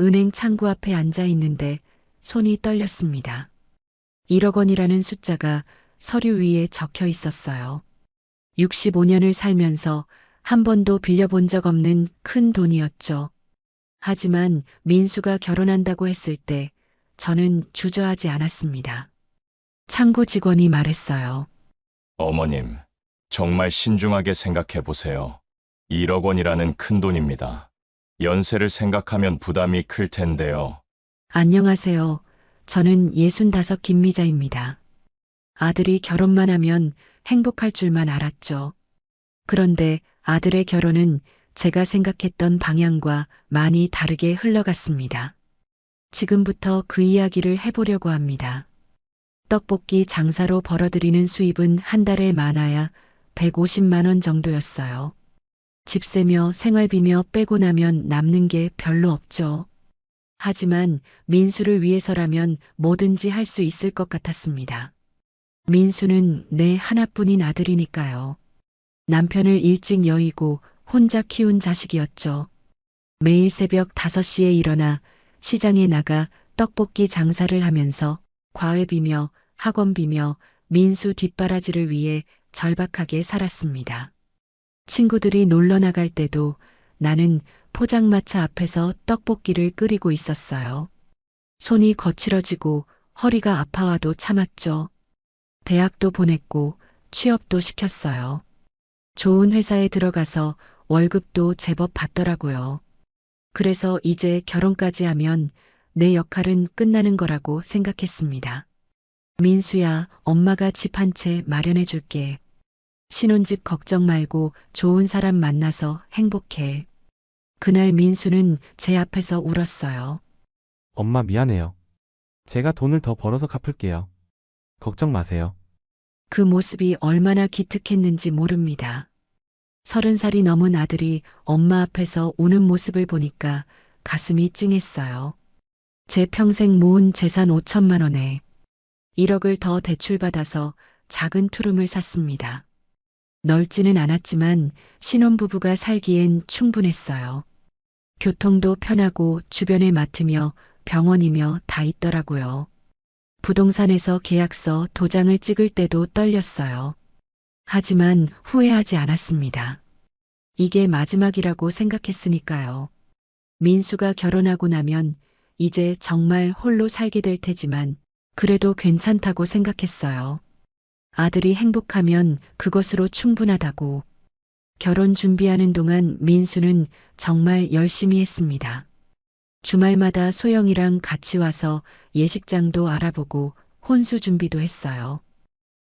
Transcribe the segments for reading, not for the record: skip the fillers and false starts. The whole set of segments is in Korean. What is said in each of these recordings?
은행 창구 앞에 앉아 있는데 손이 떨렸습니다. 1억 원이라는 숫자가 서류 위에 적혀 있었어요. 65년을 살면서 한 번도 빌려본 적 없는 큰 돈이었죠. 하지만 민수가 결혼한다고 했을 때 저는 주저하지 않았습니다. 창구 직원이 말했어요. 어머님, 정말 신중하게 생각해 보세요. 1억 원이라는 큰 돈입니다. 연세를 생각하면 부담이 클 텐데요. 안녕하세요. 저는 65 김미자입니다. 아들이 결혼만 하면 행복할 줄만 알았죠. 그런데 아들의 결혼은 제가 생각했던 방향과 많이 다르게 흘러갔습니다. 지금부터 그 이야기를 해보려고 합니다. 떡볶이 장사로 벌어들이는 수입은 한 달에 많아야 150만 원 정도였어요. 집세며 생활비며 빼고 나면 남는 게 별로 없죠. 하지만 민수를 위해서라면 뭐든지 할 수 있을 것 같았습니다. 민수는 내 하나뿐인 아들이니까요. 남편을 일찍 여의고 혼자 키운 자식이었죠. 매일 새벽 5시에 일어나 시장에 나가 떡볶이 장사를 하면서 과외비며 학원비며 민수 뒷바라지를 위해 절박하게 살았습니다. 친구들이 놀러 나갈 때도 나는 포장마차 앞에서 떡볶이를 끓이고 있었어요. 손이 거칠어지고 허리가 아파와도 참았죠. 대학도 보냈고 취업도 시켰어요. 좋은 회사에 들어가서 월급도 제법 받더라고요. 그래서 이제 결혼까지 하면 내 역할은 끝나는 거라고 생각했습니다. 민수야, 엄마가 집 한 채 마련해 줄게. 신혼집 걱정 말고 좋은 사람 만나서 행복해. 그날 민수는 제 앞에서 울었어요. 엄마 미안해요. 제가 돈을 더 벌어서 갚을게요. 걱정 마세요. 그 모습이 얼마나 기특했는지 모릅니다. 30살이 넘은 아들이 엄마 앞에서 우는 모습을 보니까 가슴이 찡했어요. 제 평생 모은 재산 5천만 원에 1억을 더 대출받아서 작은 투룸을 샀습니다. 넓지는 않았지만 신혼부부가 살기엔 충분했어요. 교통도 편하고 주변에 마트며 병원이며 다 있더라고요. 부동산에서 계약서 도장을 찍을 때도 떨렸어요. 하지만 후회하지 않았습니다. 이게 마지막이라고 생각했으니까요. 민수가 결혼하고 나면 이제 정말 홀로 살게 될 테지만 그래도 괜찮다고 생각했어요. 아들이 행복하면 그것으로 충분하다고. 결혼 준비하는 동안 민수는 정말 열심히 했습니다. 주말마다 소영이랑 같이 와서 예식장도 알아보고 혼수 준비도 했어요.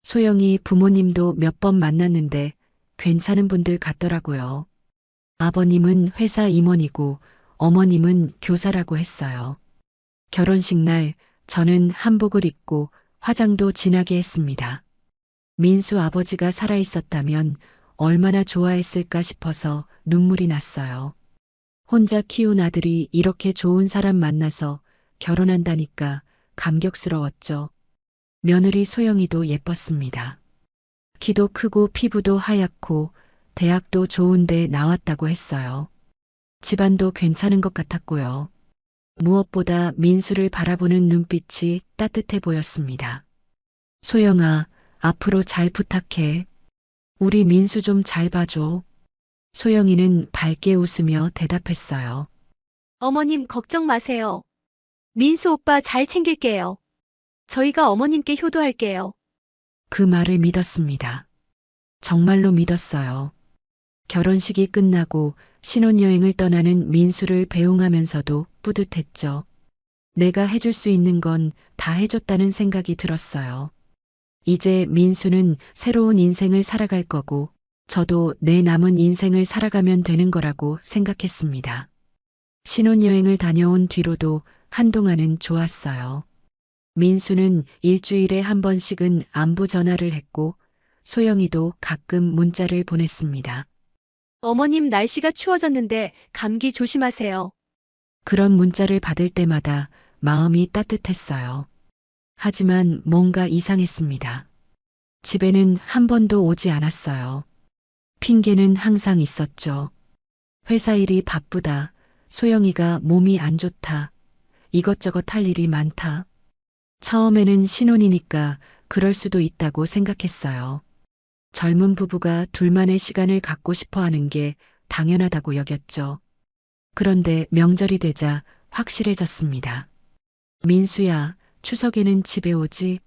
소영이 부모님도 몇 번 만났는데 괜찮은 분들 같더라고요. 아버님은 회사 임원이고 어머님은 교사라고 했어요. 결혼식 날 저는 한복을 입고 화장도 진하게 했습니다. 민수 아버지가 살아있었다면 얼마나 좋아했을까 싶어서 눈물이 났어요. 혼자 키운 아들이 이렇게 좋은 사람 만나서 결혼한다니까 감격스러웠죠. 며느리 소영이도 예뻤습니다. 키도 크고 피부도 하얗고 대학도 좋은데 나왔다고 했어요. 집안도 괜찮은 것 같았고요. 무엇보다 민수를 바라보는 눈빛이 따뜻해 보였습니다. 소영아, 앞으로 잘 부탁해. 우리 민수 좀 잘 봐줘. 소영이는 밝게 웃으며 대답했어요. 어머님 걱정 마세요. 민수 오빠 잘 챙길게요. 저희가 어머님께 효도할게요. 그 말을 믿었습니다. 정말로 믿었어요. 결혼식이 끝나고 신혼여행을 떠나는 민수를 배웅하면서도 뿌듯했죠. 내가 해줄 수 있는 건 다 해줬다는 생각이 들었어요. 이제 민수는 새로운 인생을 살아갈 거고 저도 내 남은 인생을 살아가면 되는 거라고 생각했습니다. 신혼여행을 다녀온 뒤로도 한동안은 좋았어요. 민수는 일주일에 한 번씩은 안부 전화를 했고 소영이도 가끔 문자를 보냈습니다. 어머님 날씨가 추워졌는데 감기 조심하세요. 그런 문자를 받을 때마다 마음이 따뜻했어요. 하지만 뭔가 이상했습니다. 집에는 한 번도 오지 않았어요. 핑계는 항상 있었죠. 회사 일이 바쁘다, 소영이가 몸이 안 좋다. 이것저것 할 일이 많다. 처음에는 신혼이니까 그럴 수도 있다고 생각했어요. 젊은 부부가 둘만의 시간을 갖고 싶어 하는 게 당연하다고 여겼죠. 그런데 명절이 되자 확실해졌습니다. 민수야, 추석에는 집에 오지?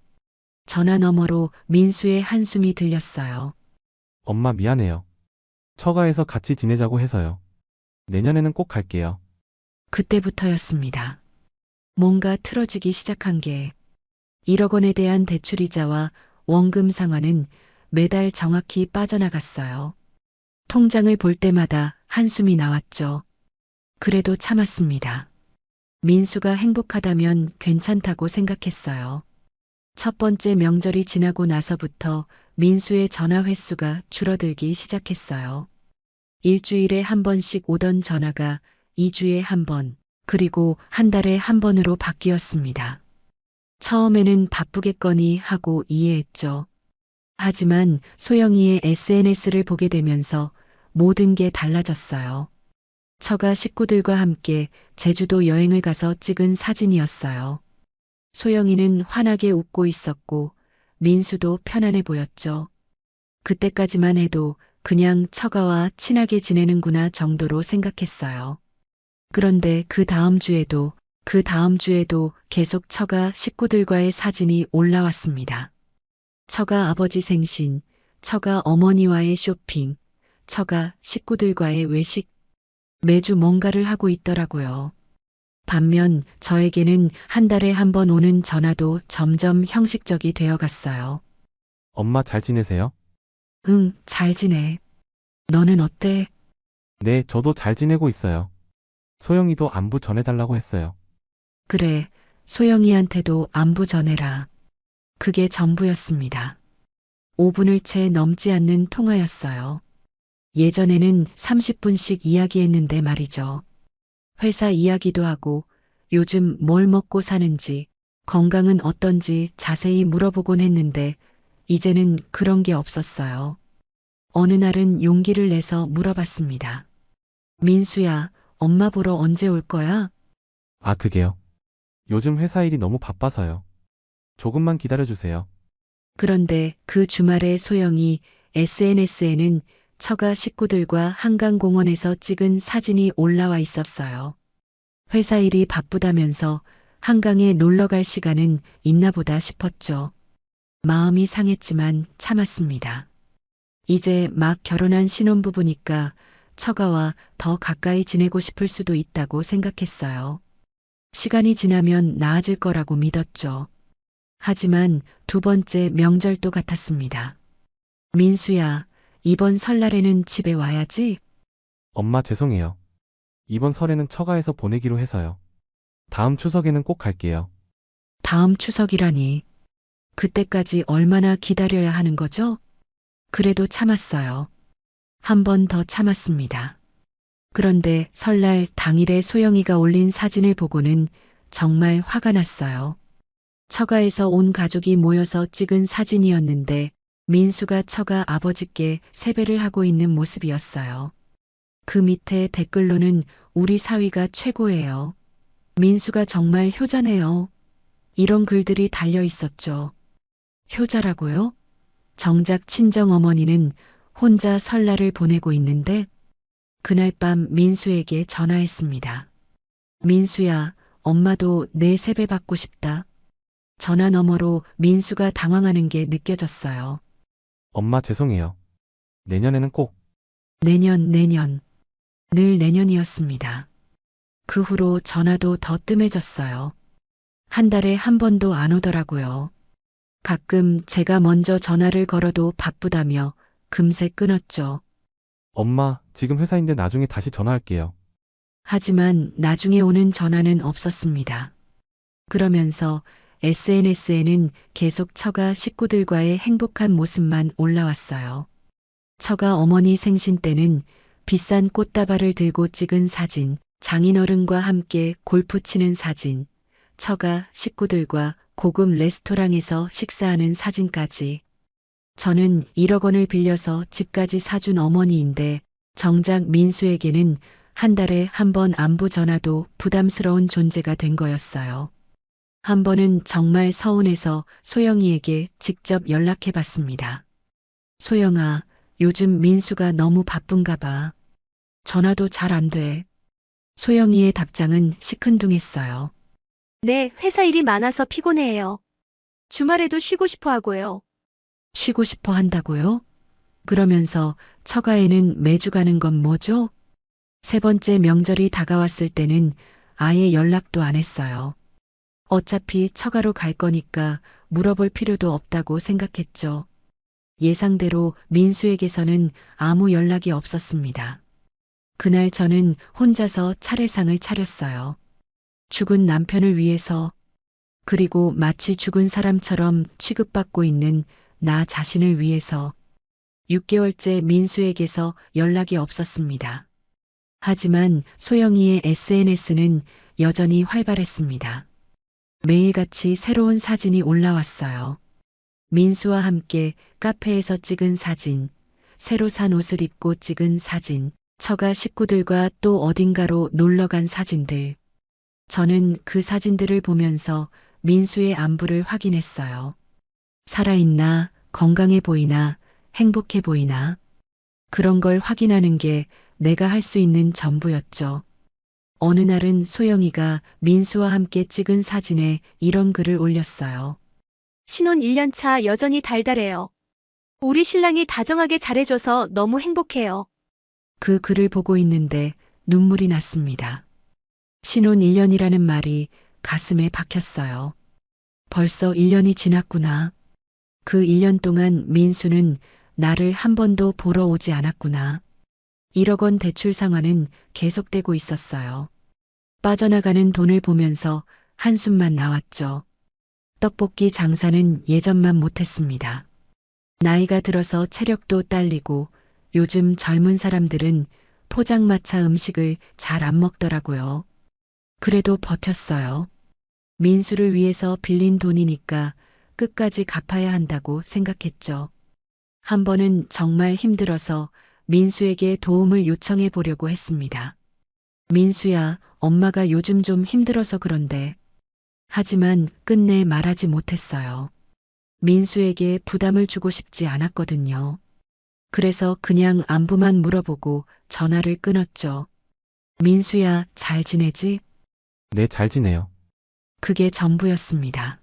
전화 너머로 민수의 한숨이 들렸어요. 엄마 미안해요. 처가에서 같이 지내자고 해서요. 내년에는 꼭 갈게요. 그때부터였습니다. 뭔가 틀어지기 시작한 게 1억 원에 대한 대출이자와 원금 상환은 매달 정확히 빠져나갔어요. 통장을 볼 때마다 한숨이 나왔죠. 그래도 참았습니다. 민수가 행복하다면 괜찮다고 생각했어요. 첫 번째 명절이 지나고 나서부터 민수의 전화 횟수가 줄어들기 시작했어요. 일주일에 한 번씩 오던 전화가 2주에 한 번, 그리고 한 달에 한 번으로 바뀌었습니다. 처음에는 바쁘겠거니 하고 이해했죠. 하지만 소영이의 SNS를 보게 되면서 모든 게 달라졌어요. 처가 식구들과 함께 제주도 여행을 가서 찍은 사진이었어요. 소영이는 환하게 웃고 있었고 민수도 편안해 보였죠. 그때까지만 해도 그냥 처가와 친하게 지내는구나 정도로 생각했어요. 그런데 그 다음 주에도 계속 처가 식구들과의 사진이 올라왔습니다. 처가 아버지 생신, 처가 어머니와의 쇼핑, 처가 식구들과의 외식, 매주 뭔가를 하고 있더라고요. 반면 저에게는 한 달에 한 번 오는 전화도 점점 형식적이 되어 갔어요. 엄마 잘 지내세요? 응, 잘 지내. 너는 어때? 네, 저도 잘 지내고 있어요. 소영이도 안부 전해달라고 했어요. 그래, 소영이한테도 안부 전해라. 그게 전부였습니다. 5분을 채 넘지 않는 통화였어요. 예전에는 30분씩 이야기했는데 말이죠. 회사 이야기도 하고 요즘 뭘 먹고 사는지, 건강은 어떤지 자세히 물어보곤 했는데 이제는 그런 게 없었어요. 어느 날은 용기를 내서 물어봤습니다. 민수야, 엄마 보러 언제 올 거야? 아, 그게요. 요즘 회사 일이 너무 바빠서요. 조금만 기다려주세요. 그런데 그 주말에 소영이 SNS에는 처가 식구들과 한강공원에서 찍은 사진이 올라와 있었어요. 회사 일이 바쁘다면서 한강에 놀러 갈 시간은 있나 보다 싶었죠. 마음이 상했지만 참았습니다. 이제 막 결혼한 신혼부부니까 처가와 더 가까이 지내고 싶을 수도 있다고 생각했어요. 시간이 지나면 나아질 거라고 믿었죠. 하지만 두 번째 명절도 같았습니다. 민수야, 이번 설날에는 집에 와야지? 엄마 죄송해요. 이번 설에는 처가에서 보내기로 해서요. 다음 추석에는 꼭 갈게요. 다음 추석이라니. 그때까지 얼마나 기다려야 하는 거죠? 그래도 참았어요. 한 번 더 참았습니다. 그런데 설날 당일에 소영이가 올린 사진을 보고는 정말 화가 났어요. 처가에서 온 가족이 모여서 찍은 사진이었는데 민수가 처가 아버지께 세배를 하고 있는 모습이었어요. 그 밑에 댓글로는 우리 사위가 최고예요. 민수가 정말 효자네요. 이런 글들이 달려 있었죠. 효자라고요? 정작 친정어머니는 혼자 설날을 보내고 있는데 그날 밤 민수에게 전화했습니다. 민수야, 엄마도 내 세배 받고 싶다. 전화 너머로 민수가 당황하는 게 느껴졌어요. 엄마 죄송해요. 내년에는 꼭. 내년. 늘 내년이었습니다. 그 후로 전화도 더 뜸해졌어요. 한 달에 한 번도 안 오더라고요. 가끔 제가 먼저 전화를 걸어도 바쁘다며 금세 끊었죠. 엄마, 지금 회사인데 나중에 다시 전화할게요. 하지만 나중에 오는 전화는 없었습니다. 그러면서 SNS에는 계속 처가 식구들과의 행복한 모습만 올라왔어요. 처가 어머니 생신 때는 비싼 꽃다발을 들고 찍은 사진, 장인어른과 함께 골프 치는 사진, 처가 식구들과 고급 레스토랑에서 식사하는 사진까지. 저는 1억 원을 빌려서 집까지 사준 어머니인데 정작 민수에게는 한 달에 한 번 안부 전화도 부담스러운 존재가 된 거였어요. 한 번은 정말 서운해서 소영이에게 직접 연락해 봤습니다. 소영아, 요즘 민수가 너무 바쁜가 봐. 전화도 잘 안 돼. 소영이의 답장은 시큰둥했어요. 네, 회사 일이 많아서 피곤해요. 주말에도 쉬고 싶어 하고요. 쉬고 싶어 한다고요? 그러면서 처가에는 매주 가는 건 뭐죠? 세 번째 명절이 다가왔을 때는 아예 연락도 안 했어요. 어차피 처가로 갈 거니까 물어볼 필요도 없다고 생각했죠. 예상대로 민수에게서는 아무 연락이 없었습니다. 그날 저는 혼자서 차례상을 차렸어요. 죽은 남편을 위해서, 그리고 마치 죽은 사람처럼 취급받고 있는 나 자신을 위해서. 6개월째 민수에게서 연락이 없었습니다. 하지만 소영이의 SNS는 여전히 활발했습니다. 매일같이 새로운 사진이 올라왔어요. 민수와 함께 카페에서 찍은 사진, 새로 산 옷을 입고 찍은 사진, 처가 식구들과 또 어딘가로 놀러 간 사진들. 저는 그 사진들을 보면서 민수의 안부를 확인했어요. 살아있나, 건강해 보이나, 행복해 보이나. 그런 걸 확인하는 게 내가 할 수 있는 전부였죠. 어느 날은 소영이가 민수와 함께 찍은 사진에 이런 글을 올렸어요. 신혼 1년 차 여전히 달달해요. 우리 신랑이 다정하게 잘해줘서 너무 행복해요. 그 글을 보고 있는데 눈물이 났습니다. 신혼 1년이라는 말이 가슴에 박혔어요. 벌써 1년이 지났구나. 그 1년 동안 민수는 나를 한 번도 보러 오지 않았구나. 1억 원 대출 상환은 계속되고 있었어요. 빠져나가는 돈을 보면서 한숨만 나왔죠. 떡볶이 장사는 예전만 못했습니다. 나이가 들어서 체력도 딸리고 요즘 젊은 사람들은 포장마차 음식을 잘 안 먹더라고요. 그래도 버텼어요. 민수를 위해서 빌린 돈이니까 끝까지 갚아야 한다고 생각했죠. 한 번은 정말 힘들어서 민수에게 도움을 요청해 보려고 했습니다. 민수야, 엄마가 요즘 좀 힘들어서 그런데. 하지만 끝내 말하지 못했어요. 민수에게 부담을 주고 싶지 않았거든요. 그래서 그냥 안부만 물어보고 전화를 끊었죠. 민수야, 잘 지내지? 네, 잘 지내요. 그게 전부였습니다.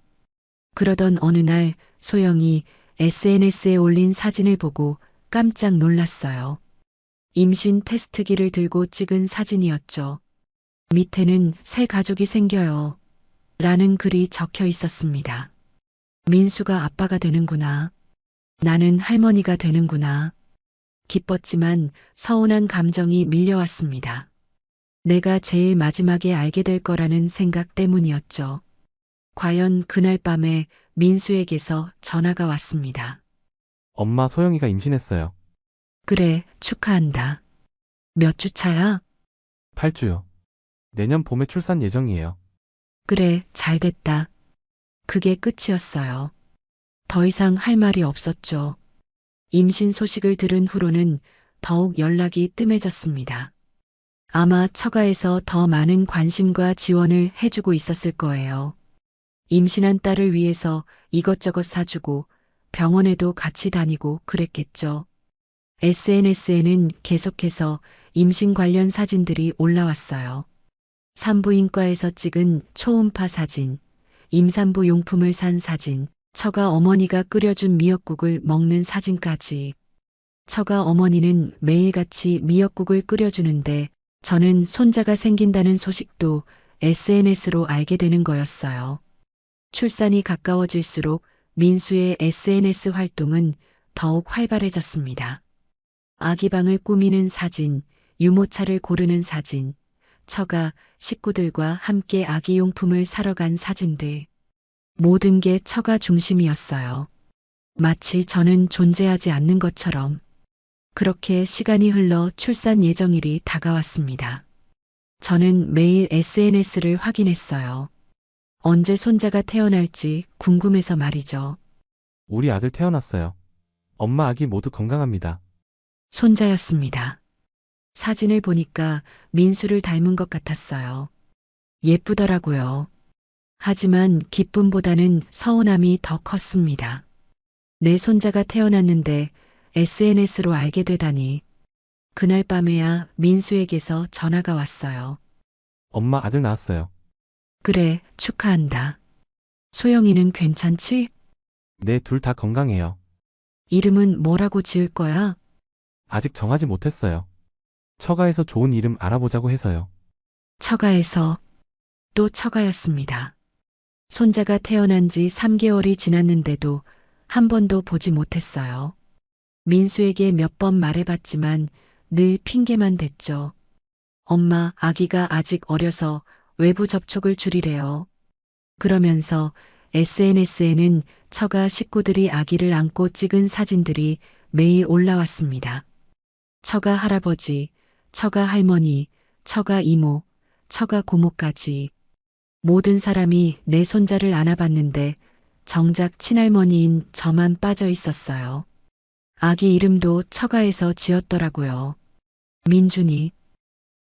그러던 어느 날 소영이 SNS에 올린 사진을 보고 깜짝 놀랐어요. 임신 테스트기를 들고 찍은 사진이었죠. 밑에는 새 가족이 생겨요. 라는 글이 적혀 있었습니다. 민수가 아빠가 되는구나. 나는 할머니가 되는구나. 기뻤지만 서운한 감정이 밀려왔습니다. 내가 제일 마지막에 알게 될 거라는 생각 때문이었죠. 과연 그날 밤에 민수에게서 전화가 왔습니다. 엄마 소영이가 임신했어요. 그래, 축하한다. 몇 주 차야? 8주요. 내년 봄에 출산 예정이에요. 그래, 잘 됐다. 그게 끝이었어요. 더 이상 할 말이 없었죠. 임신 소식을 들은 후로는 더욱 연락이 뜸해졌습니다. 아마 처가에서 더 많은 관심과 지원을 해주고 있었을 거예요. 임신한 딸을 위해서 이것저것 사주고 병원에도 같이 다니고 그랬겠죠. SNS에는 계속해서 임신 관련 사진들이 올라왔어요. 산부인과에서 찍은 초음파 사진, 임산부 용품을 산 사진, 처가 어머니가 끓여준 미역국을 먹는 사진까지. 처가 어머니는 매일같이 미역국을 끓여주는데 저는 손자가 생긴다는 소식도 SNS로 알게 되는 거였어요. 출산이 가까워질수록 민수의 SNS 활동은 더욱 활발해졌습니다. 아기방을 꾸미는 사진, 유모차를 고르는 사진, 처가 식구들과 함께 아기용품을 사러 간 사진들. 모든 게 처가 중심이었어요. 마치 저는 존재하지 않는 것처럼. 그렇게 시간이 흘러 출산 예정일이 다가왔습니다. 저는 매일 SNS를 확인했어요. 언제 손자가 태어날지 궁금해서 말이죠. 우리 아들 태어났어요. 엄마 아기 모두 건강합니다. 손자였습니다. 사진을 보니까 민수를 닮은 것 같았어요. 예쁘더라고요. 하지만 기쁨보다는 서운함이 더 컸습니다. 내 손자가 태어났는데 SNS로 알게 되다니. 그날 밤에야 민수에게서 전화가 왔어요. 엄마 아들 낳았어요. 그래, 축하한다. 소영이는 괜찮지? 네, 둘 다 건강해요. 이름은 뭐라고 지을 거야? 아직 정하지 못했어요. 처가에서 좋은 이름 알아보자고 해서요. 처가에서 또 처가였습니다. 손자가 태어난 지 3개월이 지났는데도 한 번도 보지 못했어요. 민수에게 몇 번 말해봤지만 늘 핑계만 댔죠. 엄마, 아기가 아직 어려서 외부 접촉을 줄이래요. 그러면서 SNS에는 처가 식구들이 아기를 안고 찍은 사진들이 매일 올라왔습니다. 처가 할아버지, 처가 할머니, 처가 이모, 처가 고모까지 모든 사람이 내 손자를 안아봤는데 정작 친할머니인 저만 빠져 있었어요. 아기 이름도 처가에서 지었더라고요. 민준이.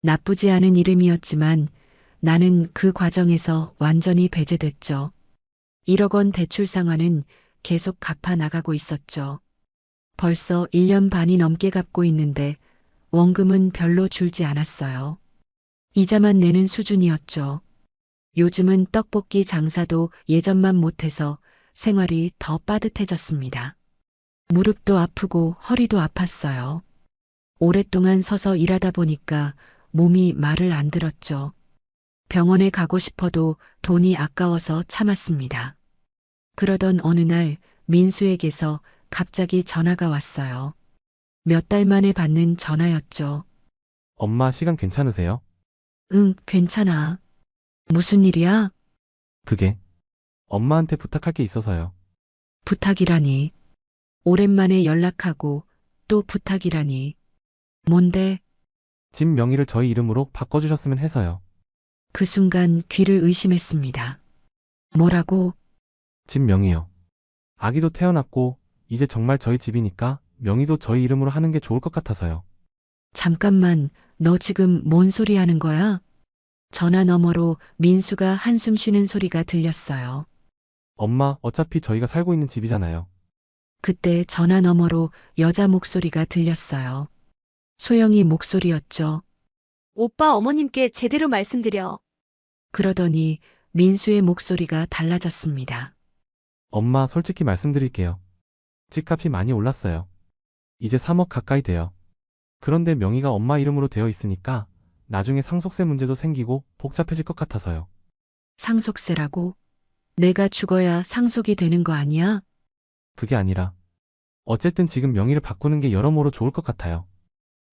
나쁘지 않은 이름이었지만 나는 그 과정에서 완전히 배제됐죠. 1억 원 대출 상환은 계속 갚아 나가고 있었죠. 벌써 1년 반이 넘게 갚고 있는데 원금은 별로 줄지 않았어요. 이자만 내는 수준이었죠. 요즘은 떡볶이 장사도 예전만 못해서 생활이 더 빠듯해졌습니다. 무릎도 아프고 허리도 아팠어요. 오랫동안 서서 일하다 보니까 몸이 말을 안 들었죠. 병원에 가고 싶어도 돈이 아까워서 참았습니다. 그러던 어느 날 민수에게서 갑자기 전화가 왔어요. 몇 달 만에 받는 전화였죠. 엄마 시간 괜찮으세요? 응, 괜찮아. 무슨 일이야? 그게 엄마한테 부탁할 게 있어서요. 부탁이라니. 오랜만에 연락하고 또 부탁이라니. 뭔데? 집 명의를 저희 이름으로 바꿔주셨으면 해서요. 그 순간 귀를 의심했습니다. 뭐라고? 집 명의요. 아기도 태어났고 이제 정말 저희 집이니까 명의도 저희 이름으로 하는 게 좋을 것 같아서요. 잠깐만, 너 지금 뭔 소리 하는 거야? 전화 너머로 민수가 한숨 쉬는 소리가 들렸어요. 엄마, 어차피 저희가 살고 있는 집이잖아요. 그때 전화 너머로 여자 목소리가 들렸어요. 소영이 목소리였죠. 오빠 어머님께 제대로 말씀드려. 그러더니 민수의 목소리가 달라졌습니다. 엄마, 솔직히 말씀드릴게요. 집값이 많이 올랐어요. 이제 3억 가까이 돼요. 그런데 명의가 엄마 이름으로 되어 있으니까 나중에 상속세 문제도 생기고 복잡해질 것 같아서요. 상속세라고? 내가 죽어야 상속이 되는 거 아니야? 그게 아니라 어쨌든 지금 명의를 바꾸는 게 여러모로 좋을 것 같아요.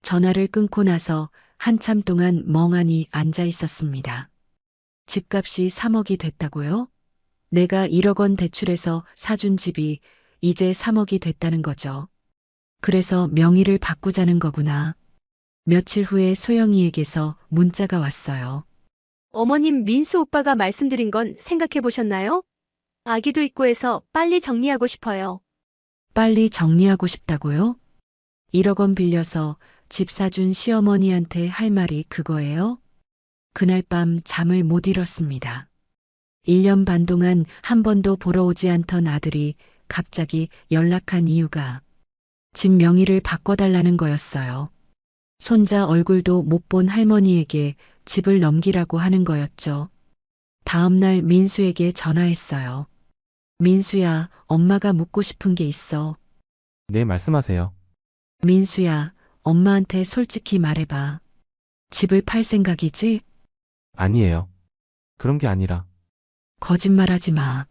전화를 끊고 나서 한참 동안 멍하니 앉아 있었습니다. 집값이 3억이 됐다고요? 내가 1억 원 대출해서 사준 집이 이제 3억이 됐다는 거죠. 그래서 명의를 바꾸자는 거구나. 며칠 후에 소영이에게서 문자가 왔어요. 어머님 민수 오빠가 말씀드린 건 생각해 보셨나요? 아기도 있고 해서 빨리 정리하고 싶어요. 빨리 정리하고 싶다고요? 1억 원 빌려서 집 사준 시어머니한테 할 말이 그거예요? 그날 밤 잠을 못 이뤘습니다. 1년 반 동안 한 번도 보러 오지 않던 아들이 갑자기 연락한 이유가 집 명의를 바꿔달라는 거였어요. 손자 얼굴도 못 본 할머니에게 집을 넘기라고 하는 거였죠. 다음 날 민수에게 전화했어요. 민수야, 엄마가 묻고 싶은 게 있어. 네, 말씀하세요. 민수야, 엄마한테 솔직히 말해봐. 집을 팔 생각이지? 아니에요. 그런 게 아니라 거짓말하지 마.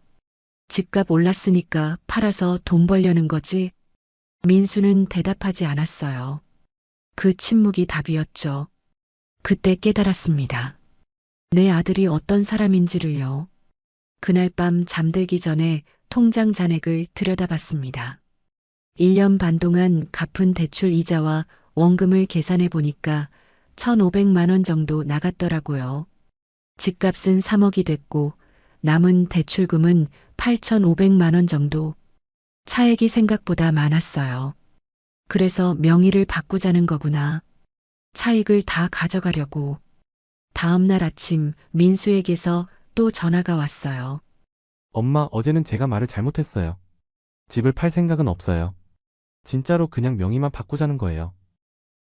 집값 올랐으니까 팔아서 돈 벌려는 거지? 민수는 대답하지 않았어요. 그 침묵이 답이었죠. 그때 깨달았습니다. 내 아들이 어떤 사람인지를요. 그날 밤 잠들기 전에 통장 잔액을 들여다봤습니다. 1년 반 동안 갚은 대출 이자와 원금을 계산해 보니까 1,500만 원 정도 나갔더라고요. 집값은 3억이 됐고 남은 대출금은 8,500만 원 정도. 차액이 생각보다 많았어요. 그래서 명의를 바꾸자는 거구나. 차익을 다 가져가려고. 다음 날 아침 민수에게서 또 전화가 왔어요. 엄마, 어제는 제가 말을 잘못했어요. 집을 팔 생각은 없어요. 진짜로 그냥 명의만 바꾸자는 거예요.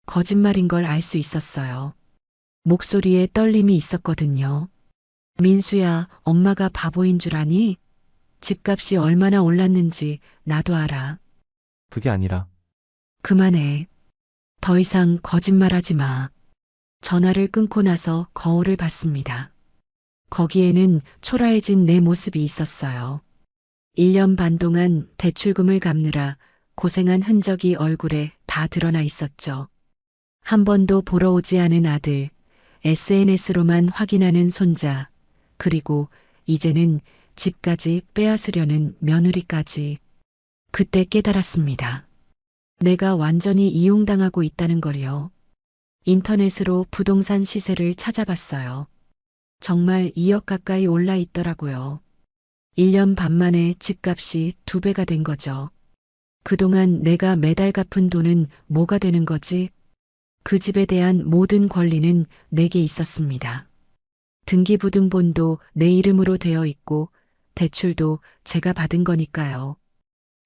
거짓말인 걸 알 수 있었어요. 목소리에 떨림이 있었거든요. 민수야, 엄마가 바보인 줄 아니? 집값이 얼마나 올랐는지 나도 알아. 그게 아니라 그만해. 더 이상 거짓말하지 마. 전화를 끊고 나서 거울을 봤습니다. 거기에는 초라해진 내 모습이 있었어요. 1년 반 동안 대출금을 갚느라 고생한 흔적이 얼굴에 다 드러나 있었죠. 한 번도 보러 오지 않은 아들, SNS로만 확인하는 손자, 그리고 이제는 집까지 빼앗으려는 며느리까지. 그때 깨달았습니다. 내가 완전히 이용당하고 있다는 걸요. 인터넷으로 부동산 시세를 찾아봤어요. 정말 2억 가까이 올라 있더라고요. 1년 반 만에 집값이 2배가 된 거죠. 그동안 내가 매달 갚은 돈은 뭐가 되는 거지? 그 집에 대한 모든 권리는 내게 있었습니다. 등기부등본도 내 이름으로 되어 있고 대출도 제가 받은 거니까요.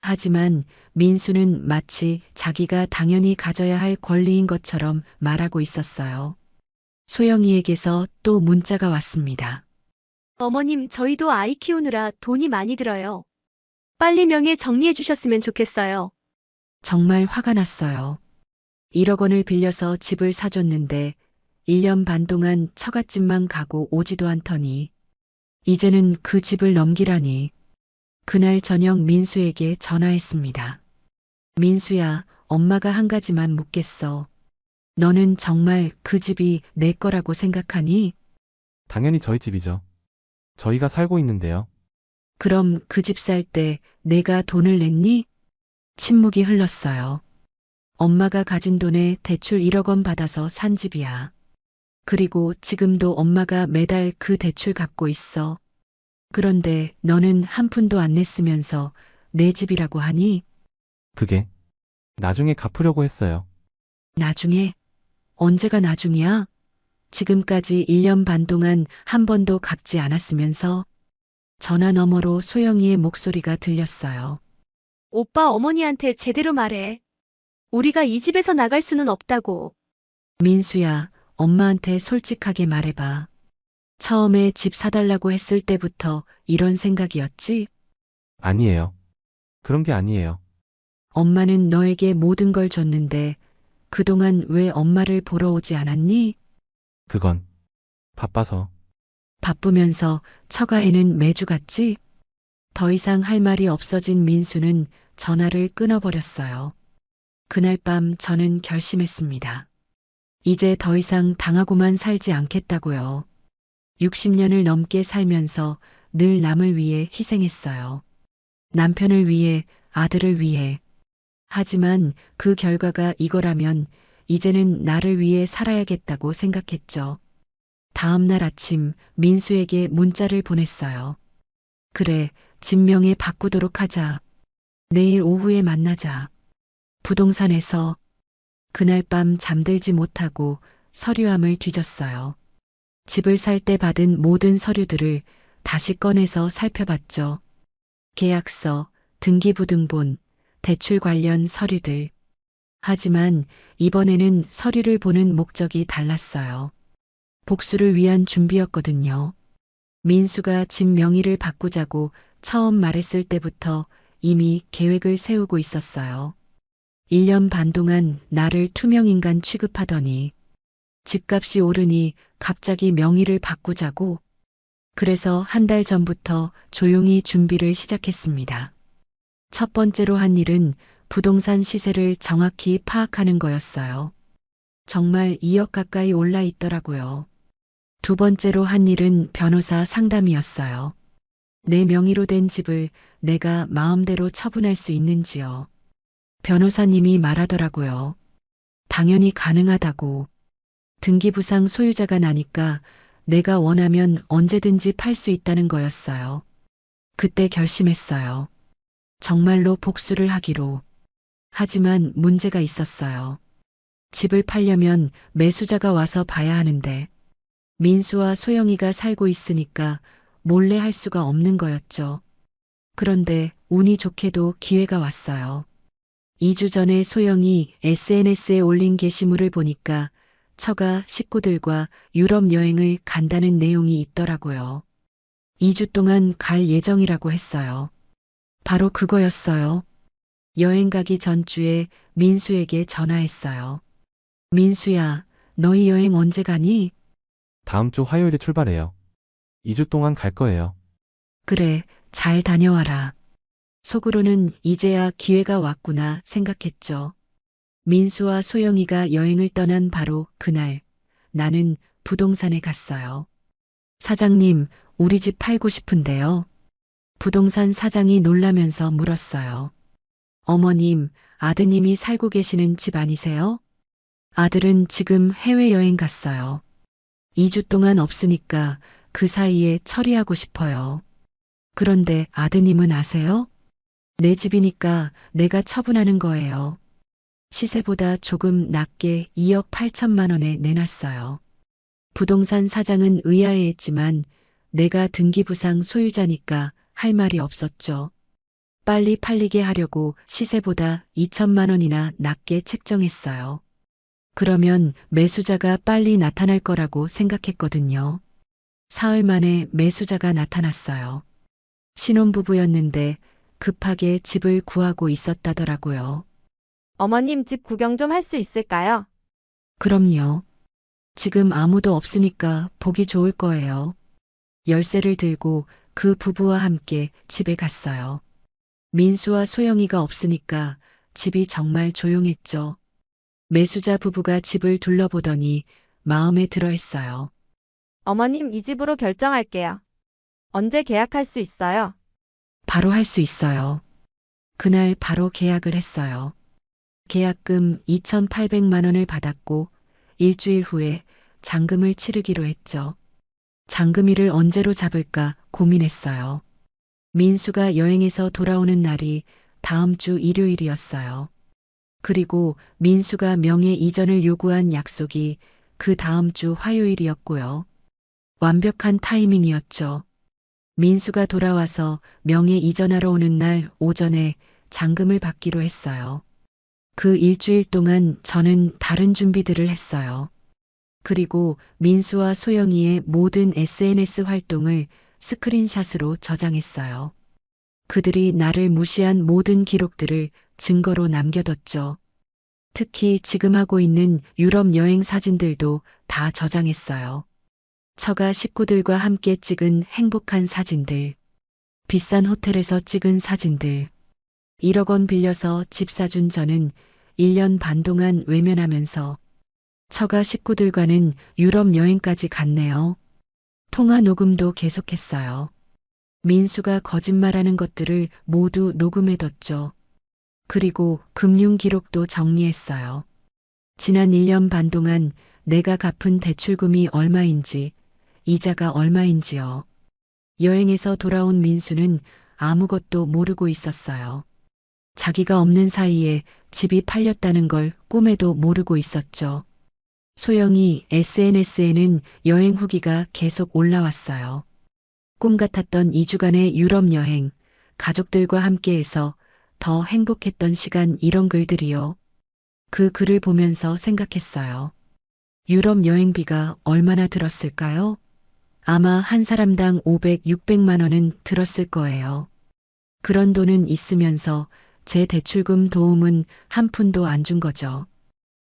하지만 민수는 마치 자기가 당연히 가져야 할 권리인 것처럼 말하고 있었어요. 소영이에게서 또 문자가 왔습니다. 어머님, 저희도 아이 키우느라 돈이 많이 들어요. 빨리 명예 정리해 주셨으면 좋겠어요. 정말 화가 났어요. 1억 원을 빌려서 집을 사줬는데 1년 반 동안 처갓집만 가고 오지도 않더니 이제는 그 집을 넘기라니. 그날 저녁 민수에게 전화했습니다. 민수야, 엄마가 한 가지만 묻겠어. 너는 정말 그 집이 내 거라고 생각하니? 당연히 저희 집이죠. 저희가 살고 있는데요. 그럼 그 집 살 때 내가 돈을 냈니? 침묵이 흘렀어요. 엄마가 가진 돈에 대출 1억 원 받아서 산 집이야. 그리고 지금도 엄마가 매달 그 대출 갚고 있어. 그런데 너는 한 푼도 안 냈으면서 내 집이라고 하니? 그게 나중에 갚으려고 했어요. 나중에? 언제가 나중이야? 지금까지 1년 반 동안 한 번도 갚지 않았으면서? 전화 너머로 소영이의 목소리가 들렸어요. 오빠 어머니한테 제대로 말해. 우리가 이 집에서 나갈 수는 없다고. 민수야, 엄마한테 솔직하게 말해봐. 처음에 집 사달라고 했을 때부터 이런 생각이었지? 아니에요. 그런 게 아니에요. 엄마는 너에게 모든 걸 줬는데 그동안 왜 엄마를 보러 오지 않았니? 그건 바빠서. 바쁘면서 처가에는 매주 갔지? 더 이상 할 말이 없어진 민수는 전화를 끊어버렸어요. 그날 밤 저는 결심했습니다. 이제 더 이상 당하고만 살지 않겠다고요. 60년을 넘게 살면서 늘 남을 위해 희생했어요. 남편을 위해, 아들을 위해. 하지만 그 결과가 이거라면 이제는 나를 위해 살아야겠다고 생각했죠. 다음 날 아침 민수에게 문자를 보냈어요. 그래, 진명에 바꾸도록 하자. 내일 오후에 만나자. 부동산에서. 그날 밤 잠들지 못하고 서류함을 뒤졌어요. 집을 살 때 받은 모든 서류들을 다시 꺼내서 살펴봤죠. 계약서, 등기부등본, 대출 관련 서류들. 하지만 이번에는 서류를 보는 목적이 달랐어요. 복수를 위한 준비였거든요. 민수가 집 명의를 바꾸자고 처음 말했을 때부터 이미 계획을 세우고 있었어요. 1년 반 동안 나를 투명인간 취급하더니 집값이 오르니 갑자기 명의를 바꾸자고. 그래서 한 달 전부터 조용히 준비를 시작했습니다. 첫 번째로 한 일은 부동산 시세를 정확히 파악하는 거였어요. 정말 2억 가까이 올라 있더라고요. 두 번째로 한 일은 변호사 상담이었어요. 내 명의로 된 집을 내가 마음대로 처분할 수 있는지요. 변호사님이 말하더라고요. 당연히 가능하다고. 등기부상 소유자가 나니까 내가 원하면 언제든지 팔 수 있다는 거였어요. 그때 결심했어요. 정말로 복수를 하기로. 하지만 문제가 있었어요. 집을 팔려면 매수자가 와서 봐야 하는데 민수와 소영이가 살고 있으니까 몰래 할 수가 없는 거였죠. 그런데 운이 좋게도 기회가 왔어요. 2주 전에 소영이 SNS에 올린 게시물을 보니까 처가 식구들과 유럽 여행을 간다는 내용이 있더라고요. 2주 동안 갈 예정이라고 했어요. 바로 그거였어요. 여행 가기 전주에 민수에게 전화했어요. 민수야, 너희 여행 언제 가니? 다음 주 화요일에 출발해요. 2주 동안 갈 거예요. 그래, 잘 다녀와라. 속으로는 이제야 기회가 왔구나 생각했죠. 민수와 소영이가 여행을 떠난 바로 그날, 나는 부동산에 갔어요. 사장님, 우리 집 팔고 싶은데요. 부동산 사장이 놀라면서 물었어요. 어머님, 아드님이 살고 계시는 집 아니세요? 아들은 지금 해외여행 갔어요. 2주 동안 없으니까 그 사이에 처리하고 싶어요. 그런데 아드님은 아세요? 내 집이니까 내가 처분하는 거예요. 시세보다 조금 낮게 2억 8천만 원에 내놨어요. 부동산 사장은 의아해했지만 내가 등기부상 소유자니까 할 말이 없었죠. 빨리 팔리게 하려고 시세보다 2천만 원이나 낮게 책정했어요. 그러면 매수자가 빨리 나타날 거라고 생각했거든요. 사흘 만에 매수자가 나타났어요. 신혼부부였는데 급하게 집을 구하고 있었다더라고요. 어머님 집 구경 좀 할 수 있을까요? 그럼요. 지금 아무도 없으니까 보기 좋을 거예요. 열쇠를 들고 그 부부와 함께 집에 갔어요. 민수와 소영이가 없으니까 집이 정말 조용했죠. 매수자 부부가 집을 둘러보더니 마음에 들어 했어요. 어머님 이 집으로 결정할게요. 언제 계약할 수 있어요? 바로 할 수 있어요. 그날 바로 계약을 했어요. 계약금 2,800만 원을 받았고 일주일 후에 잔금을 치르기로 했죠. 잔금일을 언제로 잡을까 고민했어요. 민수가 여행에서 돌아오는 날이 다음 주 일요일이었어요. 그리고 민수가 명예 이전을 요구한 약속이 그 다음 주 화요일이었고요. 완벽한 타이밍이었죠. 민수가 돌아와서 명예 이전하러 오는 날 오전에 잔금을 받기로 했어요. 그 일주일 동안 저는 다른 준비들을 했어요. 그리고 민수와 소영이의 모든 SNS 활동을 스크린샷으로 저장했어요. 그들이 나를 무시한 모든 기록들을 증거로 남겨뒀죠. 특히 지금 하고 있는 유럽 여행 사진들도 다 저장했어요. 처가 식구들과 함께 찍은 행복한 사진들, 비싼 호텔에서 찍은 사진들, 1억 원 빌려서 집 사준 저는 1년 반 동안 외면하면서 처가 식구들과는 유럽 여행까지 갔네요. 통화 녹음도 계속했어요. 민수가 거짓말하는 것들을 모두 녹음해뒀죠. 그리고 금융 기록도 정리했어요. 지난 1년 반 동안 내가 갚은 대출금이 얼마인지, 이자가 얼마인지요. 여행에서 돌아온 민수는 아무것도 모르고 있었어요. 자기가 없는 사이에 집이 팔렸다는 걸 꿈에도 모르고 있었죠. 소영이 SNS에는 여행 후기가 계속 올라왔어요. 꿈 같았던 2주간의 유럽 여행, 가족들과 함께해서 더 행복했던 시간 이런 글들이요. 그 글을 보면서 생각했어요. 유럽 여행비가 얼마나 들었을까요? 아마 한 사람당 500, 600만 원은 들었을 거예요. 그런 돈은 있으면서 제 대출금 도움은 한 푼도 안 준 거죠.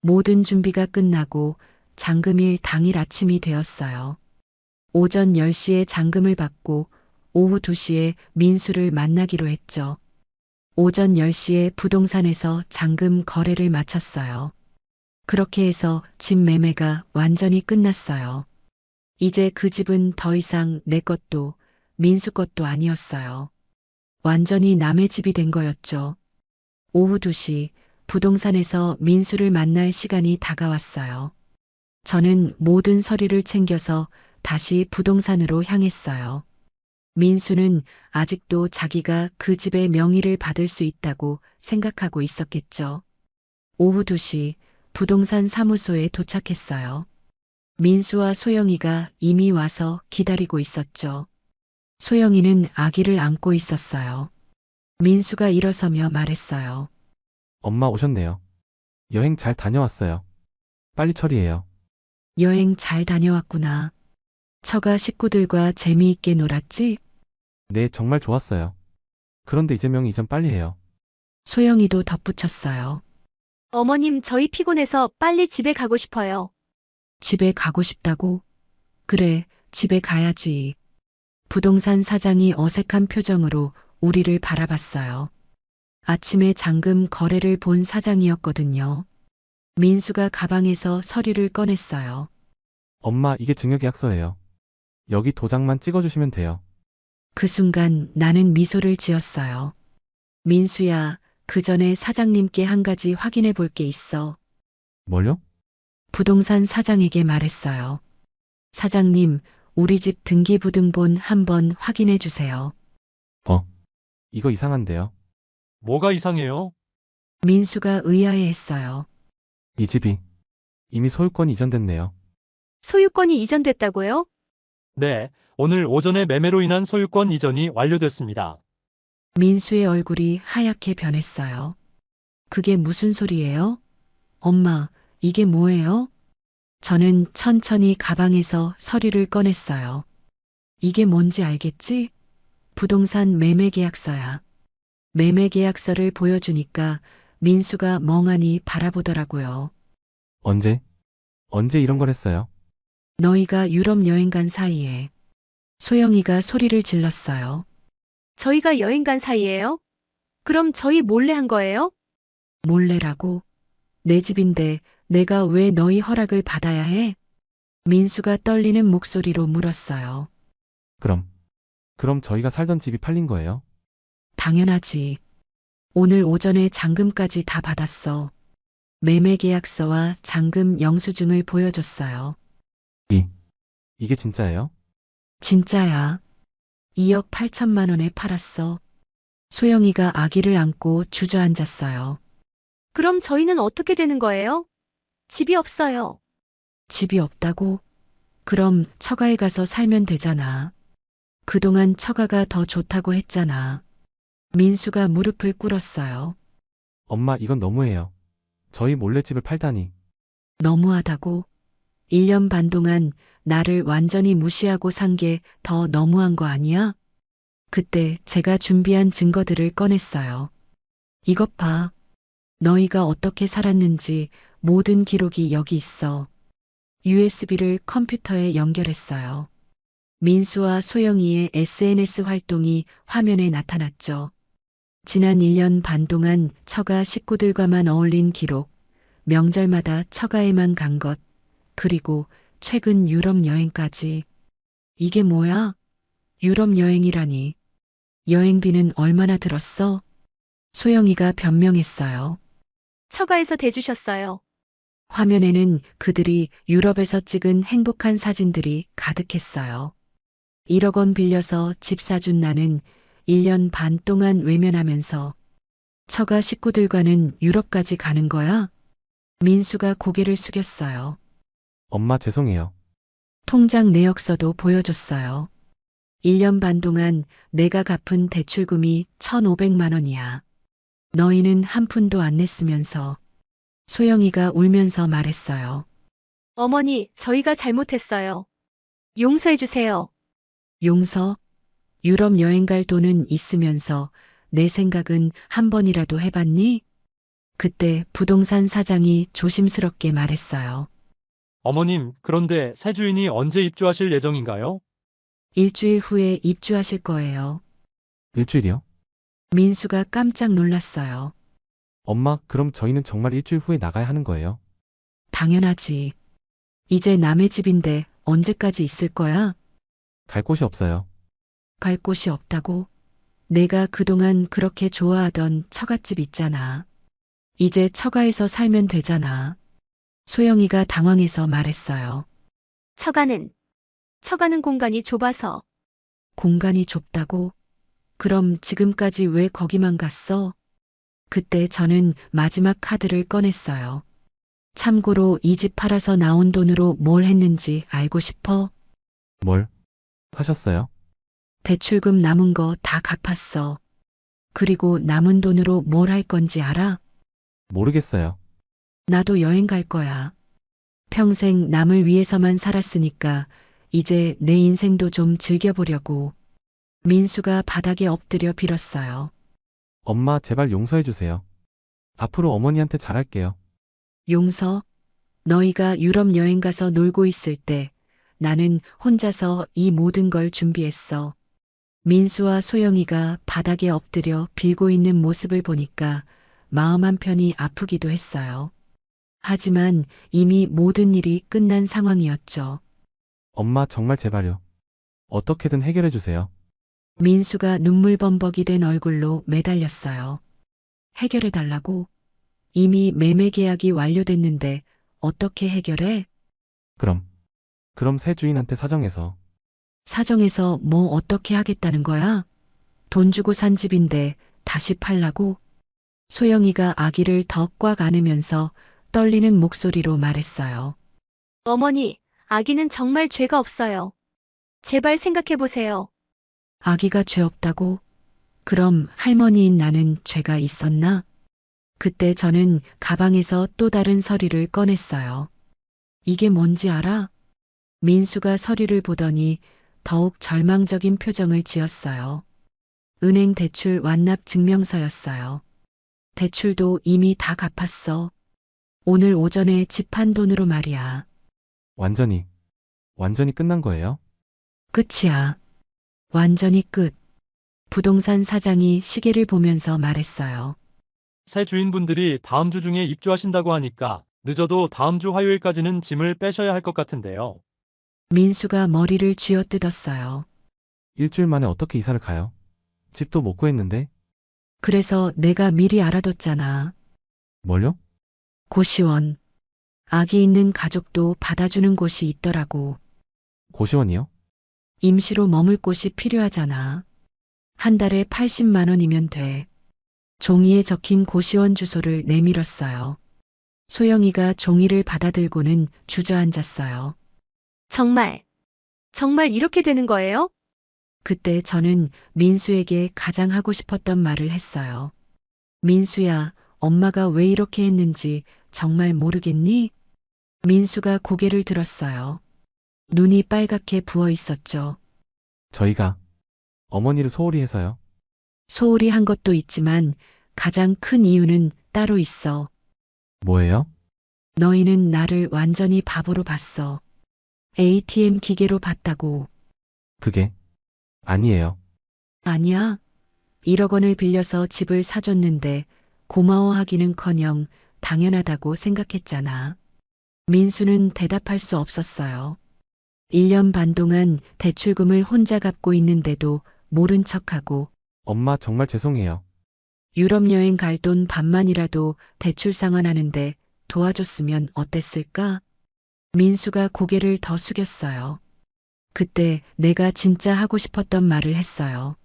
모든 준비가 끝나고 잔금일 당일 아침이 되었어요. 오전 10시에 잔금을 받고 오후 2시에 민수를 만나기로 했죠. 오전 10시에 부동산에서 잔금 거래를 마쳤어요. 그렇게 해서 집 매매가 완전히 끝났어요. 이제 그 집은 더 이상 내 것도 민수 것도 아니었어요. 완전히 남의 집이 된 거였죠. 오후 2시 부동산에서 민수를 만날 시간이 다가왔어요. 저는 모든 서류를 챙겨서 다시 부동산으로 향했어요. 민수는 아직도 자기가 그 집의 명의를 받을 수 있다고 생각하고 있었겠죠. 오후 2시 부동산 사무소에 도착했어요. 민수와 소영이가 이미 와서 기다리고 있었죠. 소영이는 아기를 안고 있었어요. 민수가 일어서며 말했어요. 엄마 오셨네요. 여행 잘 다녀왔어요. 빨리 처리해요. 여행 잘 다녀왔구나. 처가 식구들과 재미있게 놀았지? 네, 정말 좋았어요. 그런데 이제 명의 이전 빨리 해요. 소영이도 덧붙였어요. 어머님, 저희 피곤해서 빨리 집에 가고 싶어요. 집에 가고 싶다고? 그래, 집에 가야지. 부동산 사장이 어색한 표정으로 우리를 바라봤어요. 아침에 잔금 거래를 본 사장이었거든요. 민수가 가방에서 서류를 꺼냈어요. 엄마, 이게 증여계약서예요. 여기 도장만 찍어주시면 돼요. 그 순간 나는 미소를 지었어요. 민수야, 그 전에 사장님께 한 가지 확인해 볼 게 있어. 뭘요? 부동산 사장에게 말했어요. 사장님, 우리 집 등기부등본 한번 확인해 주세요. 이거 이상한데요. 뭐가 이상해요? 민수가 의아해했어요. 이 집이 이미 소유권이 이전됐네요. 소유권이 이전됐다고요? 네, 오늘 오전에 매매로 인한 소유권 이전이 완료됐습니다. 민수의 얼굴이 하얗게 변했어요. 그게 무슨 소리예요? 엄마, 이게 뭐예요? 저는 천천히 가방에서 서류를 꺼냈어요. 이게 뭔지 알겠지? 부동산 매매계약서야. 매매계약서를 보여주니까 민수가 멍하니 바라보더라고요. 언제 이런 걸 했어요? 너희가 유럽 여행 간 사이에. 소영이가 소리를 질렀어요. 저희가 여행 간 사이예요? 그럼 저희 몰래 한 거예요? 몰래라고? 내 집인데 내가 왜 너희 허락을 받아야 해? 민수가 떨리는 목소리로 물었어요. 그럼 저희가 살던 집이 팔린 거예요? 당연하지. 오늘 오전에 잔금까지 다 받았어. 매매계약서와 잔금 영수증을 보여줬어요. 이게 진짜예요? 진짜야. 2억 8천만 원에 팔았어. 소영이가 아기를 안고 주저앉았어요. 그럼 저희는 어떻게 되는 거예요? 집이 없어요. 집이 없다고? 그럼 처가에 가서 살면 되잖아. 그동안 처가가 더 좋다고 했잖아. 민수가 무릎을 꿇었어요. 엄마, 이건 너무해요. 저희 몰래 집을 팔다니. 너무하다고? 1년 반 동안 나를 완전히 무시하고 산 게 더 너무한 거 아니야? 그때 제가 준비한 증거들을 꺼냈어요. 이것 봐. 너희가 어떻게 살았는지 모든 기록이 여기 있어. USB를 컴퓨터에 연결했어요. 민수와 소영이의 SNS 활동이 화면에 나타났죠. 지난 1년 반 동안 처가 식구들과만 어울린 기록, 명절마다 처가에만 간 것, 그리고 최근 유럽 여행까지. 이게 뭐야? 유럽 여행이라니. 여행비는 얼마나 들었어? 소영이가 변명했어요. 처가에서 대주셨어요. 화면에는 그들이 유럽에서 찍은 행복한 사진들이 가득했어요. 1억 원 빌려서 집 사준 나는 1년 반 동안 외면하면서 처가 식구들과는 유럽까지 가는 거야? 민수가 고개를 숙였어요. 엄마, 죄송해요. 통장 내역서도 보여줬어요. 1년 반 동안 내가 갚은 대출금이 1,500만 원이야. 너희는 한 푼도 안 냈으면서. 소영이가 울면서 말했어요. 어머니, 저희가 잘못했어요. 용서해 주세요. 용서? 유럽 여행 갈 돈은 있으면서 내 생각은 한 번이라도 해봤니? 그때 부동산 사장이 조심스럽게 말했어요. 어머님, 그런데 새 주인이 언제 입주하실 예정인가요? 일주일 후에 입주하실 거예요. 일주일이요? 민수가 깜짝 놀랐어요. 엄마, 그럼 저희는 정말 일주일 후에 나가야 하는 거예요? 당연하지. 이제 남의 집인데 언제까지 있을 거야? 갈 곳이 없어요. 갈 곳이 없다고? 내가 그동안 그렇게 좋아하던 처갓집 있잖아. 이제 처가에서 살면 되잖아. 소영이가 당황해서 말했어요. 처가는 공간이 좁아서. 공간이 좁다고? 그럼 지금까지 왜 거기만 갔어? 그때 저는 마지막 카드를 꺼냈어요. 참고로 이 집 팔아서 나온 돈으로 뭘 했는지 알고 싶어? 뭘 하셨어요? 대출금 남은 거 다 갚았어. 그리고 남은 돈으로 뭘 할 건지 알아? 모르겠어요. 나도 여행 갈 거야. 평생 남을 위해서만 살았으니까 이제 내 인생도 좀 즐겨보려고. 민수가 바닥에 엎드려 빌었어요. 엄마, 제발 용서해 주세요. 앞으로 어머니한테 잘할게요. 용서? 너희가 유럽 여행 가서 놀고 있을 때 나는 혼자서 이 모든 걸 준비했어. 민수와 소영이가 바닥에 엎드려 빌고 있는 모습을 보니까 마음 한편이 아프기도 했어요. 하지만 이미 모든 일이 끝난 상황이었죠. 엄마, 정말 제발요. 어떻게든 해결해 주세요. 민수가 눈물범벅이 된 얼굴로 매달렸어요. 해결해달라고? 이미 매매 계약이 완료됐는데 어떻게 해결해? 그럼 새 주인한테 사정해서. 사정해서 뭐 어떻게 하겠다는 거야? 돈 주고 산 집인데 다시 팔라고? 소영이가 아기를 더 꽉 안으면서 떨리는 목소리로 말했어요. 어머니, 아기는 정말 죄가 없어요. 제발 생각해 보세요. 아기가 죄 없다고? 그럼 할머니인 나는 죄가 있었나? 그때 저는 가방에서 또 다른 서류를 꺼냈어요. 이게 뭔지 알아? 민수가 서류를 보더니 더욱 절망적인 표정을 지었어요. 은행 대출 완납 증명서였어요. 대출도 이미 다 갚았어. 오늘 오전에 집 판 돈으로 말이야. 완전히 끝난 거예요? 끝이야. 완전히 끝. 부동산 사장이 시계를 보면서 말했어요. 새 주인분들이 다음 주 중에 입주하신다고 하니까 늦어도 다음 주 화요일까지는 짐을 빼셔야 할 것 같은데요. 민수가 머리를 쥐어뜯었어요. 일주일 만에 어떻게 이사를 가요? 집도 못 구했는데. 그래서 내가 미리 알아뒀잖아. 뭘요? 고시원. 아기 있는 가족도 받아주는 곳이 있더라고. 고시원이요? 임시로 머물 곳이 필요하잖아. 한 달에 80만 원이면 돼. 종이에 적힌 고시원 주소를 내밀었어요. 소영이가 종이를 받아들고는 주저앉았어요. 정말 이렇게 되는 거예요? 그때 저는 민수에게 가장 하고 싶었던 말을 했어요. 민수야, 엄마가 왜 이렇게 했는지 정말 모르겠니? 민수가 고개를 들었어요. 눈이 빨갛게 부어 있었죠. 저희가 어머니를 소홀히 해서요. 소홀히 한 것도 있지만 가장 큰 이유는 따로 있어. 뭐예요? 너희는 나를 완전히 바보로 봤어. ATM 기계로 봤다고. 그게 아니에요. 아니야. 1억 원을 빌려서 집을 사줬는데 고마워하기는커녕 당연하다고 생각했잖아. 민수는 대답할 수 없었어요. 1년 반 동안 대출금을 혼자 갚고 있는데도 모른 척하고 엄마, 정말 죄송해요. 유럽 여행 갈 돈 반만이라도 대출 상환하는데 도와줬으면 어땠을까? 민수가 고개를 더 숙였어요. 그때 내가 진짜 하고 싶었던 말을 했어요.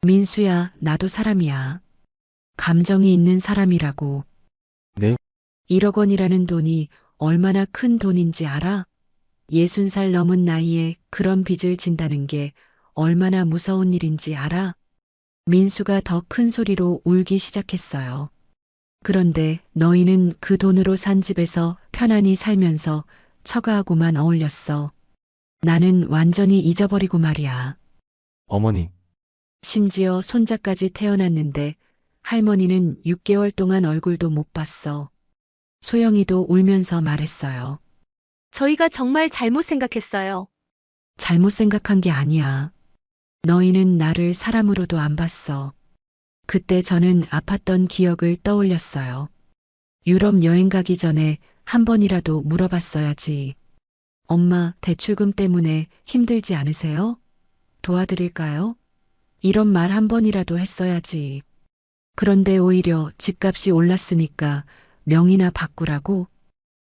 민수야, 나도 사람이야. 감정이 있는 사람이라고. 네. 1억 원이라는 돈이 얼마나 큰 돈인지 알아? 60살 넘은 나이에 그런 빚을 진다는 게 얼마나 무서운 일인지 알아? 민수가 더 큰 소리로 울기 시작했어요. 그런데 너희는 그 돈으로 산 집에서 편안히 살면서 처가하고만 어울렸어. 나는 완전히 잊어버리고 말이야. 어머니, 심지어 손자까지 태어났는데 할머니는 6개월 동안 얼굴도 못 봤어. 소영이도 울면서 말했어요. 저희가 정말 잘못 생각했어요. 잘못 생각한 게 아니야. 너희는 나를 사람으로도 안 봤어. 그때 저는 아팠던 기억을 떠올렸어요. 유럽 여행 가기 전에 한 번이라도 물어봤어야지. 엄마, 대출금 때문에 힘들지 않으세요? 도와드릴까요? 이런 말 한 번이라도 했어야지. 그런데 오히려 집값이 올랐으니까 명의나 바꾸라고?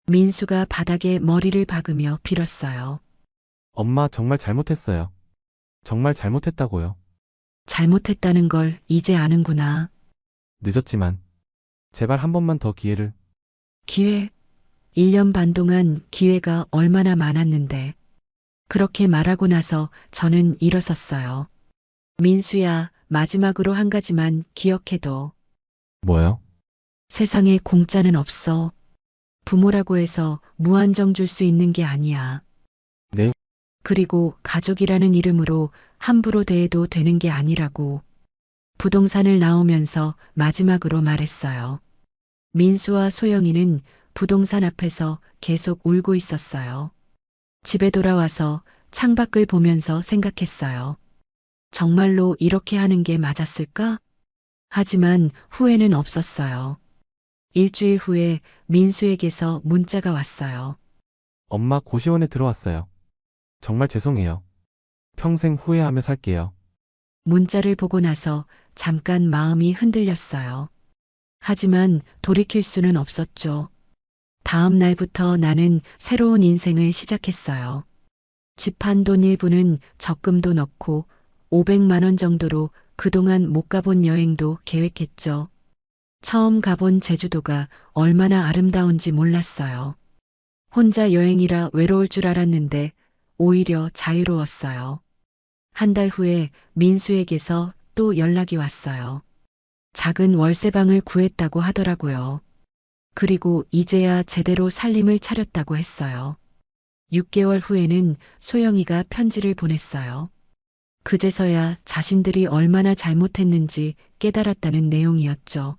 민수가 바닥에 머리를 박으며 빌었어요. 엄마, 정말 잘못했어요. 정말 잘못했다고요. 잘못했다는 걸 이제 아는구나. 늦었지만 제발 한 번만 더 기회를. 기회? 1년 반 동안 기회가 얼마나 많았는데. 그렇게 말하고 나서 저는 일어섰어요. 민수야, 마지막으로 한 가지만 기억해둬. 뭐요? 세상에 공짜는 없어. 부모라고 해서 무한정 줄 수 있는 게 아니야. 네. 그리고 가족이라는 이름으로 함부로 대해도 되는 게 아니라고. 부동산을 나오면서 마지막으로 말했어요. 민수와 소영이는 부동산 앞에서 계속 울고 있었어요. 집에 돌아와서 창밖을 보면서 생각했어요. 정말로 이렇게 하는 게 맞았을까? 하지만 후회는 없었어요. 일주일 후에 민수에게서 문자가 왔어요. 엄마 고시원에 들어왔어요. 정말 죄송해요. 평생 후회하며 살게요. 문자를 보고 나서 잠깐 마음이 흔들렸어요. 하지만 돌이킬 수는 없었죠. 다음 날부터 나는 새로운 인생을 시작했어요. 집 한 돈 일부는 적금도 넣고 500만 원 정도로 그동안 못 가본 여행도 계획했죠. 처음 가본 제주도가 얼마나 아름다운지 몰랐어요. 혼자 여행이라 외로울 줄 알았는데 오히려 자유로웠어요. 한 달 후에 민수에게서 또 연락이 왔어요. 작은 월세방을 구했다고 하더라고요. 그리고 이제야 제대로 살림을 차렸다고 했어요. 6개월 후에는 소영이가 편지를 보냈어요. 그제서야 자신들이 얼마나 잘못했는지 깨달았다는 내용이었죠.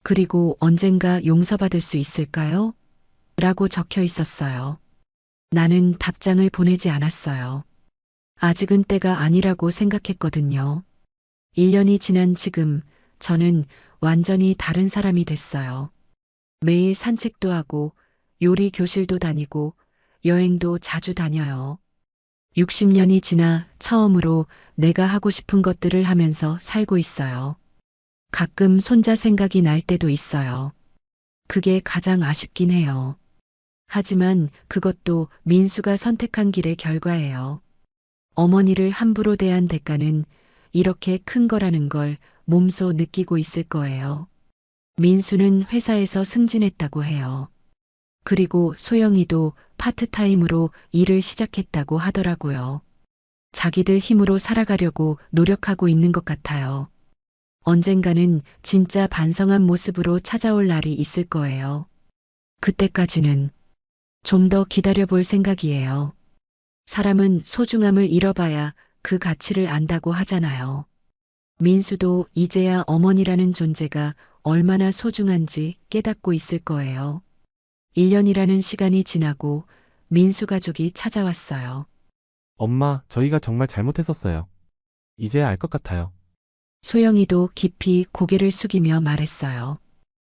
그리고 언젠가 용서받을 수 있을까요? 라고 적혀 있었어요. 나는 답장을 보내지 않았어요. 아직은 때가 아니라고 생각했거든요. 1년이 지난 지금 저는 완전히 다른 사람이 됐어요. 매일 산책도 하고 요리 교실도 다니고 여행도 자주 다녀요. 60년이 지나 처음으로 내가 하고 싶은 것들을 하면서 살고 있어요. 가끔 손자 생각이 날 때도 있어요. 그게 가장 아쉽긴 해요. 하지만 그것도 민수가 선택한 길의 결과예요. 어머니를 함부로 대한 대가는 이렇게 큰 거라는 걸 몸소 느끼고 있을 거예요. 민수는 회사에서 승진했다고 해요. 그리고 소영이도 파트타임으로 일을 시작했다고 하더라고요. 자기들 힘으로 살아가려고 노력하고 있는 것 같아요. 언젠가는 진짜 반성한 모습으로 찾아올 날이 있을 거예요. 그때까지는 좀 더 기다려볼 생각이에요. 사람은 소중함을 잃어봐야 그 가치를 안다고 하잖아요. 민수도 이제야 어머니라는 존재가 얼마나 소중한지 깨닫고 있을 거예요. 1년이라는 시간이 지나고 민수 가족이 찾아왔어요. 엄마, 저희가 정말 잘못했었어요. 이제야 알 것 같아요. 소영이도 깊이 고개를 숙이며 말했어요.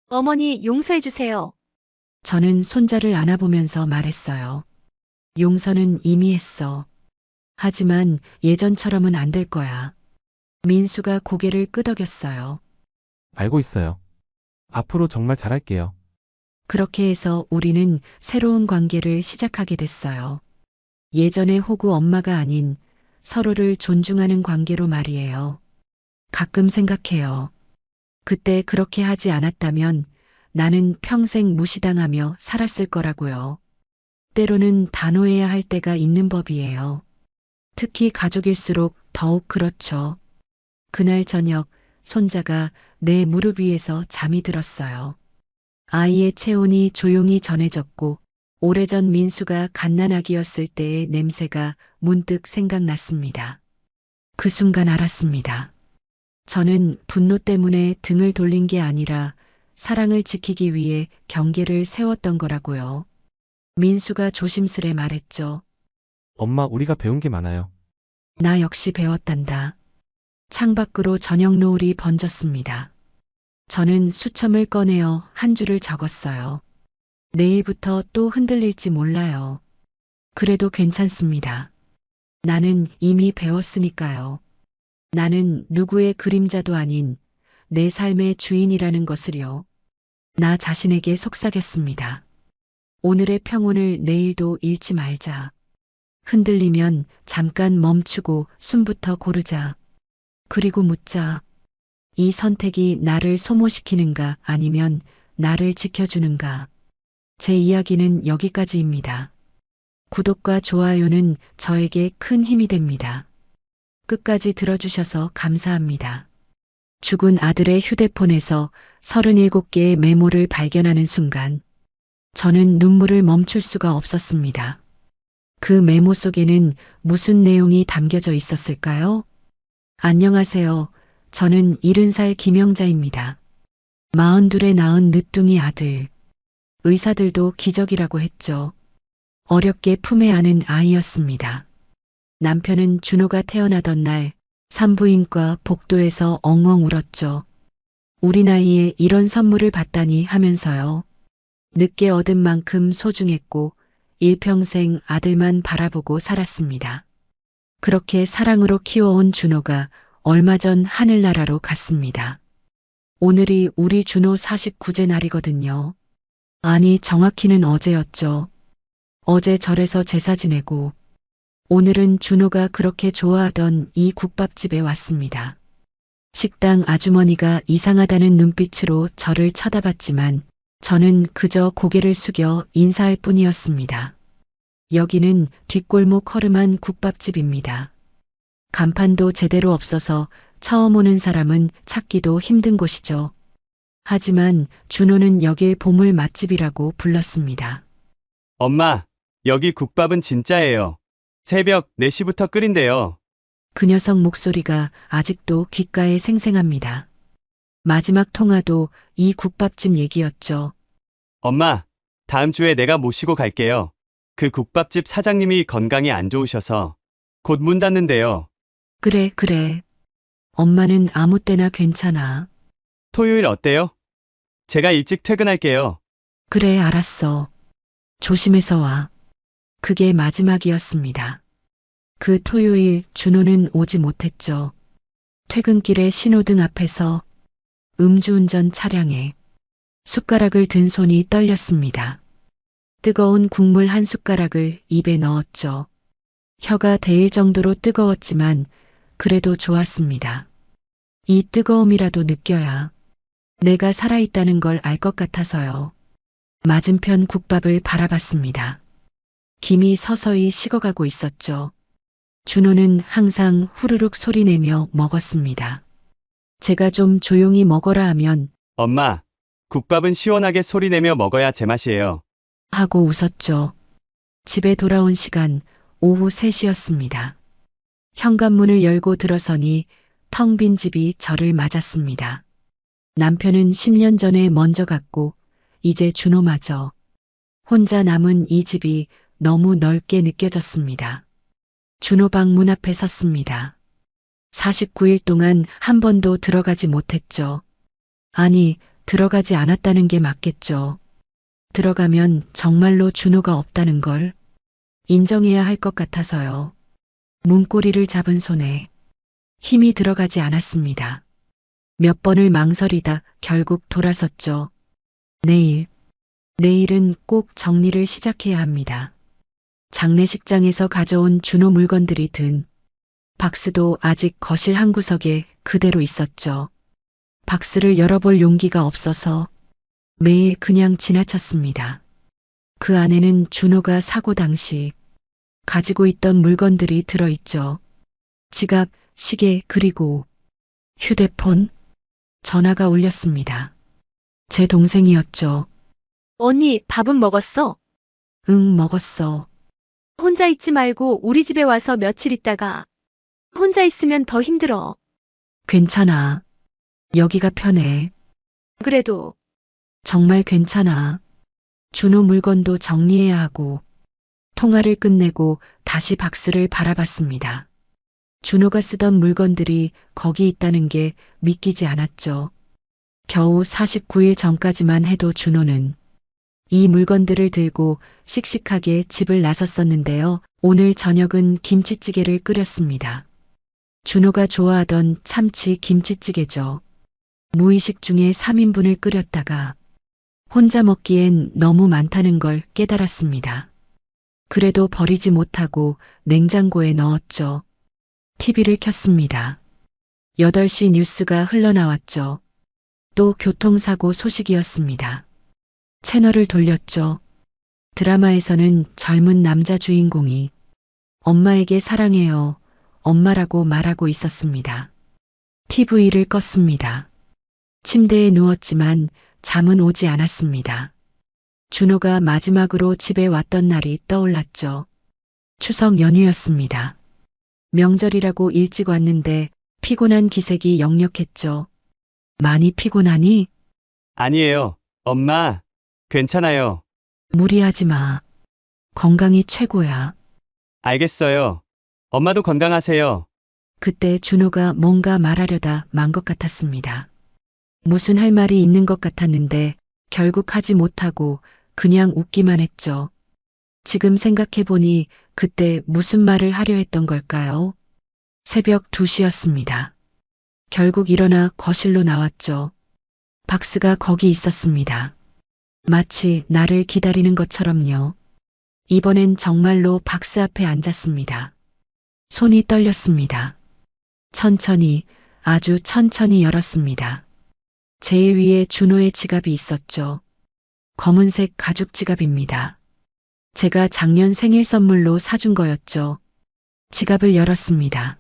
어머니 용서해 주세요. 저는 손자를 안아보면서 말했어요. 용서는 이미 했어. 하지만 예전처럼은 안 될 거야. 민수가 고개를 끄덕였어요. 알고 있어요. 앞으로 정말 잘할게요. 그렇게 해서 우리는 새로운 관계를 시작하게 됐어요. 예전의 호구 엄마가 아닌 서로를 존중하는 관계로 말이에요. 가끔 생각해요. 그때 그렇게 하지 않았다면 나는 평생 무시당하며 살았을 거라고요. 때로는 단호해야 할 때가 있는 법이에요. 특히 가족일수록 더욱 그렇죠. 그날 저녁 손자가 내 무릎 위에서 잠이 들었어요. 아이의 체온이 조용히 전해졌고 오래전 민수가 갓난아기였을 때의 냄새가 문득 생각났습니다. 그 순간 알았습니다. 저는 분노 때문에 등을 돌린 게 아니라 사랑을 지키기 위해 경계를 세웠던 거라고요. 민수가 조심스레 말했죠. 엄마, 우리가 배운 게 많아요. 나 역시 배웠단다. 창밖으로 저녁 노을이 번졌습니다. 저는 수첩을 꺼내어 한 줄을 적었어요. 내일부터 또 흔들릴지 몰라요. 그래도 괜찮습니다. 나는 이미 배웠으니까요. 나는 누구의 그림자도 아닌 내 삶의 주인이라는 것을요. 나 자신에게 속삭였습니다. 오늘의 평온을 내일도 잃지 말자. 흔들리면 잠깐 멈추고 숨부터 고르자. 그리고 묻자. 이 선택이 나를 소모시키는가 아니면 나를 지켜주는가. 제 이야기는 여기까지입니다. 구독과 좋아요는 저에게 큰 힘이 됩니다. 끝까지 들어주셔서 감사합니다. 죽은 아들의 휴대폰에서 37개의 메모를 발견하는 순간 저는 눈물을 멈출 수가 없었습니다. 그 메모 속에는 무슨 내용이 담겨져 있었을까요? 안녕하세요. 저는 70살 김영자입니다. 42에 낳은 늦둥이 아들. 의사들도 기적이라고 했죠. 어렵게 품에 안은 아이였습니다. 남편은 준호가 태어나던 날 산부인과 복도에서 엉엉 울었죠. 우리 나이에 이런 선물을 받다니 하면서요. 늦게 얻은 만큼 소중했고 일평생 아들만 바라보고 살았습니다. 그렇게 사랑으로 키워온 준호가 얼마 전 하늘나라로 갔습니다. 오늘이 우리 준호 49제 날이거든요. 아니, 정확히는 어제였죠. 어제 절에서 제사 지내고 오늘은 준호가 그렇게 좋아하던 이 국밥집에 왔습니다. 식당 아주머니가 이상하다는 눈빛으로 저를 쳐다봤지만 저는 그저 고개를 숙여 인사할 뿐이었습니다. 여기는 뒷골목 허름한 국밥집입니다. 간판도 제대로 없어서 처음 오는 사람은 찾기도 힘든 곳이죠. 하지만 준호는 여길 보물 맛집이라고 불렀습니다. 엄마, 여기 국밥은 진짜예요. 새벽 4시부터 끓인대요. 그 녀석 목소리가 아직도 귓가에 생생합니다. 마지막 통화도 이 국밥집 얘기였죠. 엄마, 다음 주에 내가 모시고 갈게요. 그 국밥집 사장님이 건강이 안 좋으셔서 곧 문 닫는데요. 그래, 그래. 엄마는 아무 때나 괜찮아. 토요일 어때요? 제가 일찍 퇴근할게요. 그래, 알았어. 조심해서 와. 그게 마지막이었습니다. 그 토요일 준호는 오지 못했죠. 퇴근길에 신호등 앞에서 음주운전 차량에 숟가락을 든 손이 떨렸습니다. 뜨거운 국물 한 숟가락을 입에 넣었죠. 혀가 데일 정도로 뜨거웠지만 그래도 좋았습니다. 이 뜨거움이라도 느껴야 내가 살아있다는 걸 알 것 같아서요. 맞은편 국밥을 바라봤습니다. 김이 서서히 식어가고 있었죠. 준호는 항상 후루룩 소리내며 먹었습니다. 제가 좀 조용히 먹어라 하면 엄마, 국밥은 시원하게 소리내며 먹어야 제맛이에요. 하고 웃었죠. 집에 돌아온 시간 오후 3시였습니다. 현관문을 열고 들어서니 텅 빈 집이 저를 맞았습니다. 남편은 10년 전에 먼저 갔고 이제 준호마저 혼자 남은 이 집이 너무 넓게 느껴졌습니다. 준호 방 문 앞에 섰습니다. 49일 동안 한 번도 들어가지 못했죠. 아니, 들어가지 않았다는 게 맞겠죠. 들어가면 정말로 준호가 없다는 걸 인정해야 할 것 같아서요. 문고리를 잡은 손에 힘이 들어가지 않았습니다. 몇 번을 망설이다 결국 돌아섰죠. 내일은 꼭 정리를 시작해야 합니다. 장례식장에서 가져온 준호 물건들이 든 박스도 아직 거실 한 구석에 그대로 있었죠. 박스를 열어볼 용기가 없어서 매일 그냥 지나쳤습니다. 그 안에는 준호가 사고 당시 가지고 있던 물건들이 들어있죠. 지갑, 시계, 그리고 휴대폰. 전화가 울렸습니다. 제 동생이었죠. 언니, 밥은 먹었어? 응, 먹었어. 혼자 있지 말고 우리 집에 와서 며칠 있다가. 혼자 있으면 더 힘들어. 괜찮아. 여기가 편해. 그래도 정말 괜찮아. 준호 물건도 정리해야 하고 통화를 끝내고 다시 박스를 바라봤습니다. 준호가 쓰던 물건들이 거기 있다는 게 믿기지 않았죠. 겨우 49일 전까지만 해도 준호는 이 물건들을 들고 씩씩하게 집을 나섰었는데요. 오늘 저녁은 김치찌개를 끓였습니다. 준호가 좋아하던 참치 김치찌개죠. 무의식 중에 3인분을 끓였다가 혼자 먹기엔 너무 많다는 걸 깨달았습니다. 그래도 버리지 못하고 냉장고에 넣었죠. TV를 켰습니다. 8시 뉴스가 흘러나왔죠. 또 교통사고 소식이었습니다. 채널을 돌렸죠. 드라마에서는 젊은 남자 주인공이 엄마에게 사랑해요, 엄마라고 말하고 있었습니다. TV를 껐습니다. 침대에 누웠지만 잠은 오지 않았습니다. 준호가 마지막으로 집에 왔던 날이 떠올랐죠. 추석 연휴였습니다. 명절이라고 일찍 왔는데 피곤한 기색이 역력했죠. 많이 피곤하니? 아니에요. 엄마, 괜찮아요. 무리하지 마. 건강이 최고야. 알겠어요. 엄마도 건강하세요. 그때 준호가 뭔가 말하려다 만 것 같았습니다. 무슨 할 말이 있는 것 같았는데 결국 하지 못하고 그냥 웃기만 했죠. 지금 생각해보니 그때 무슨 말을 하려 했던 걸까요? 새벽 2시였습니다. 결국 일어나 거실로 나왔죠. 박스가 거기 있었습니다. 마치 나를 기다리는 것처럼요. 이번엔 정말로 박스 앞에 앉았습니다. 손이 떨렸습니다. 천천히, 아주 천천히 열었습니다. 제일 위에 준호의 지갑이 있었죠. 검은색 가죽 지갑입니다. 제가 작년 생일 선물로 사준 거였죠. 지갑을 열었습니다.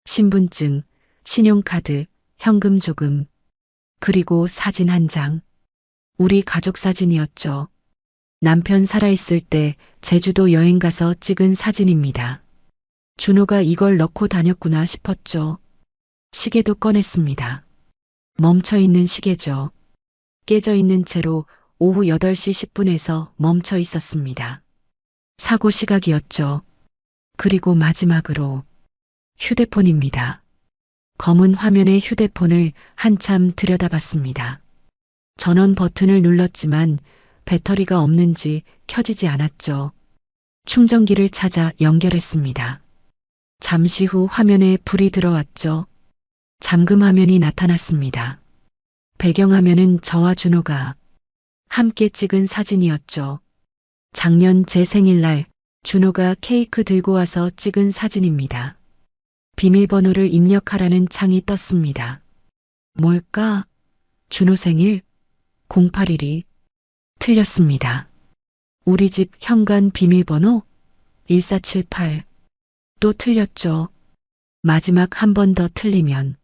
신분증, 신용카드, 현금 조금, 그리고 사진 한 장. 우리 가족 사진이었죠. 남편 살아있을 때 제주도 여행 가서 찍은 사진입니다. 준호가 이걸 넣고 다녔구나 싶었죠. 시계도 꺼냈습니다. 멈춰있는 시계죠. 깨져있는 채로 오후 8시 10분에서 멈춰 있었습니다. 사고 시각이었죠. 그리고 마지막으로 휴대폰입니다. 검은 화면의 휴대폰을 한참 들여다봤습니다. 전원 버튼을 눌렀지만 배터리가 없는지 켜지지 않았죠. 충전기를 찾아 연결했습니다. 잠시 후 화면에 불이 들어왔죠. 잠금 화면이 나타났습니다. 배경화면은 저와 준호가 함께 찍은 사진이었죠. 작년 제 생일날 준호가 케이크 들고 와서 찍은 사진입니다. 비밀번호를 입력하라는 창이 떴습니다. 뭘까? 준호 생일? 0812. 틀렸습니다. 우리 집 현관 비밀번호? 1478. 또 틀렸죠. 마지막 한 번 더 틀리면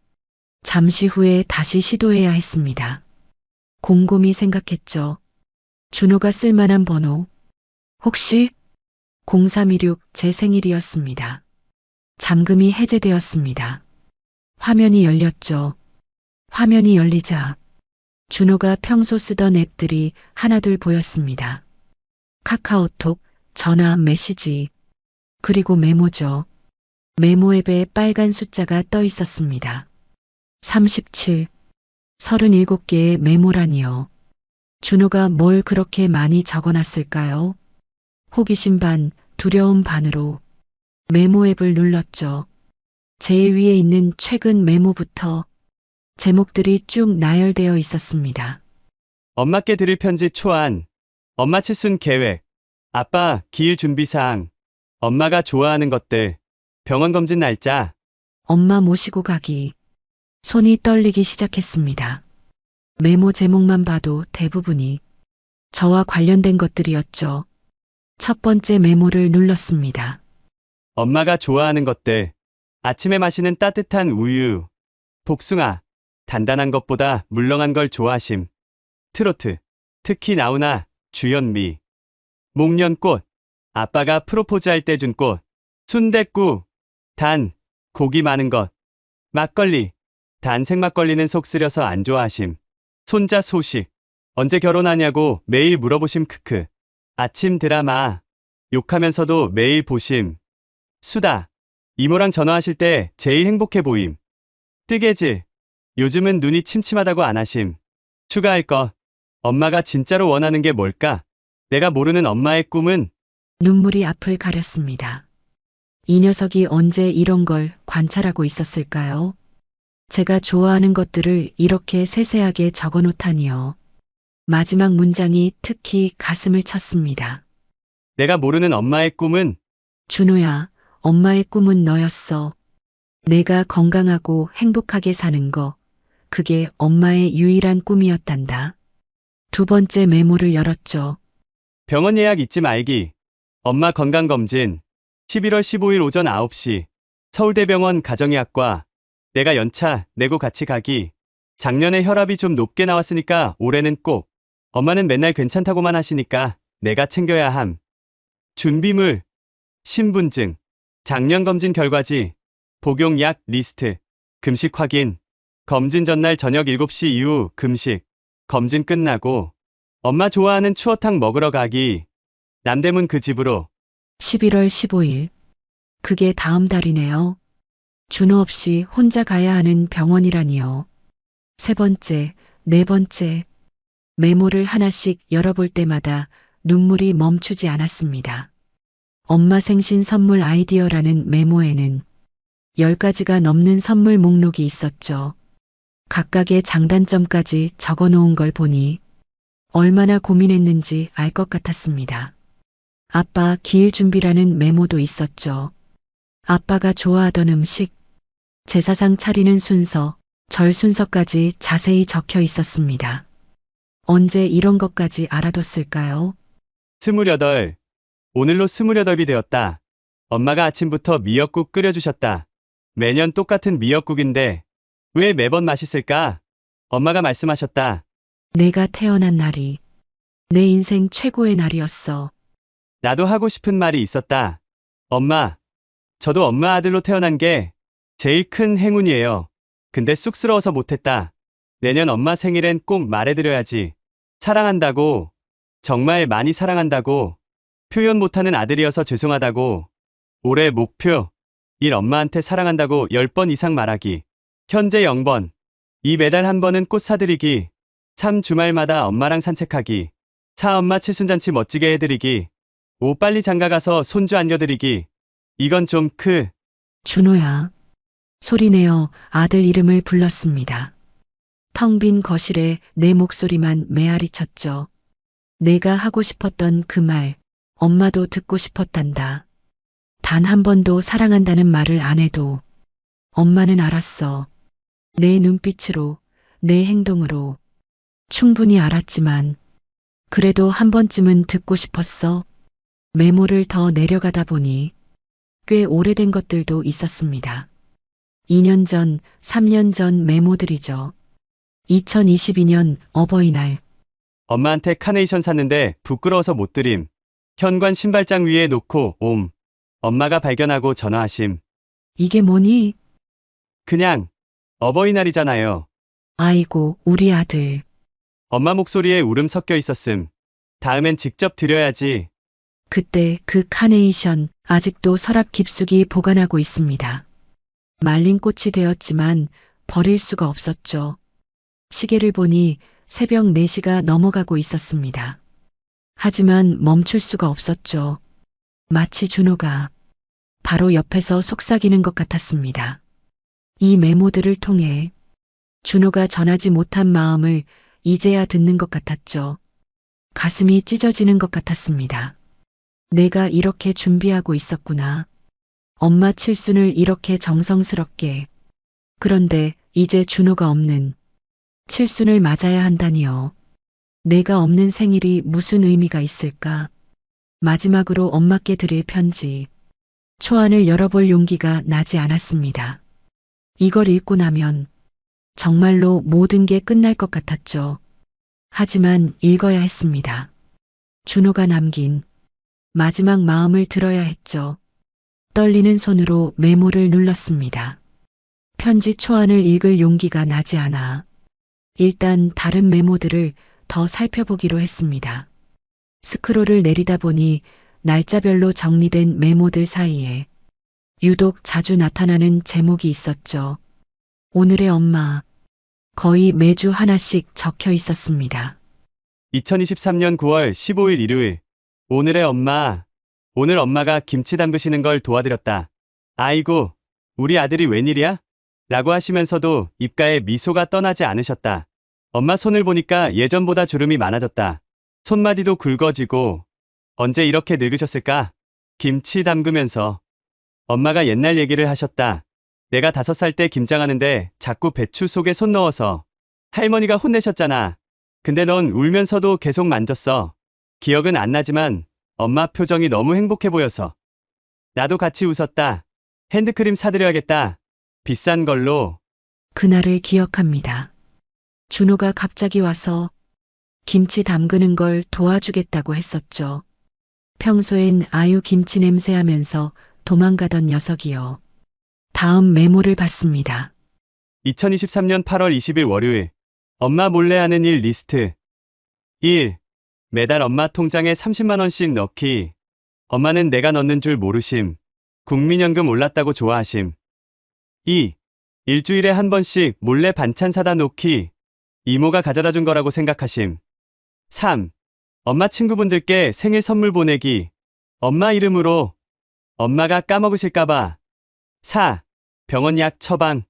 잠시 후에 다시 시도해야 했습니다. 곰곰이 생각했죠. 준호가 쓸만한 번호. 혹시 0316 제 생일이었습니다. 잠금이 해제되었습니다. 화면이 열렸죠. 화면이 열리자 준호가 평소 쓰던 앱들이 하나둘 보였습니다. 카카오톡, 전화, 메시지, 그리고 메모죠. 메모 앱에 빨간 숫자가 떠 있었습니다. 37, 37개의 메모란이요. 준호가 뭘 그렇게 많이 적어놨을까요? 호기심 반, 두려움 반으로 메모 앱을 눌렀죠. 제일 위에 있는 최근 메모부터 제목들이 쭉 나열되어 있었습니다. 엄마께 드릴 편지 초안. 엄마 칠순 계획. 아빠 기일 준비사항. 엄마가 좋아하는 것들. 병원 검진 날짜. 엄마 모시고 가기. 손이 떨리기 시작했습니다. 메모 제목만 봐도 대부분이 저와 관련된 것들이었죠. 첫 번째 메모를 눌렀습니다. 엄마가 좋아하는 것들. 아침에 마시는 따뜻한 우유. 복숭아. 단단한 것보다 물렁한 걸 좋아하심. 트로트. 특히 나훈아, 주현미. 목련꽃. 아빠가 프로포즈할 때 준 꽃. 순댓국. 단. 고기 많은 것. 막걸리. 단 생막걸리는 속 쓰려서 안 좋아하심. 손자 소식. 언제 결혼하냐고 매일 물어보심 크크. 아침 드라마. 욕하면서도 매일 보심. 수다. 이모랑 전화하실 때 제일 행복해 보임. 뜨개질. 요즘은 눈이 침침하다고 안 하심. 추가할 것. 엄마가 진짜로 원하는 게 뭘까? 내가 모르는 엄마의 꿈은? 눈물이 앞을 가렸습니다. 이 녀석이 언제 이런 걸 관찰하고 있었을까요? 제가 좋아하는 것들을 이렇게 세세하게 적어 놓다니요. 마지막 문장이 특히 가슴을 쳤습니다. 내가 모르는 엄마의 꿈은? 준호야, 엄마의 꿈은 너였어. 내가 건강하고 행복하게 사는 거, 그게 엄마의 유일한 꿈이었단다. 두 번째 메모를 열었죠. 병원 예약 잊지 말기. 엄마 건강검진. 11월 15일 오전 9시. 서울대병원 가정의학과. 내가 연차 내고 같이 가기. 작년에 혈압이 좀 높게 나왔으니까 올해는 꼭. 엄마는 맨날 괜찮다고만 하시니까 내가 챙겨야 함. 준비물. 신분증. 작년 검진 결과지. 복용약 리스트. 금식 확인. 검진 전날 저녁 7시 이후 금식. 검진 끝나고 엄마 좋아하는 추어탕 먹으러 가기. 남대문 그 집으로. 11월 15일. 그게 다음 달이네요. 준호 없이 혼자 가야 하는 병원이라니요. 세 번째, 네 번째. 메모를 하나씩 열어볼 때마다 눈물이 멈추지 않았습니다. 엄마 생신 선물 아이디어라는 메모에는 10가지가 넘는 선물 목록이 있었죠. 각각의 장단점까지 적어 놓은 걸 보니 얼마나 고민했는지 알 것 같았습니다. 아빠 기일 준비라는 메모도 있었죠. 아빠가 좋아하던 음식, 제사상 차리는 순서, 절 순서까지 자세히 적혀 있었습니다. 언제 이런 것까지 알아뒀을까요? 28. 오늘로 28이 되었다. 엄마가 아침부터 미역국 끓여주셨다. 매년 똑같은 미역국인데 왜 매번 맛있을까? 엄마가 말씀하셨다. 내가 태어난 날이 내 인생 최고의 날이었어. 나도 하고 싶은 말이 있었다. 엄마, 저도 엄마 아들로 태어난 게 제일 큰 행운이에요. 근데 쑥스러워서 못했다. 내년 엄마 생일엔 꼭 말해드려야지. 사랑한다고, 정말 많이 사랑한다고, 표현 못하는 아들이어서 죄송하다고, 올해 목표, 1 엄마한테 사랑한다고 10번 이상 말하기. 현재 0번, 2 매달 한 번은 꽃 사드리기. 3 주말마다 엄마랑 산책하기. 4 엄마 칠순잔치 멋지게 해드리기. 5 빨리 장가가서 손주 안겨드리기. 이건 좀 준호야. 소리내어 아들 이름을 불렀습니다. 텅 빈 거실에 내 목소리만 메아리 쳤죠. 내가 하고 싶었던 그 말, 엄마도 듣고 싶었단다. 단 한 번도 사랑한다는 말을 안 해도 엄마는 알았어. 내 눈빛으로, 내 행동으로. 충분히 알았지만 그래도 한 번쯤은 듣고 싶었어. 메모를 더 내려가다 보니 꽤 오래된 것들도 있었습니다. 2년 전, 3년 전 메모들이죠. 2022년 어버이날. 엄마한테 카네이션 샀는데 부끄러워서 못 드림. 현관 신발장 위에 놓고 옴. 엄마가 발견하고 전화하심. 이게 뭐니? 그냥 어버이날이잖아요. 아이고, 우리 아들. 엄마 목소리에 울음 섞여 있었음. 다음엔 직접 드려야지. 그때 그 카네이션 아직도 서랍 깊숙이 보관하고 있습니다. 말린 꽃이 되었지만 버릴 수가 없었죠. 시계를 보니 새벽 4시가 넘어가고 있었습니다. 하지만 멈출 수가 없었죠. 마치 준호가 바로 옆에서 속삭이는 것 같았습니다. 이 메모들을 통해 준호가 전하지 못한 마음을 이제야 듣는 것 같았죠. 가슴이 찢어지는 것 같았습니다. 내가 이렇게 준비하고 있었구나. 엄마 칠순을 이렇게 정성스럽게. 그런데 이제 준호가 없는 칠순을 맞아야 한다니요. 내가 없는 생일이 무슨 의미가 있을까? 마지막으로 엄마께 드릴 편지. 초안을 열어볼 용기가 나지 않았습니다. 이걸 읽고 나면 정말로 모든 게 끝날 것 같았죠. 하지만 읽어야 했습니다. 준호가 남긴 마지막 마음을 들어야 했죠. 떨리는 손으로 메모를 눌렀습니다. 편지 초안을 읽을 용기가 나지 않아 일단 다른 메모들을 더 살펴보기로 했습니다. 스크롤을 내리다 보니 날짜별로 정리된 메모들 사이에 유독 자주 나타나는 제목이 있었죠. 오늘의 엄마. 거의 매주 하나씩 적혀 있었습니다. 2023년 9월 15일 일요일. 오늘의 엄마. 오늘 엄마가 김치 담그시는 걸 도와드렸다. 아이고, 우리 아들이 웬일이야? 라고 하시면서도 입가에 미소가 떠나지 않으셨다. 엄마 손을 보니까 예전보다 주름이 많아졌다. 손마디도 굵어지고. 언제 이렇게 늙으셨을까? 김치 담그면서. 엄마가 옛날 얘기를 하셨다. 내가 5살 때 김장하는데 자꾸 배추 속에 손 넣어서 할머니가 혼내셨잖아. 근데 넌 울면서도 계속 만졌어. 기억은 안 나지만 엄마 표정이 너무 행복해 보여서. 나도 같이 웃었다. 핸드크림 사드려야겠다. 비싼 걸로. 그날을 기억합니다. 준호가 갑자기 와서 김치 담그는 걸 도와주겠다고 했었죠. 평소엔 아유 김치 냄새 하면서 도망가던 녀석이요. 다음 메모를 받습니다. 2023년 8월 20일 월요일. 엄마 몰래 하는 일 리스트. 1. 매달 엄마 통장에 30만 원씩 넣기. 엄마는 내가 넣는 줄 모르심. 국민연금 올랐다고 좋아하심. 2. 일주일에 한 번씩 몰래 반찬 사다 놓기. 이모가 가져다 준 거라고 생각하심. 3. 엄마 친구분들께 생일 선물 보내기. 엄마 이름으로. 엄마가 까먹으실까봐. 4. 병원 약 처방.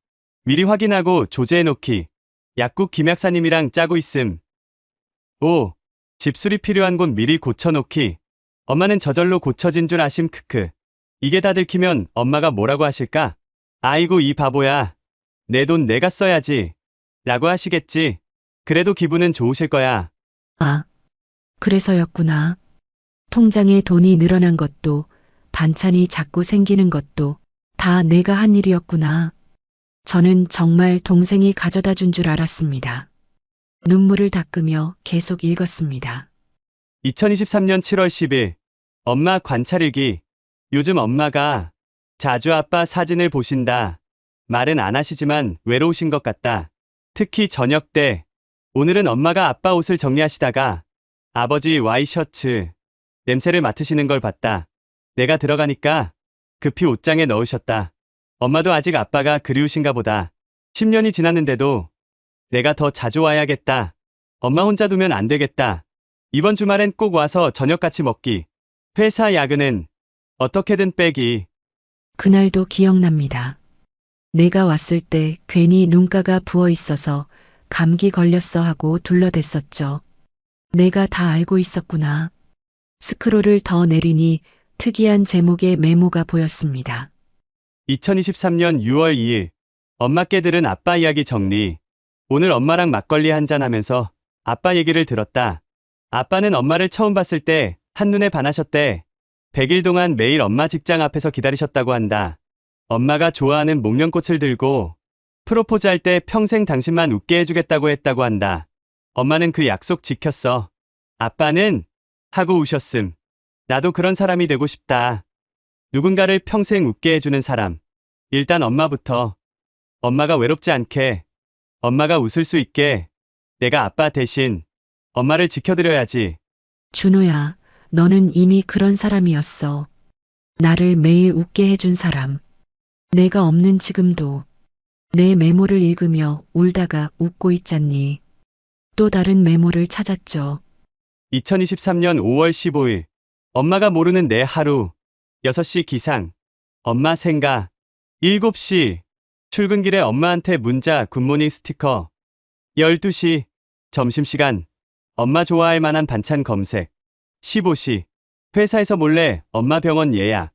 미리 확인하고 조제해 놓기. 약국 김약사님이랑 짜고 있음. 5. 집수리 필요한 곳 미리 고쳐놓기. 엄마는 저절로 고쳐진 줄 아심 크크. 이게 다 들키면 엄마가 뭐라고 하실까? 아이고 이 바보야. 내 돈 내가 써야지. 라고 하시겠지. 그래도 기분은 좋으실 거야. 아, 그래서였구나. 통장에 돈이 늘어난 것도, 반찬이 자꾸 생기는 것도 다 내가 한 일이었구나. 저는 정말 동생이 가져다 준 줄 알았습니다. 눈물을 닦으며 계속 읽었습니다. 2023년 7월 10일. 엄마 관찰일기. 요즘 엄마가 자주 아빠 사진을 보신다. 말은 안 하시지만 외로우신 것 같다. 특히 저녁 때. 오늘은 엄마가 아빠 옷을 정리하시다가 아버지 와이셔츠 냄새를 맡으시는 걸 봤다. 내가 들어가니까 급히 옷장에 넣으셨다. 엄마도 아직 아빠가 그리우신가 보다. 10년이 지났는데도 내가 더 자주 와야겠다. 엄마 혼자 두면 안 되겠다. 이번 주말엔 꼭 와서 저녁 같이 먹기. 회사 야근은 어떻게든 빼기. 그날도 기억납니다. 내가 왔을 때 괜히 눈가가 부어 있어서 감기 걸렸어 하고 둘러댔었죠. 내가 다 알고 있었구나. 스크롤을 더 내리니 특이한 제목의 메모가 보였습니다. 2023년 6월 2일. 엄마께 들은 아빠 이야기 정리. 오늘 엄마랑 막걸리 한잔 하면서 아빠 얘기를 들었다. 아빠는 엄마를 처음 봤을 때 한눈에 반하셨대. 100일 동안 매일 엄마 직장 앞에서 기다리셨다고 한다. 엄마가 좋아하는 목련꽃을 들고 프로포즈할 때 평생 당신만 웃게 해주겠다고 했다고 한다. 엄마는 그 약속 지켰어. 아빠는 하고 우셨음. 나도 그런 사람이 되고 싶다. 누군가를 평생 웃게 해주는 사람. 일단 엄마부터. 엄마가 외롭지 않게. 엄마가 웃을 수 있게. 내가 아빠 대신 엄마를 지켜드려야지. 준호야, 너는 이미 그런 사람이었어. 나를 매일 웃게 해준 사람. 내가 없는 지금도 내 메모를 읽으며 울다가 웃고 있잖니. 또 다른 메모를 찾았죠. 2023년 5월 15일. 엄마가 모르는 내 하루. 6시 기상. 엄마 생각. 7시. 출근길에 엄마한테 문자 굿모닝 스티커. 12시. 점심시간. 엄마 좋아할 만한 반찬 검색. 15시. 회사에서 몰래 엄마 병원 예약.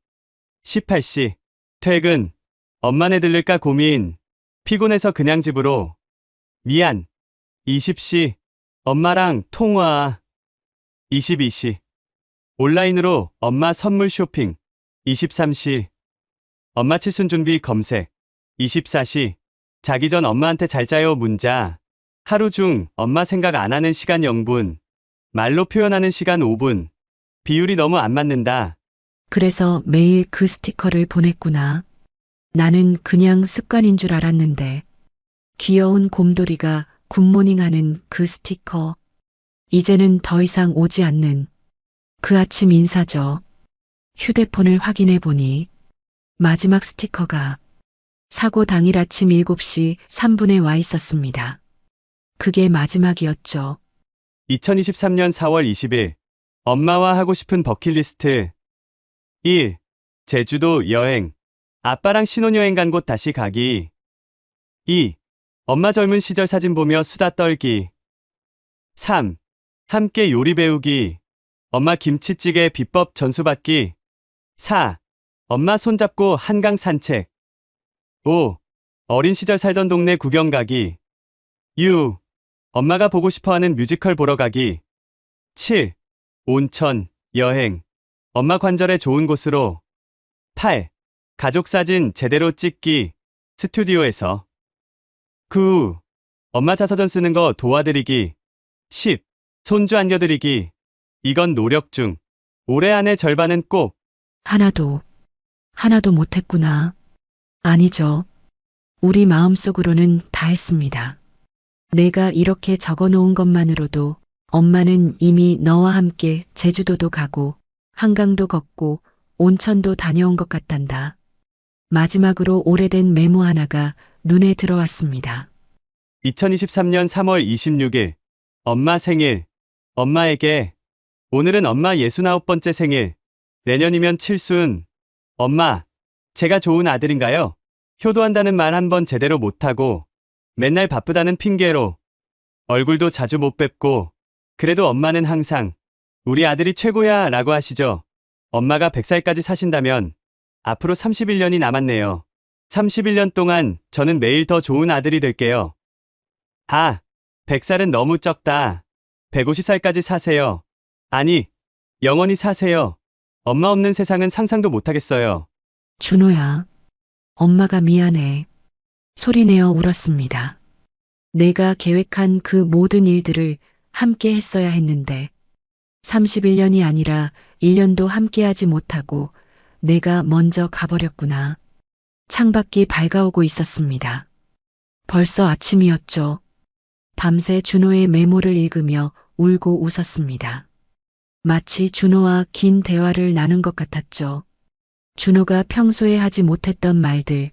18시. 퇴근. 엄마네 들를까 고민. 피곤해서 그냥 집으로. 미안. 20시. 엄마랑 통화. 22시. 온라인으로 엄마 선물 쇼핑. 23시. 엄마 칠순 준비 검색. 24시. 자기 전 엄마한테 잘 자요 문자. 하루 중 엄마 생각 안 하는 시간 0분. 말로 표현하는 시간 5분. 비율이 너무 안 맞는다. 그래서 매일 그 스티커를 보냈구나. 나는 그냥 습관인 줄 알았는데. 귀여운 곰돌이가 굿모닝 하는 그 스티커. 이제는 더 이상 오지 않는 그 아침 인사죠. 휴대폰을 확인해 보니 마지막 스티커가 사고 당일 아침 7시 3분에 와 있었습니다. 그게 마지막이었죠. 2023년 4월 20일. 엄마와 하고 싶은 버킷리스트. 1. 제주도 여행. 아빠랑 신혼여행 간 곳 다시 가기. 2. 엄마 젊은 시절 사진 보며 수다 떨기. 3. 함께 요리 배우기. 엄마 김치찌개 비법 전수받기. 4. 엄마 손잡고 한강 산책. 5. 어린 시절 살던 동네 구경 가기. 6. 엄마가 보고 싶어하는 뮤지컬 보러 가기. 7. 온천, 여행, 엄마 관절에 좋은 곳으로. 8. 가족 사진 제대로 찍기, 스튜디오에서. 9. 엄마 자서전 쓰는 거 도와드리기. 10. 손주 안겨드리기. 이건 노력 중. 올해 안에 절반은 꼭. 하나도 못했구나. 아니죠. 우리 마음속으로는 다 했습니다. 내가 이렇게 적어 놓은 것만으로도 엄마는 이미 너와 함께 제주도도 가고 한강도 걷고 온천도 다녀온 것 같단다. 마지막으로 오래된 메모 하나가 눈에 들어왔습니다. 2023년 3월 26일. 엄마 생일. 엄마에게. 오늘은 엄마 69번째 생일. 내년이면 칠순. 엄마, 제가 좋은 아들인가요? 효도한다는 말 한 번 제대로 못하고, 맨날 바쁘다는 핑계로, 얼굴도 자주 못 뵙고, 그래도 엄마는 항상, 우리 아들이 최고야 라고 하시죠. 엄마가 100살까지 사신다면, 앞으로 31년이 남았네요. 31년 동안 저는 매일 더 좋은 아들이 될게요. 100살은 너무 적다. 150살까지 사세요. 아니, 영원히 사세요. 엄마 없는 세상은 상상도 못하겠어요. 준호야, 엄마가 미안해. 소리내어 울었습니다. 내가 계획한 그 모든 일들을 함께 했어야 했는데 31년이 아니라 1년도 함께하지 못하고 내가 먼저 가버렸구나. 창밖이 밝아오고 있었습니다. 벌써 아침이었죠. 밤새 준호의 메모를 읽으며 울고 웃었습니다. 마치 준호와 긴 대화를 나눈 것 같았죠. 준호가 평소에 하지 못했던 말들,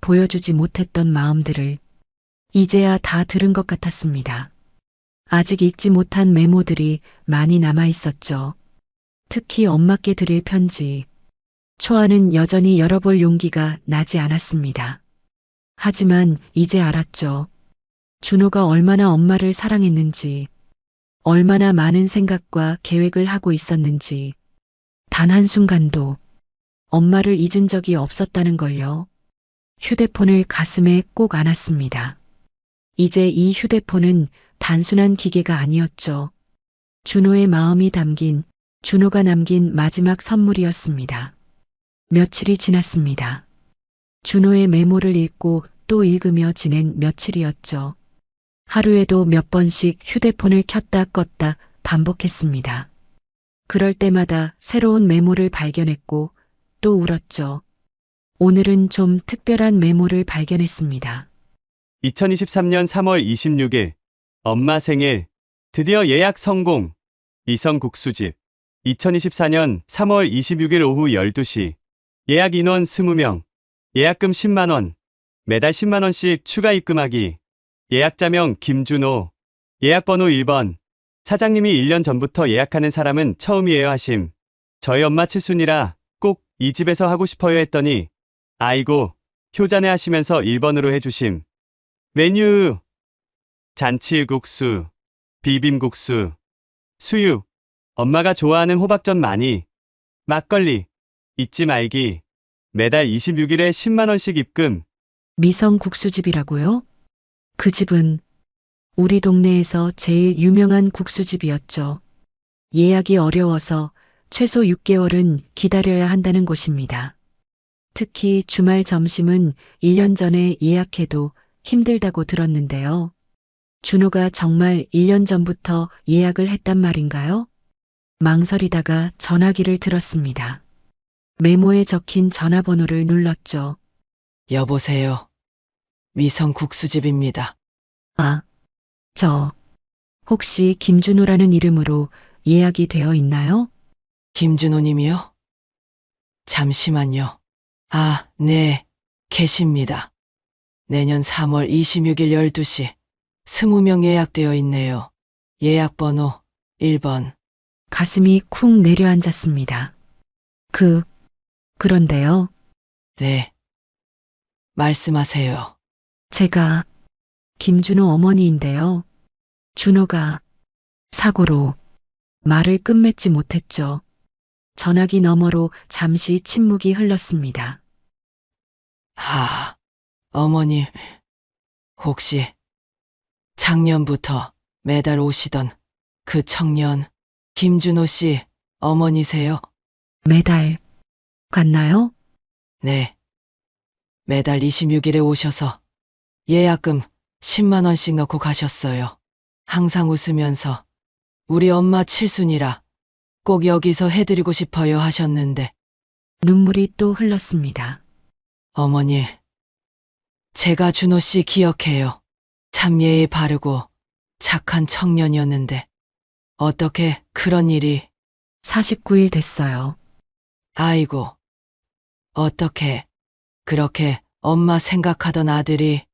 보여주지 못했던 마음들을 이제야 다 들은 것 같았습니다. 아직 읽지 못한 메모들이 많이 남아 있었죠. 특히 엄마께 드릴 편지. 초안은 여전히 열어볼 용기가 나지 않았습니다. 하지만 이제 알았죠. 준호가 얼마나 엄마를 사랑했는지, 얼마나 많은 생각과 계획을 하고 있었는지, 단 한순간도 엄마를 잊은 적이 없었다는 걸요. 휴대폰을 가슴에 꼭 안았습니다. 이제 이 휴대폰은 단순한 기계가 아니었죠. 준호의 마음이 담긴, 준호가 남긴 마지막 선물이었습니다. 며칠이 지났습니다. 준호의 메모를 읽고 또 읽으며 지낸 며칠이었죠. 하루에도 몇 번씩 휴대폰을 켰다 껐다 반복했습니다. 그럴 때마다 새로운 메모를 발견했고 또 울었죠. 오늘은 좀 특별한 메모를 발견했습니다. 2023년 3월 26일. 엄마 생일. 드디어 예약 성공. 이성 국수집. 2024년 3월 26일 오후 12시. 예약 인원 20명. 예약금 10만원. 매달 10만원씩 추가 입금하기. 예약자명 김준호. 예약번호 1번. 사장님이 1년 전부터 예약하는 사람은 처음이에요 하심. 저희 엄마 칠순이라 꼭 이 집에서 하고 싶어요 했더니 아이고 효자네 하시면서 1번으로 해주심. 메뉴. 잔치국수, 비빔국수, 수육, 엄마가 좋아하는 호박전 많이, 막걸리, 잊지 말기. 매달 26일에 10만원씩 입금. 미성 국수집이라고요? 그 집은 우리 동네에서 제일 유명한 국수집이었죠. 예약이 어려워서 최소 6개월은 기다려야 한다는 곳입니다. 특히 주말 점심은 1년 전에 예약해도 힘들다고 들었는데요. 준호가 정말 1년 전부터 예약을 했단 말인가요? 망설이다가 전화기를 들었습니다. 메모에 적힌 전화번호를 눌렀죠. 여보세요. 미성 국수집입니다. 혹시 김준호라는 이름으로 예약이 되어 있나요? 김준호님이요? 잠시만요. 네, 계십니다. 내년 3월 26일 12시 20명 예약되어 있네요. 예약번호 1번. 가슴이 쿵 내려앉았습니다. 그런데요. 네. 말씀하세요. 제가 김준호 어머니인데요. 준호가 사고로 말을 끝맺지 못했죠. 전화기 너머로 잠시 침묵이 흘렀습니다. 어머니, 혹시 작년부터 매달 오시던 그 청년 김준호 씨, 어머니세요? 매달 갔나요? 네. 매달 26일에 오셔서 예약금 10만 원씩 넣고 가셨어요. 항상 웃으면서 우리 엄마 칠순이라 꼭 여기서 해드리고 싶어요 하셨는데 눈물이 또 흘렀습니다. 어머니, 제가 준호 씨 기억해요. 참 예의 바르고 착한 청년이었는데 어떻게 그런 일이 49일 됐어요. 아이고 어떻게 그렇게 엄마 생각하던 아들이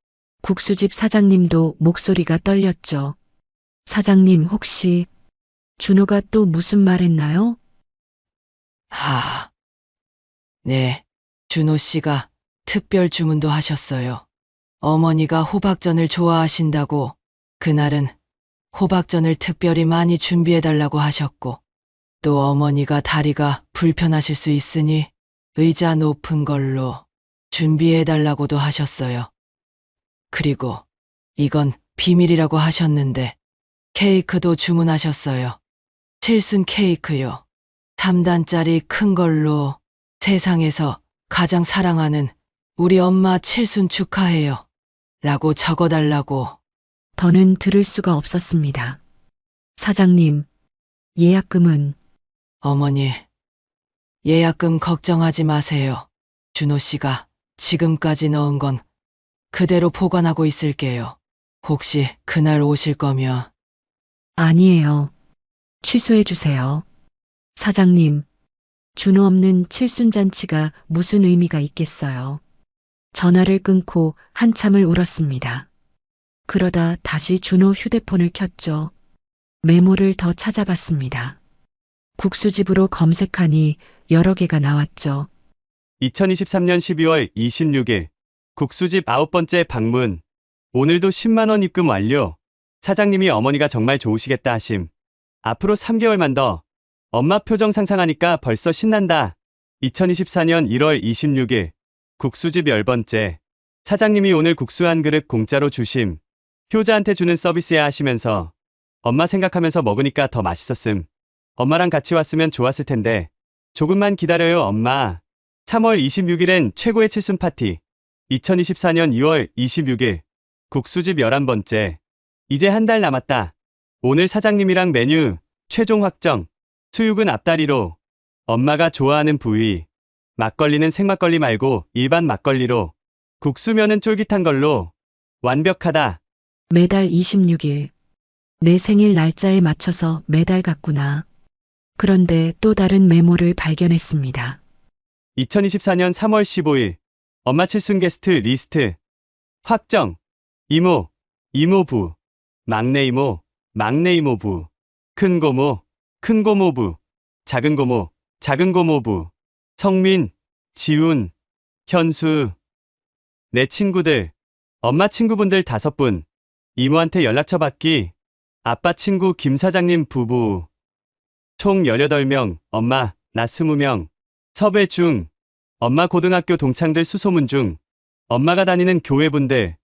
국수집 사장님도 목소리가 떨렸죠. 사장님 혹시 준호가 또 무슨 말 했나요? 네, 준호 씨가 특별 주문도 하셨어요. 어머니가 호박전을 좋아하신다고 그날은 호박전을 특별히 많이 준비해달라고 하셨고 또 어머니가 다리가 불편하실 수 있으니 의자 높은 걸로 준비해달라고도 하셨어요. 그리고 이건 비밀이라고 하셨는데 케이크도 주문하셨어요. 칠순 케이크요. 3단짜리 큰 걸로 세상에서 가장 사랑하는 우리 엄마 칠순 축하해요. 라고 적어달라고. 더는 들을 수가 없었습니다. 사장님, 예약금은 어머니, 예약금 걱정하지 마세요. 준호 씨가 지금까지 넣은 건 그대로 보관하고 있을게요. 혹시 그날 오실 거면 아니에요. 취소해 주세요. 사장님, 준호 없는 칠순잔치가 무슨 의미가 있겠어요. 전화를 끊고 한참을 울었습니다. 그러다 다시 준호 휴대폰을 켰죠. 메모를 더 찾아봤습니다. 국수집으로 검색하니 여러 개가 나왔죠. 2023년 12월 26일 국수집 9번째 방문. 오늘도 10만 원 입금 완료. 사장님이 어머니가 정말 좋으시겠다 하심. 앞으로 3개월만 더. 엄마 표정 상상하니까 벌써 신난다. 2024년 1월 26일 국수집 10번째. 사장님이 오늘 국수 한 그릇 공짜로 주심. 효자한테 주는 서비스야 하시면서 엄마 생각하면서 먹으니까 더 맛있었음. 엄마랑 같이 왔으면 좋았을 텐데. 조금만 기다려요 엄마. 3월 26일엔 최고의 칠순 파티. 2024년 2월 26일 국수집 11번째. 이제 한 달 남았다. 오늘 사장님이랑 메뉴 최종 확정. 수육은 앞다리로. 엄마가 좋아하는 부위. 막걸리는 생막걸리 말고 일반 막걸리로. 국수면은 쫄깃한 걸로. 완벽하다. 매달 26일. 내 생일 날짜에 맞춰서 매달 갔구나. 그런데 또 다른 메모를 발견했습니다. 2024년 3월 15일 엄마 칠순 게스트 리스트 확정. 이모, 이모부, 막내 이모, 막내 이모부, 큰 고모, 큰 고모부, 작은 고모, 작은 고모부, 성민, 지훈, 현수. 내 친구들, 엄마 친구분들 5분. 이모한테 연락처 받기. 아빠 친구 김 사장님 부부. 총 18명, 엄마, 나 20명. 섭외 중. 엄마 고등학교 동창들 수소문 중. 엄마가 다니는 교회분들.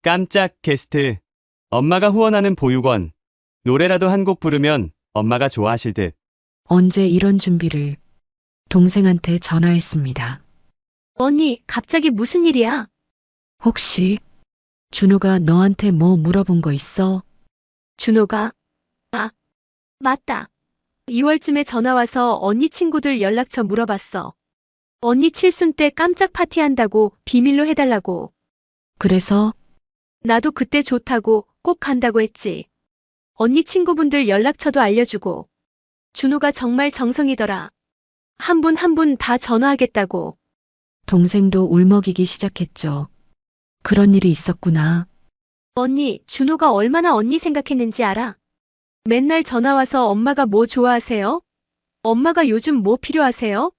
깜짝 게스트. 엄마가 후원하는 보육원. 노래라도 한 곡 부르면 엄마가 좋아하실 듯. 언제 이런 준비를. 동생한테 전화했습니다. 언니, 갑자기 무슨 일이야? 혹시 준호가 너한테 뭐 물어본 거 있어? 준호가? 아, 맞다. 2월쯤에 전화와서 언니 친구들 연락처 물어봤어. 언니 칠순 때 깜짝 파티한다고 비밀로 해달라고. 그래서 나도 그때 좋다고 꼭 간다고 했지. 언니 친구분들 연락처도 알려주고. 준호가 정말 정성이더라. 한 분 한 분 다 전화하겠다고. 동생도 울먹이기 시작했죠. 그런 일이 있었구나. 언니, 준호가 얼마나 언니 생각했는지 알아? 맨날 전화와서 엄마가 뭐 좋아하세요? 엄마가 요즘 뭐 필요하세요?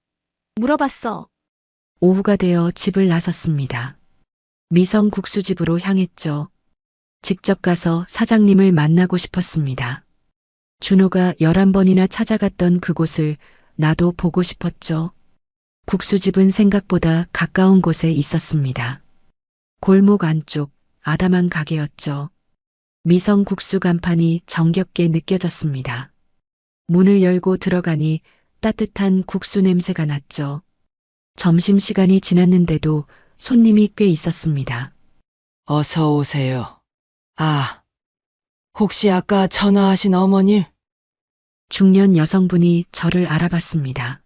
물어봤어. 오후가 되어 집을 나섰습니다. 미성 국수집으로 향했죠. 직접 가서 사장님을 만나고 싶었습니다. 준호가 11번이나 찾아갔던 그곳을 나도 보고 싶었죠. 국수집은 생각보다 가까운 곳에 있었습니다. 골목 안쪽 아담한 가게였죠. 미성 국수 간판이 정겹게 느껴졌습니다. 문을 열고 들어가니 따뜻한 국수 냄새가 났죠. 점심시간이 지났는데도 손님이 꽤 있었습니다. 어서 오세요. 아, 혹시 아까 전화하신 어머님? 중년 여성분이 저를 알아봤습니다.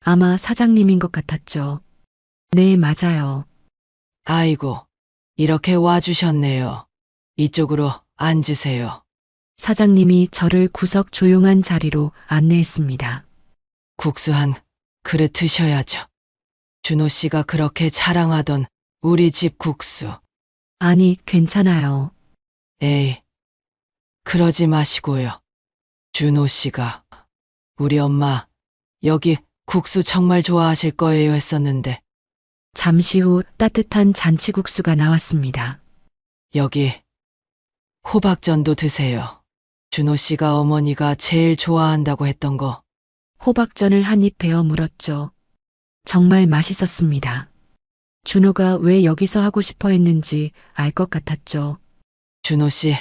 아마 사장님인 것 같았죠. 네, 맞아요. 아이고, 이렇게 와주셨네요. 이쪽으로 앉으세요. 사장님이 저를 구석 조용한 자리로 안내했습니다. 국수 한 그릇 드셔야죠. 준호 씨가 그렇게 자랑하던 우리 집 국수. 아니, 괜찮아요. 에이, 그러지 마시고요. 준호 씨가 우리 엄마 여기 국수 정말 좋아하실 거예요 했었는데 잠시 후 따뜻한 잔치국수가 나왔습니다. 여기 호박전도 드세요. 준호 씨가 어머니가 제일 좋아한다고 했던 거. 호박전을 한 입 베어 물었죠. 정말 맛있었습니다. 준호가 왜 여기서 하고 싶어 했는지 알 것 같았죠. 준호 씨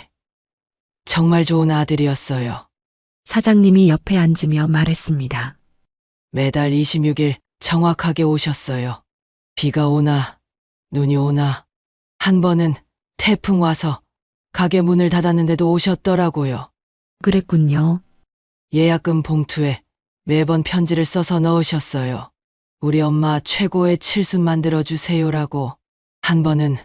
정말 좋은 아들이었어요. 사장님이 옆에 앉으며 말했습니다. 매달 26일 정확하게 오셨어요. 비가 오나 눈이 오나 한 번은 태풍 와서 가게 문을 닫았는데도 오셨더라고요. 그랬군요. 예약금 봉투에 매번 편지를 써서 넣으셨어요. 우리 엄마 최고의 칠순 만들어주세요라고. 한 번은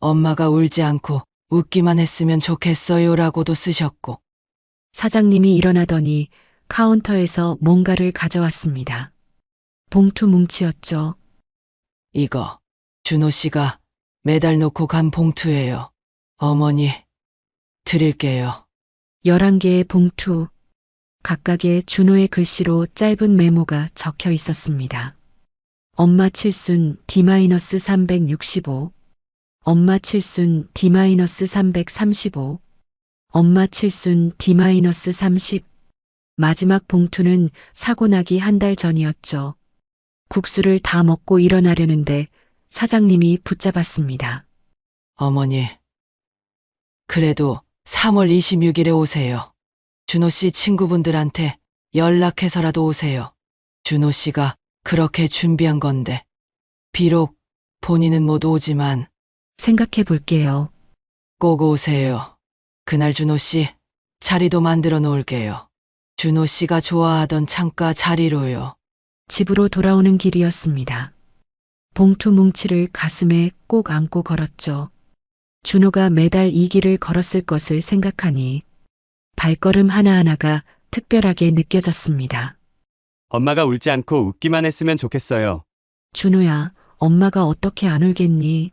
엄마가 울지 않고 웃기만 했으면 좋겠어요라고도 쓰셨고. 사장님이 일어나더니 카운터에서 뭔가를 가져왔습니다. 봉투 뭉치였죠. 이거 준호 씨가 매달 놓고 간 봉투예요. 어머니 드릴게요. 11개의 봉투, 각각의 준호의 글씨로 짧은 메모가 적혀 있었습니다. 엄마 칠순 D-365, 엄마 칠순 D-335, 엄마 칠순 D-30. 마지막 봉투는 사고 나기 한 달 전이었죠. 국수를 다 먹고 일어나려는데 사장님이 붙잡았습니다. 어머니 그래도 3월 26일에 오세요. 준호 씨 친구분들한테 연락해서라도 오세요. 준호 씨가 그렇게 준비한 건데. 비록 본인은 못 오지만 생각해 볼게요. 꼭 오세요. 그날 준호 씨 자리도 만들어 놓을게요. 준호 씨가 좋아하던 창가 자리로요. 집으로 돌아오는 길이었습니다. 봉투 뭉치를 가슴에 꼭 안고 걸었죠. 준호가 매달 이 길을 걸었을 것을 생각하니 발걸음 하나하나가 특별하게 느껴졌습니다. 엄마가 울지 않고 웃기만 했으면 좋겠어요. 준호야, 엄마가 어떻게 안 울겠니?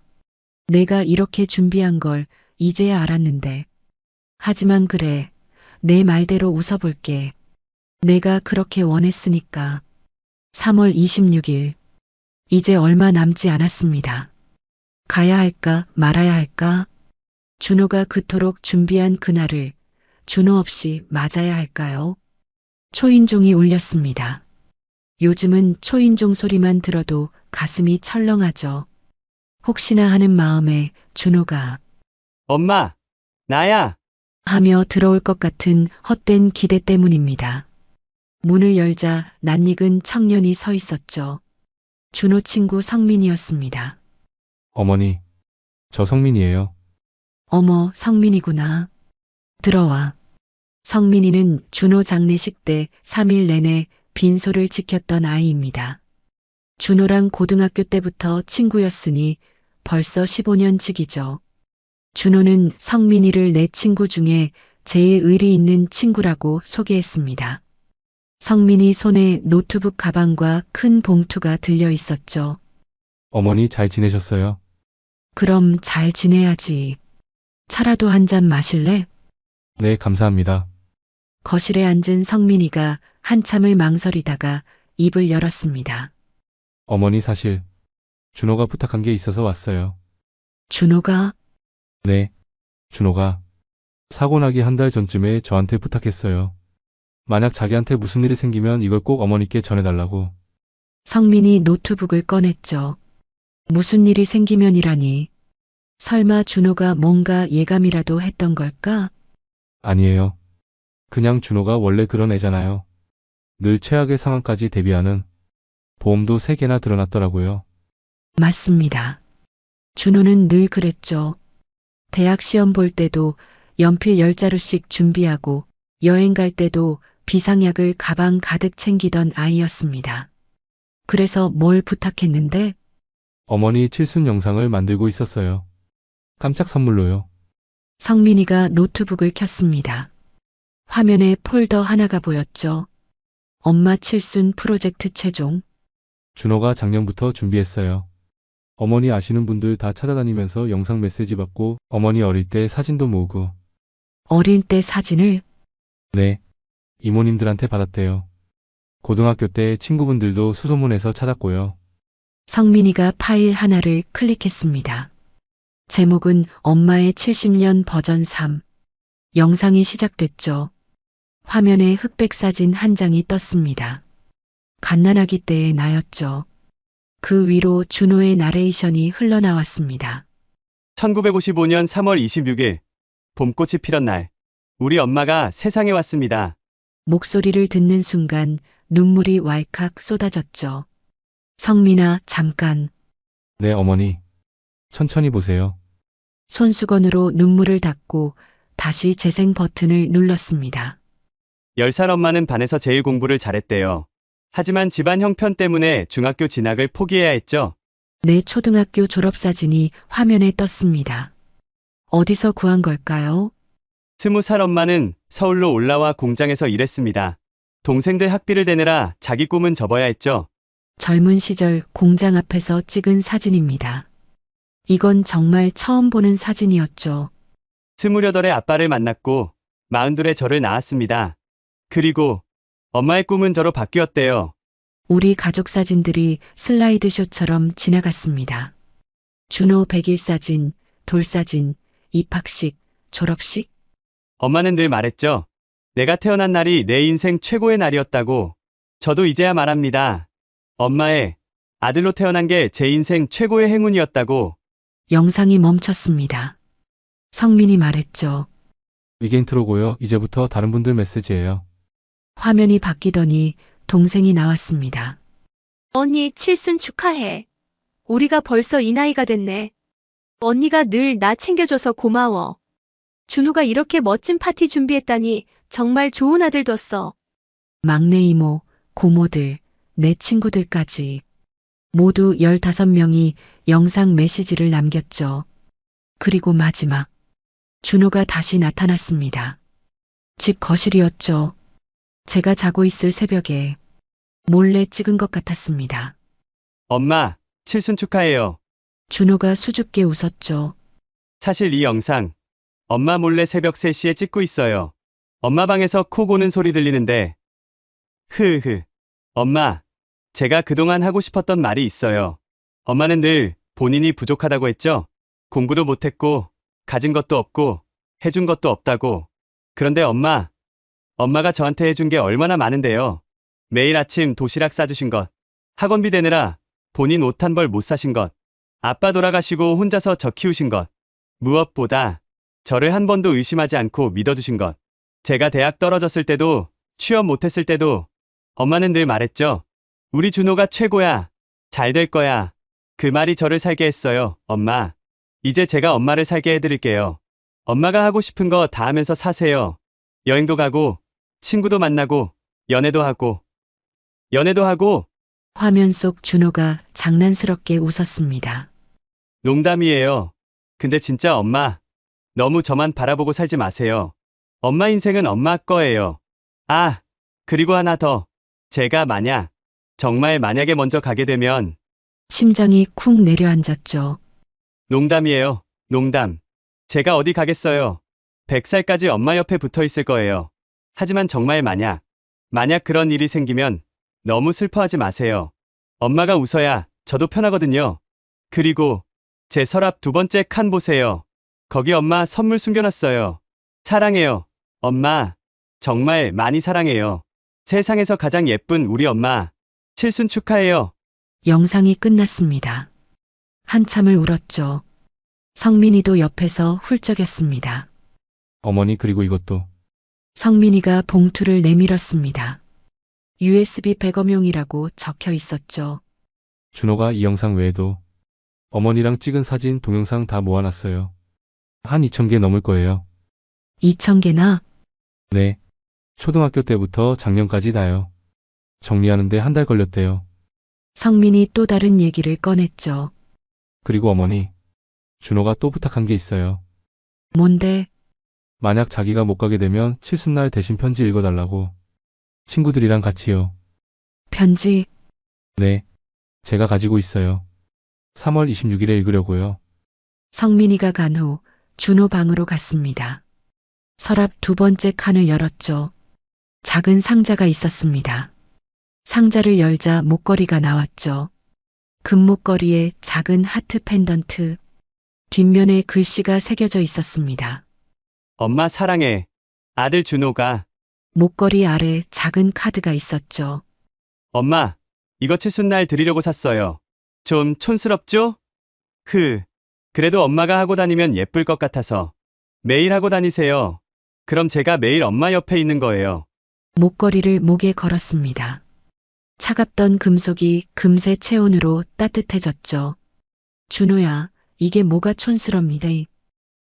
내가 이렇게 준비한 걸 이제야 알았는데. 하지만 그래, 내 말대로 웃어볼게. 내가 그렇게 원했으니까. 3월 26일. 이제 얼마 남지 않았습니다. 가야 할까 말아야 할까? 준호가 그토록 준비한 그날을 준호 없이 맞아야 할까요? 초인종이 울렸습니다. 요즘은 초인종 소리만 들어도 가슴이 철렁하죠. 혹시나 하는 마음에 준호가 엄마, 나야. 하며 들어올 것 같은 헛된 기대 때문입니다. 문을 열자 낯익은 청년이 서 있었죠. 준호 친구 성민이었습니다. 어머니, 저 성민이에요. 어머, 성민이구나. 들어와. 성민이는 준호 장례식 때 3일 내내 빈소를 지켰던 아이입니다. 준호랑 고등학교 때부터 친구였으니 벌써 15년 지기죠. 준호는 성민이를 내 친구 중에 제일 의리 있는 친구라고 소개했습니다. 성민이 손에 노트북 가방과 큰 봉투가 들려 있었죠. 어머니 잘 지내셨어요? 그럼 잘 지내야지. 차라도 한 잔 마실래? 네, 감사합니다. 거실에 앉은 성민이가 한참을 망설이다가 입을 열었습니다. 어머니 사실 준호가 부탁한 게 있어서 왔어요. 준호가? 네, 준호가 사고 나기 한 달 전쯤에 저한테 부탁했어요. 만약 자기한테 무슨 일이 생기면 이걸 꼭 어머니께 전해달라고. 성민이 노트북을 꺼냈죠. 무슨 일이 생기면이라니. 설마 준호가 뭔가 예감이라도 했던 걸까? 아니에요. 그냥 준호가 원래 그런 애잖아요. 늘 최악의 상황까지 대비하는. 보험도 3개나 들어놨더라고요. 맞습니다. 준호는 늘 그랬죠. 대학 시험 볼 때도 연필 10자루씩 준비하고 여행 갈 때도 비상약을 가방 가득 챙기던 아이였습니다. 그래서 뭘 부탁했는데 어머니 칠순 영상을 만들고 있었어요. 깜짝 선물로요. 성민이가 노트북을 켰습니다. 화면에 폴더 하나가 보였죠. 엄마 칠순 프로젝트 최종. 준호가 작년부터 준비했어요. 어머니 아시는 분들 다 찾아다니면서 영상 메시지 받고 어머니 어릴 때 사진도 모으고. 어릴 때 사진을 네. 이모님들한테 받았대요. 고등학교 때 친구분들도 수소문해서 찾았고요. 성민이가 파일 하나를 클릭했습니다. 제목은 엄마의 70년 버전 3. 영상이 시작됐죠. 화면에 흑백 사진 한 장이 떴습니다. 갓난아기 때의 나였죠. 그 위로 준호의 나레이션이 흘러나왔습니다. 1955년 3월 26일, 봄꽃이 피던 날, 우리 엄마가 세상에 왔습니다. 목소리를 듣는 순간 눈물이 왈칵 쏟아졌죠. 성민아, 잠깐. 네, 어머니. 천천히 보세요. 손수건으로 눈물을 닦고 다시 재생 버튼을 눌렀습니다. 10살 엄마는 반에서 제일 공부를 잘했대요. 하지만 집안 형편 때문에 중학교 진학을 포기해야 했죠. 내 초등학교 졸업사진이 화면에 떴습니다. 어디서 구한 걸까요? 20살 엄마는 서울로 올라와 공장에서 일했습니다. 동생들 학비를 대느라 자기 꿈은 접어야 했죠. 젊은 시절 공장 앞에서 찍은 사진입니다. 이건 정말 처음 보는 사진이었죠. 28의 아빠를 만났고 42의 저를 낳았습니다. 그리고 엄마의 꿈은 저로 바뀌었대요. 우리 가족 사진들이 슬라이드쇼처럼 지나갔습니다. 준호 100일 사진, 돌사진, 입학식, 졸업식. 엄마는 늘 말했죠. 내가 태어난 날이 내 인생 최고의 날이었다고. 저도 이제야 말합니다. 엄마의 아들로 태어난 게 제 인생 최고의 행운이었다고. 영상이 멈췄습니다. 성민이 말했죠. 이게 인트로고요. 이제부터 다른 분들 메시지예요. 화면이 바뀌더니 동생이 나왔습니다. 언니 칠순 축하해. 우리가 벌써 이 나이가 됐네. 언니가 늘 나 챙겨줘서 고마워. 준호가 이렇게 멋진 파티 준비했다니 정말 좋은 아들 뒀어. 막내 이모, 고모들, 내 친구들까지 모두 15명이 영상 메시지를 남겼죠. 그리고 마지막, 준호가 다시 나타났습니다. 집 거실이었죠. 제가 자고 있을 새벽에 몰래 찍은 것 같았습니다. 엄마, 칠순 축하해요. 준호가 수줍게 웃었죠. 사실 이 영상 엄마 몰래 새벽 3시에 찍고 있어요. 엄마 방에서 코 고는 소리 들리는데 흐흐. 엄마, 제가 그동안 하고 싶었던 말이 있어요. 엄마는 늘 본인이 부족하다고 했죠. 공부도 못했고 가진 것도 없고 해준 것도 없다고. 그런데 엄마가 저한테 해준 게 얼마나 많은데요. 매일 아침 도시락 싸주신 것, 학원비 대느라 본인 옷 한 벌 못 사신 것, 아빠 돌아가시고 혼자서 저 키우신 것, 무엇보다 저를 한 번도 의심하지 않고 믿어주신 것. 제가 대학 떨어졌을 때도 취업 못했을 때도 엄마는 늘 말했죠. 우리 준호가 최고야. 잘 될 거야. 그 말이 저를 살게 했어요. 엄마, 이제 제가 엄마를 살게 해드릴게요. 엄마가 하고 싶은 거 다 하면서 사세요. 여행도 가고 친구도 만나고 연애도 하고. 화면 속 준호가 장난스럽게 웃었습니다. 농담이에요. 근데 진짜 엄마, 너무 저만 바라보고 살지 마세요. 엄마 인생은 엄마 거예요. 아, 그리고 하나 더. 제가 정말 만약에 먼저 가게 되면. 심장이 쿵 내려앉았죠. 농담이에요. 농담. 제가 어디 가겠어요. 100살까지 엄마 옆에 붙어 있을 거예요. 하지만 정말 만약 그런 일이 생기면 너무 슬퍼하지 마세요. 엄마가 웃어야 저도 편하거든요. 그리고 제 서랍 2번째 칸 보세요. 거기 엄마 선물 숨겨놨어요. 사랑해요. 엄마, 정말 많이 사랑해요. 세상에서 가장 예쁜 우리 엄마, 칠순 축하해요. 영상이 끝났습니다. 한참을 울었죠. 성민이도 옆에서 훌쩍였습니다. 어머니 그리고 이것도 성민이가 봉투를 내밀었습니다. USB 백업용이라고 적혀 있었죠. 준호가 이 영상 외에도 어머니랑 찍은 사진, 동영상 다 모아놨어요. 한 2,000개 넘을 거예요. 2,000개나? 네. 초등학교 때부터 작년까지 다요. 정리하는데 한 달 걸렸대요. 성민이 또 다른 얘기를 꺼냈죠. 그리고 어머니, 준호가 또 부탁한 게 있어요. 뭔데? 만약 자기가 못 가게 되면 칠순날 대신 편지 읽어달라고. 친구들이랑 같이요. 편지? 네. 제가 가지고 있어요. 3월 26일에 읽으려고요. 성민이가 간 후 준호 방으로 갔습니다. 서랍 두 번째 칸을 열었죠. 작은 상자가 있었습니다. 상자를 열자 목걸이가 나왔죠. 금목걸이에 작은 하트 펜던트. 뒷면에 글씨가 새겨져 있었습니다. 엄마 사랑해. 아들 준호가. 목걸이 아래 작은 카드가 있었죠. 엄마, 이거 칠순날 드리려고 샀어요. 좀 촌스럽죠? 그래도 엄마가 하고 다니면 예쁠 것 같아서. 매일 하고 다니세요. 그럼 제가 매일 엄마 옆에 있는 거예요. 목걸이를 목에 걸었습니다. 차갑던 금속이 금세 체온으로 따뜻해졌죠. 준호야, 이게 뭐가 촌스럽니다.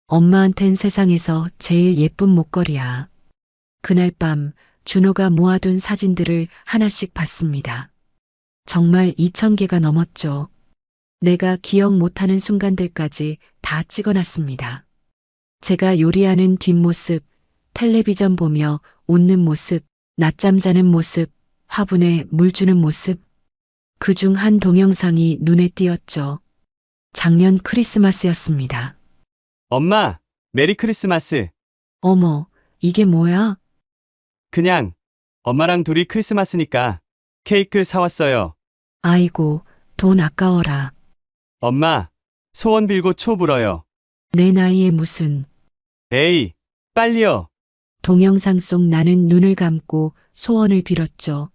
엄마한텐 세상에서 제일 예쁜 목걸이야. 그날 밤 준호가 모아둔 사진들을 하나씩 봤습니다. 정말 2,000개가 넘었죠. 내가 기억 못하는 순간들까지 다 찍어놨습니다. 제가 요리하는 뒷모습, 텔레비전 보며 웃는 모습, 낮잠 자는 모습, 화분에 물 주는 모습. 그중 한 동영상이 눈에 띄었죠. 작년 크리스마스였습니다. 엄마, 메리 크리스마스. 어머, 이게 뭐야? 그냥 엄마랑 둘이 크리스마스니까 케이크 사왔어요. 아이고, 돈 아까워라. 엄마, 소원 빌고 초 불어요. 내 나이에 무슨. 에이, 빨리요. 동영상 속 나는 눈을 감고 소원을 빌었죠.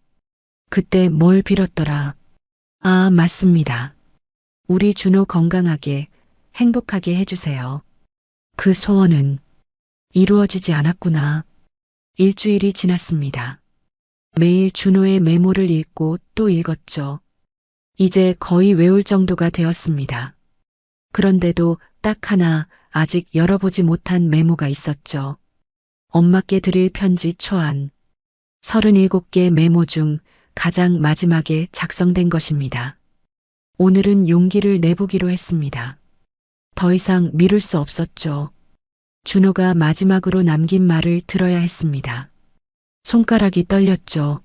그때 뭘 빌었더라? 아, 맞습니다. 우리 준호 건강하게, 행복하게 해주세요. 그 소원은 이루어지지 않았구나. 일주일이 지났습니다. 매일 준호의 메모를 읽고 또 읽었죠. 이제 거의 외울 정도가 되었습니다. 그런데도 딱 하나 아직 열어보지 못한 메모가 있었죠. 엄마께 드릴 편지 초안. 37개 메모 중 가장 마지막에 작성된 것입니다. 오늘은 용기를 내보기로 했습니다. 더 이상 미룰 수 없었죠. 준호가 마지막으로 남긴 말을 들어야 했습니다. 손가락이 떨렸죠.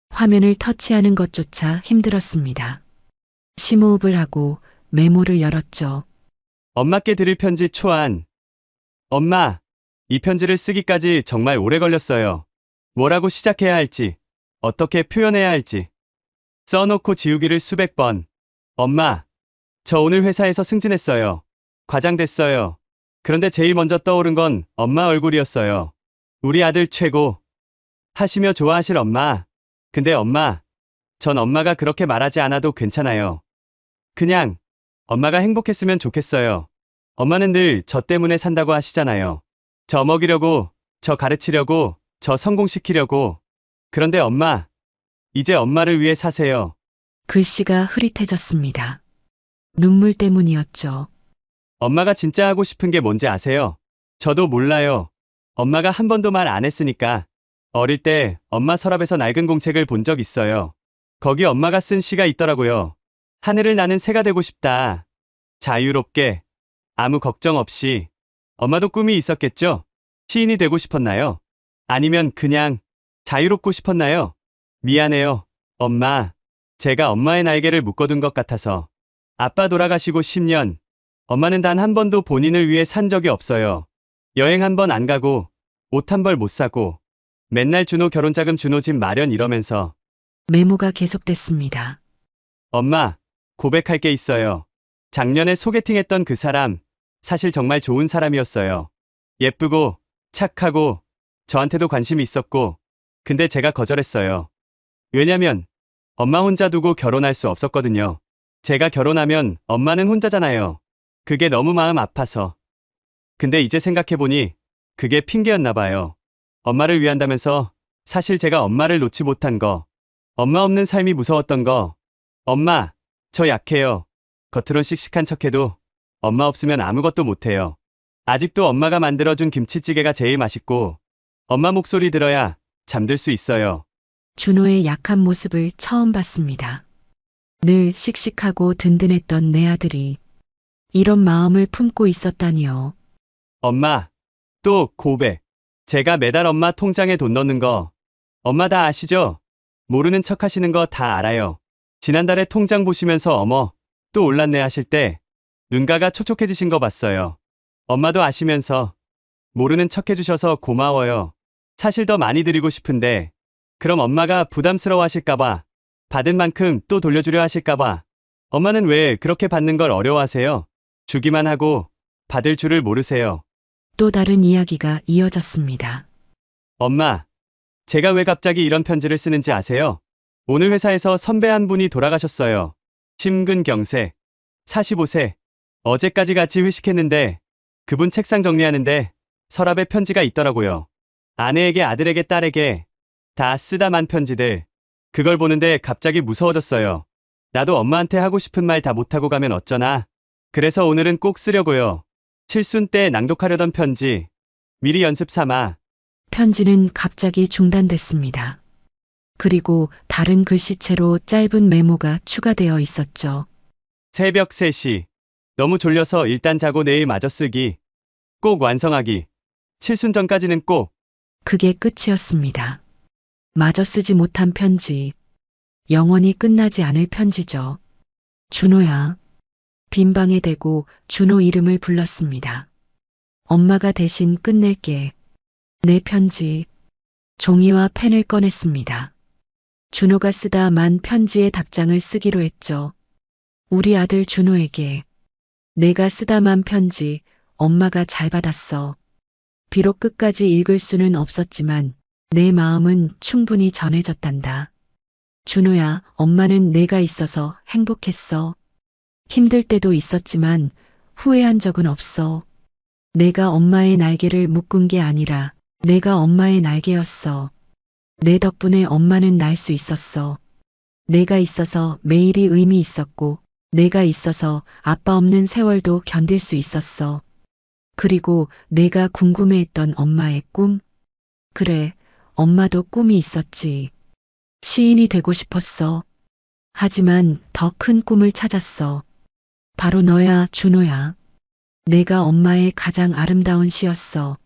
화면을 터치하는 것조차 힘들었습니다. 심호흡을 하고 메모를 열었죠. 엄마께 드릴 편지 초안. 엄마, 이 편지를 쓰기까지 정말 오래 걸렸어요. 뭐라고 시작해야 할지, 어떻게 표현해야 할지. 써놓고 지우기를 수백 번. 엄마, 저 오늘 회사에서 승진했어요. 과장 됐어요. 그런데 제일 먼저 떠오른 건 엄마 얼굴이었어요. 우리 아들 최고. 하시며 좋아하실 엄마. 근데 엄마, 전 엄마가 그렇게 말하지 않아도 괜찮아요. 그냥 엄마가 행복했으면 좋겠어요. 엄마는 늘 저 때문에 산다고 하시잖아요. 저 먹이려고, 저 가르치려고, 저 성공시키려고. 그런데 엄마, 이제 엄마를 위해 사세요. 글씨가 흐릿해졌습니다. 눈물 때문이었죠. 엄마가 진짜 하고 싶은 게 뭔지 아세요? 저도 몰라요. 엄마가 한 번도 말 안 했으니까. 어릴 때 엄마 서랍에서 낡은 공책을 본 적 있어요. 거기 엄마가 쓴 시가 있더라고요. 하늘을 나는 새가 되고 싶다. 자유롭게. 아무 걱정 없이. 엄마도 꿈이 있었겠죠? 시인이 되고 싶었나요? 아니면 그냥 자유롭고 싶었나요? 미안해요, 엄마. 제가 엄마의 날개를 묶어둔 것 같아서. 아빠 돌아가시고 10년. 엄마는 단 한 번도 본인을 위해 산 적이 없어요. 여행 한 번 안 가고, 옷 한 벌 못 사고, 맨날 준호 결혼자금 준호 집 마련 이러면서. 메모가 계속됐습니다. 엄마, 고백할 게 있어요. 작년에 소개팅했던 그 사람, 사실 정말 좋은 사람이었어요. 예쁘고, 착하고, 저한테도 관심이 있었고, 근데 제가 거절했어요. 왜냐면, 엄마 혼자 두고 결혼할 수 없었거든요. 제가 결혼하면 엄마는 혼자잖아요. 그게 너무 마음 아파서. 근데 이제 생각해보니, 그게 핑계였나 봐요. 엄마를 위한다면서 사실 제가 엄마를 놓지 못한 거, 엄마 없는 삶이 무서웠던 거. 엄마, 저 약해요. 겉으론 씩씩한 척해도 엄마 없으면 아무것도 못해요. 아직도 엄마가 만들어준 김치찌개가 제일 맛있고 엄마 목소리 들어야 잠들 수 있어요. 준호의 약한 모습을 처음 봤습니다. 늘 씩씩하고 든든했던 내 아들이 이런 마음을 품고 있었다니요. 엄마, 또 고백. 제가 매달 엄마 통장에 돈 넣는 거 엄마 다 아시죠? 모르는 척 하시는 거 다 알아요. 지난달에 통장 보시면서 어머, 또 올랐네 하실 때 눈가가 촉촉해지신 거 봤어요. 엄마도 아시면서 모르는 척 해주셔서 고마워요. 사실 더 많이 드리고 싶은데 그럼 엄마가 부담스러워 하실까봐, 받은 만큼 또 돌려주려 하실까봐. 엄마는 왜 그렇게 받는 걸 어려워하세요? 주기만 하고 받을 줄을 모르세요. 또 다른 이야기가 이어졌습니다. 엄마, 제가 왜 갑자기 이런 편지를 쓰는지 아세요? 오늘 회사에서 선배 한 분이 돌아가셨어요. 심근경색, 45세. 어제까지 같이 회식했는데 그분 책상 정리하는데 서랍에 편지가 있더라고요. 아내에게, 아들에게, 딸에게 다 쓰다 만 편지들. 그걸 보는데 갑자기 무서워졌어요. 나도 엄마한테 하고 싶은 말 다 못하고 가면 어쩌나. 그래서 오늘은 꼭 쓰려고요. 칠순 때 낭독하려던 편지. 미리 연습 삼아. 편지는 갑자기 중단됐습니다. 그리고 다른 글씨체로 짧은 메모가 추가되어 있었죠. 새벽 3시. 너무 졸려서 일단 자고 내일 마저 쓰기. 꼭 완성하기. 칠순 전까지는 꼭. 그게 끝이었습니다. 마저 쓰지 못한 편지. 영원히 끝나지 않을 편지죠. 준호야. 빈 방에 대고 준호 이름을 불렀습니다. 엄마가 대신 끝낼게. 내 편지. 종이와 펜을 꺼냈습니다. 준호가 쓰다 만 편지의 답장을 쓰기로 했죠. 우리 아들 준호에게. 내가 쓰다 만 편지, 엄마가 잘 받았어. 비록 끝까지 읽을 수는 없었지만 내 마음은 충분히 전해졌단다. 준호야, 엄마는 내가 있어서 행복했어. 힘들 때도 있었지만 후회한 적은 없어. 내가 엄마의 날개를 묶은 게 아니라 내가 엄마의 날개였어. 내 덕분에 엄마는 날 수 있었어. 내가 있어서 매일이 의미 있었고, 내가 있어서 아빠 없는 세월도 견딜 수 있었어. 그리고 내가 궁금해했던 엄마의 꿈? 그래, 엄마도 꿈이 있었지. 시인이 되고 싶었어. 하지만 더 큰 꿈을 찾았어. 바로 너야, 준호야. 내가 엄마의 가장 아름다운 시였어.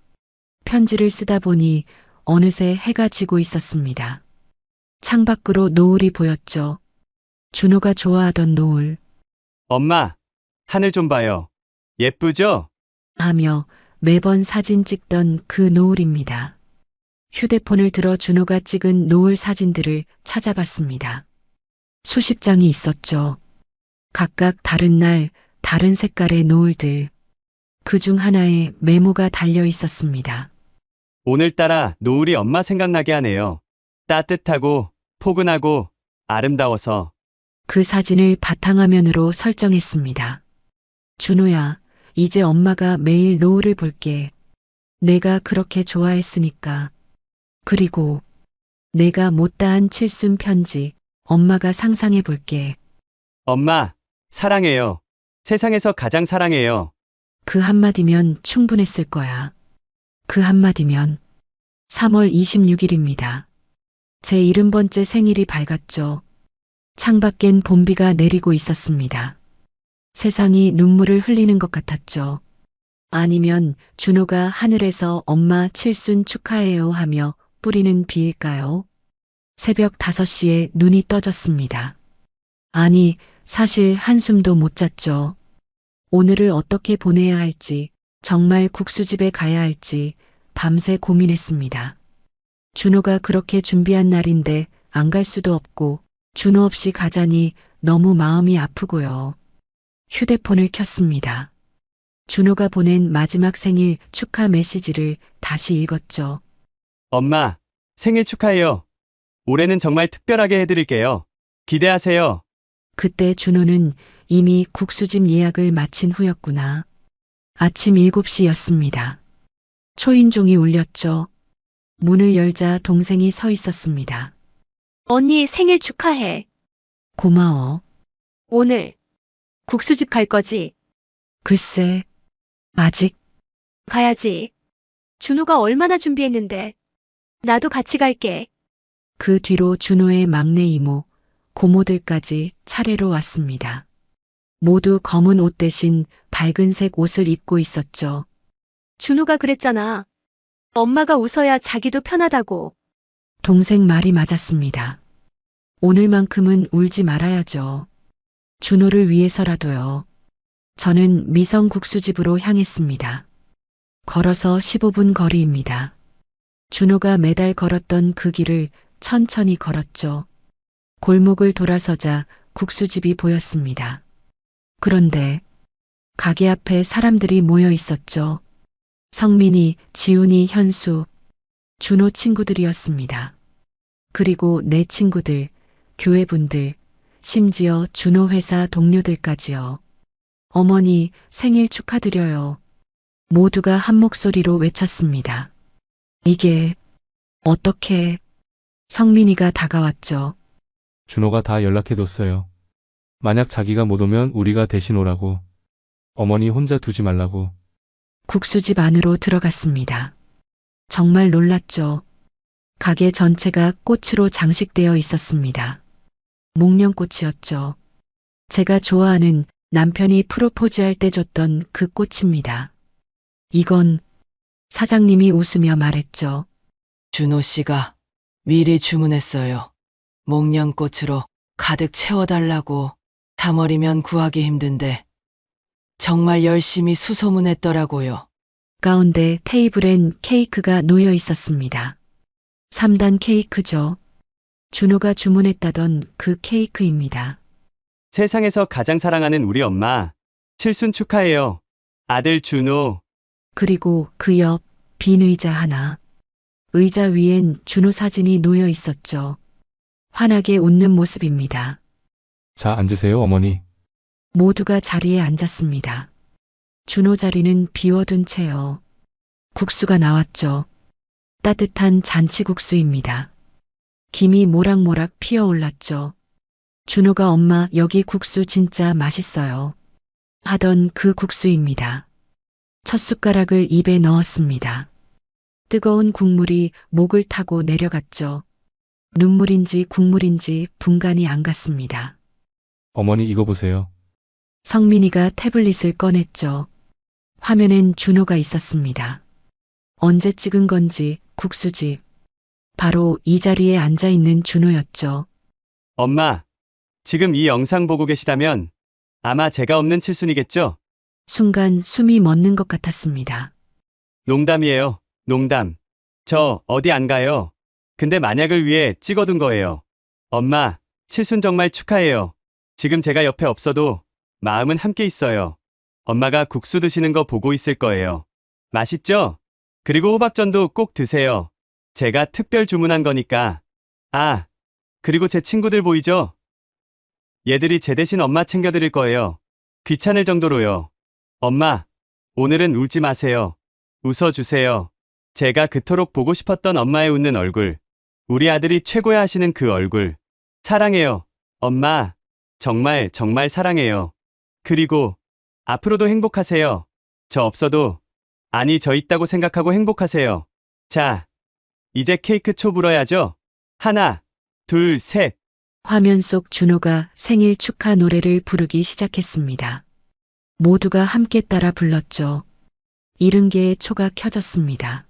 편지를 쓰다 보니 어느새 해가 지고 있었습니다. 창밖으로 노을이 보였죠. 준호가 좋아하던 노을. 엄마, 하늘 좀 봐요. 예쁘죠? 하며 매번 사진 찍던 그 노을입니다. 휴대폰을 들어 준호가 찍은 노을 사진들을 찾아봤습니다. 수십 장이 있었죠. 각각 다른 날, 다른 색깔의 노을들. 그중 하나에 메모가 달려 있었습니다. 오늘따라 노을이 엄마 생각나게 하네요. 따뜻하고 포근하고 아름다워서. 그 사진을 바탕화면으로 설정했습니다. 준호야, 이제 엄마가 매일 노을을 볼게. 내가 그렇게 좋아했으니까. 그리고 내가 못다한 칠순 편지, 엄마가 상상해 볼게. 엄마, 사랑해요. 세상에서 가장 사랑해요. 그 한마디면 충분했을 거야. 그 한마디면 3월 26일입니다. 제 70번째 생일이 밝았죠. 창밖엔 봄비가 내리고 있었습니다. 세상이 눈물을 흘리는 것 같았죠. 아니면 준호가 하늘에서 엄마 칠순 축하해요 하며 뿌리는 비일까요? 새벽 5시에 눈이 떠졌습니다. 아니, 사실 한숨도 못 잤죠. 오늘을 어떻게 보내야 할지, 정말 국수집에 가야 할지 밤새 고민했습니다. 준호가 그렇게 준비한 날인데 안 갈 수도 없고 준호 없이 가자니 너무 마음이 아프고요. 휴대폰을 켰습니다. 준호가 보낸 마지막 생일 축하 메시지를 다시 읽었죠. 엄마, 생일 축하해요. 올해는 정말 특별하게 해드릴게요. 기대하세요. 그때 준호는 이미 국수집 예약을 마친 후였구나. 아침 7시였습니다. 초인종이 울렸죠. 문을 열자 동생이 서 있었습니다. 언니 생일 축하해. 고마워. 오늘 국수집 갈 거지? 글쎄, 아직 가야지. 준호가 얼마나 준비했는데. 나도 같이 갈게. 그 뒤로 준호의 막내 이모, 고모들까지 차례로 왔습니다. 모두 검은 옷 대신 밝은색 옷을 입고 있었죠. 준호가 그랬잖아. 엄마가 웃어야 자기도 편하다고. 동생 말이 맞았습니다. 오늘만큼은 울지 말아야죠. 준호를 위해서라도요. 저는 미성국수집으로 향했습니다. 걸어서 15분 거리입니다. 준호가 매달 걸었던 그 길을 천천히 걸었죠. 골목을 돌아서자 국수집이 보였습니다. 그런데 가게 앞에 사람들이 모여 있었죠. 성민이, 지훈이, 현수, 준호 친구들이었습니다. 그리고 내 친구들, 교회분들, 심지어 준호 회사 동료들까지요. 어머니 생일 축하드려요. 모두가 한 목소리로 외쳤습니다. 이게 어떻게? 성민이가 다가왔죠. 준호가 다 연락해뒀어요. 만약 자기가 못 오면 우리가 대신 오라고. 어머니 혼자 두지 말라고. 국수집 안으로 들어갔습니다. 정말 놀랐죠. 가게 전체가 꽃으로 장식되어 있었습니다. 목련꽃이었죠. 제가 좋아하는 남편이 프로포즈할 때 줬던 그 꽃입니다. 이건 사장님이 웃으며 말했죠. 준호 씨가 미리 주문했어요. 목련꽃으로 가득 채워달라고. 3월이면 구하기 힘든데 정말 열심히 수소문했더라고요. 가운데 테이블엔 케이크가 놓여 있었습니다. 3단 케이크죠. 준호가 주문했다던 그 케이크입니다. 세상에서 가장 사랑하는 우리 엄마. 칠순 축하해요. 아들 준호. 그리고 그 옆 빈 의자 하나. 의자 위엔 준호 사진이 놓여 있었죠. 환하게 웃는 모습입니다. 자, 앉으세요, 어머니. 모두가 자리에 앉았습니다. 준호 자리는 비워둔 채요. 국수가 나왔죠. 따뜻한 잔치국수입니다. 김이 모락모락 피어올랐죠. 준호가 엄마 여기 국수 진짜 맛있어요. 하던 그 국수입니다. 첫 숟가락을 입에 넣었습니다. 뜨거운 국물이 목을 타고 내려갔죠. 눈물인지 국물인지 분간이 안 갔습니다. 어머니 이거 보세요. 성민이가 태블릿을 꺼냈죠. 화면엔 준호가 있었습니다. 언제 찍은 건지 국수집. 바로 이 자리에 앉아 있는 준호였죠. 엄마, 지금 이 영상 보고 계시다면 아마 제가 없는 칠순이겠죠? 순간 숨이 멎는 것 같았습니다. 농담이에요. 농담. 저 어디 안 가요. 근데 만약을 위해 찍어둔 거예요. 엄마, 칠순 정말 축하해요. 지금 제가 옆에 없어도 마음은 함께 있어요. 엄마가 국수 드시는 거 보고 있을 거예요. 맛있죠? 그리고 호박전도 꼭 드세요. 제가 특별 주문한 거니까. 아, 그리고 제 친구들 보이죠? 얘들이 제 대신 엄마 챙겨드릴 거예요. 귀찮을 정도로요. 엄마, 오늘은 울지 마세요. 웃어주세요. 제가 그토록 보고 싶었던 엄마의 웃는 얼굴. 우리 아들이 최고야 하시는 그 얼굴. 사랑해요. 엄마, 정말 정말 사랑해요. 그리고 앞으로도 행복하세요. 저 없어도, 아니 저 있다고 생각하고 행복하세요. 자, 이제 케이크 초 불어야죠. 하나, 둘, 셋. 화면 속 준호가 생일 축하 노래를 부르기 시작했습니다. 모두가 함께 따라 불렀죠. 70개의 초가 켜졌습니다.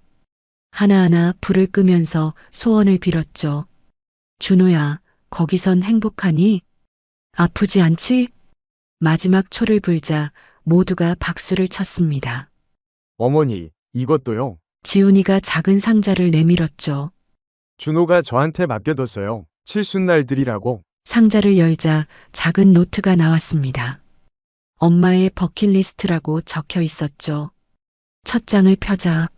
하나하나 불을 끄면서 소원을 빌었죠. 준호야, 거기선 행복하니? 아프지 않지? 마지막 초를 불자 모두가 박수를 쳤습니다. 어머니, 이것도요. 지훈이가 작은 상자를 내밀었죠. 준호가 저한테 맡겨뒀어요. 칠순날 드리라고. 상자를 열자 작은 노트가 나왔습니다. 엄마의 버킷리스트라고 적혀 있었죠. 첫 장을 펴자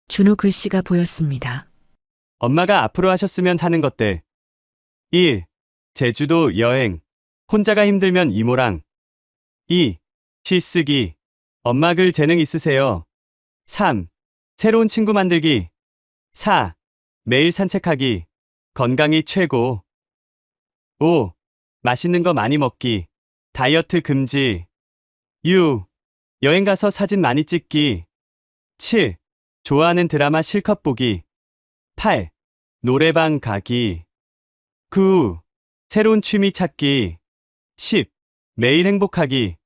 준호 글씨가 보였습니다. 엄마가 앞으로 하셨으면 하는 것들. 1. 제주도 여행. 혼자가 힘들면 이모랑. 2. 시 쓰기. 엄마 글 재능 있으세요. 3. 새로운 친구 만들기. 4. 매일 산책하기. 건강이 최고. 5. 맛있는 거 많이 먹기. 다이어트 금지. 6. 여행 가서 사진 많이 찍기. 7. 좋아하는 드라마 실컷 보기. 8. 노래방 가기. 9. 새로운 취미 찾기. 10. 매일 행복하기.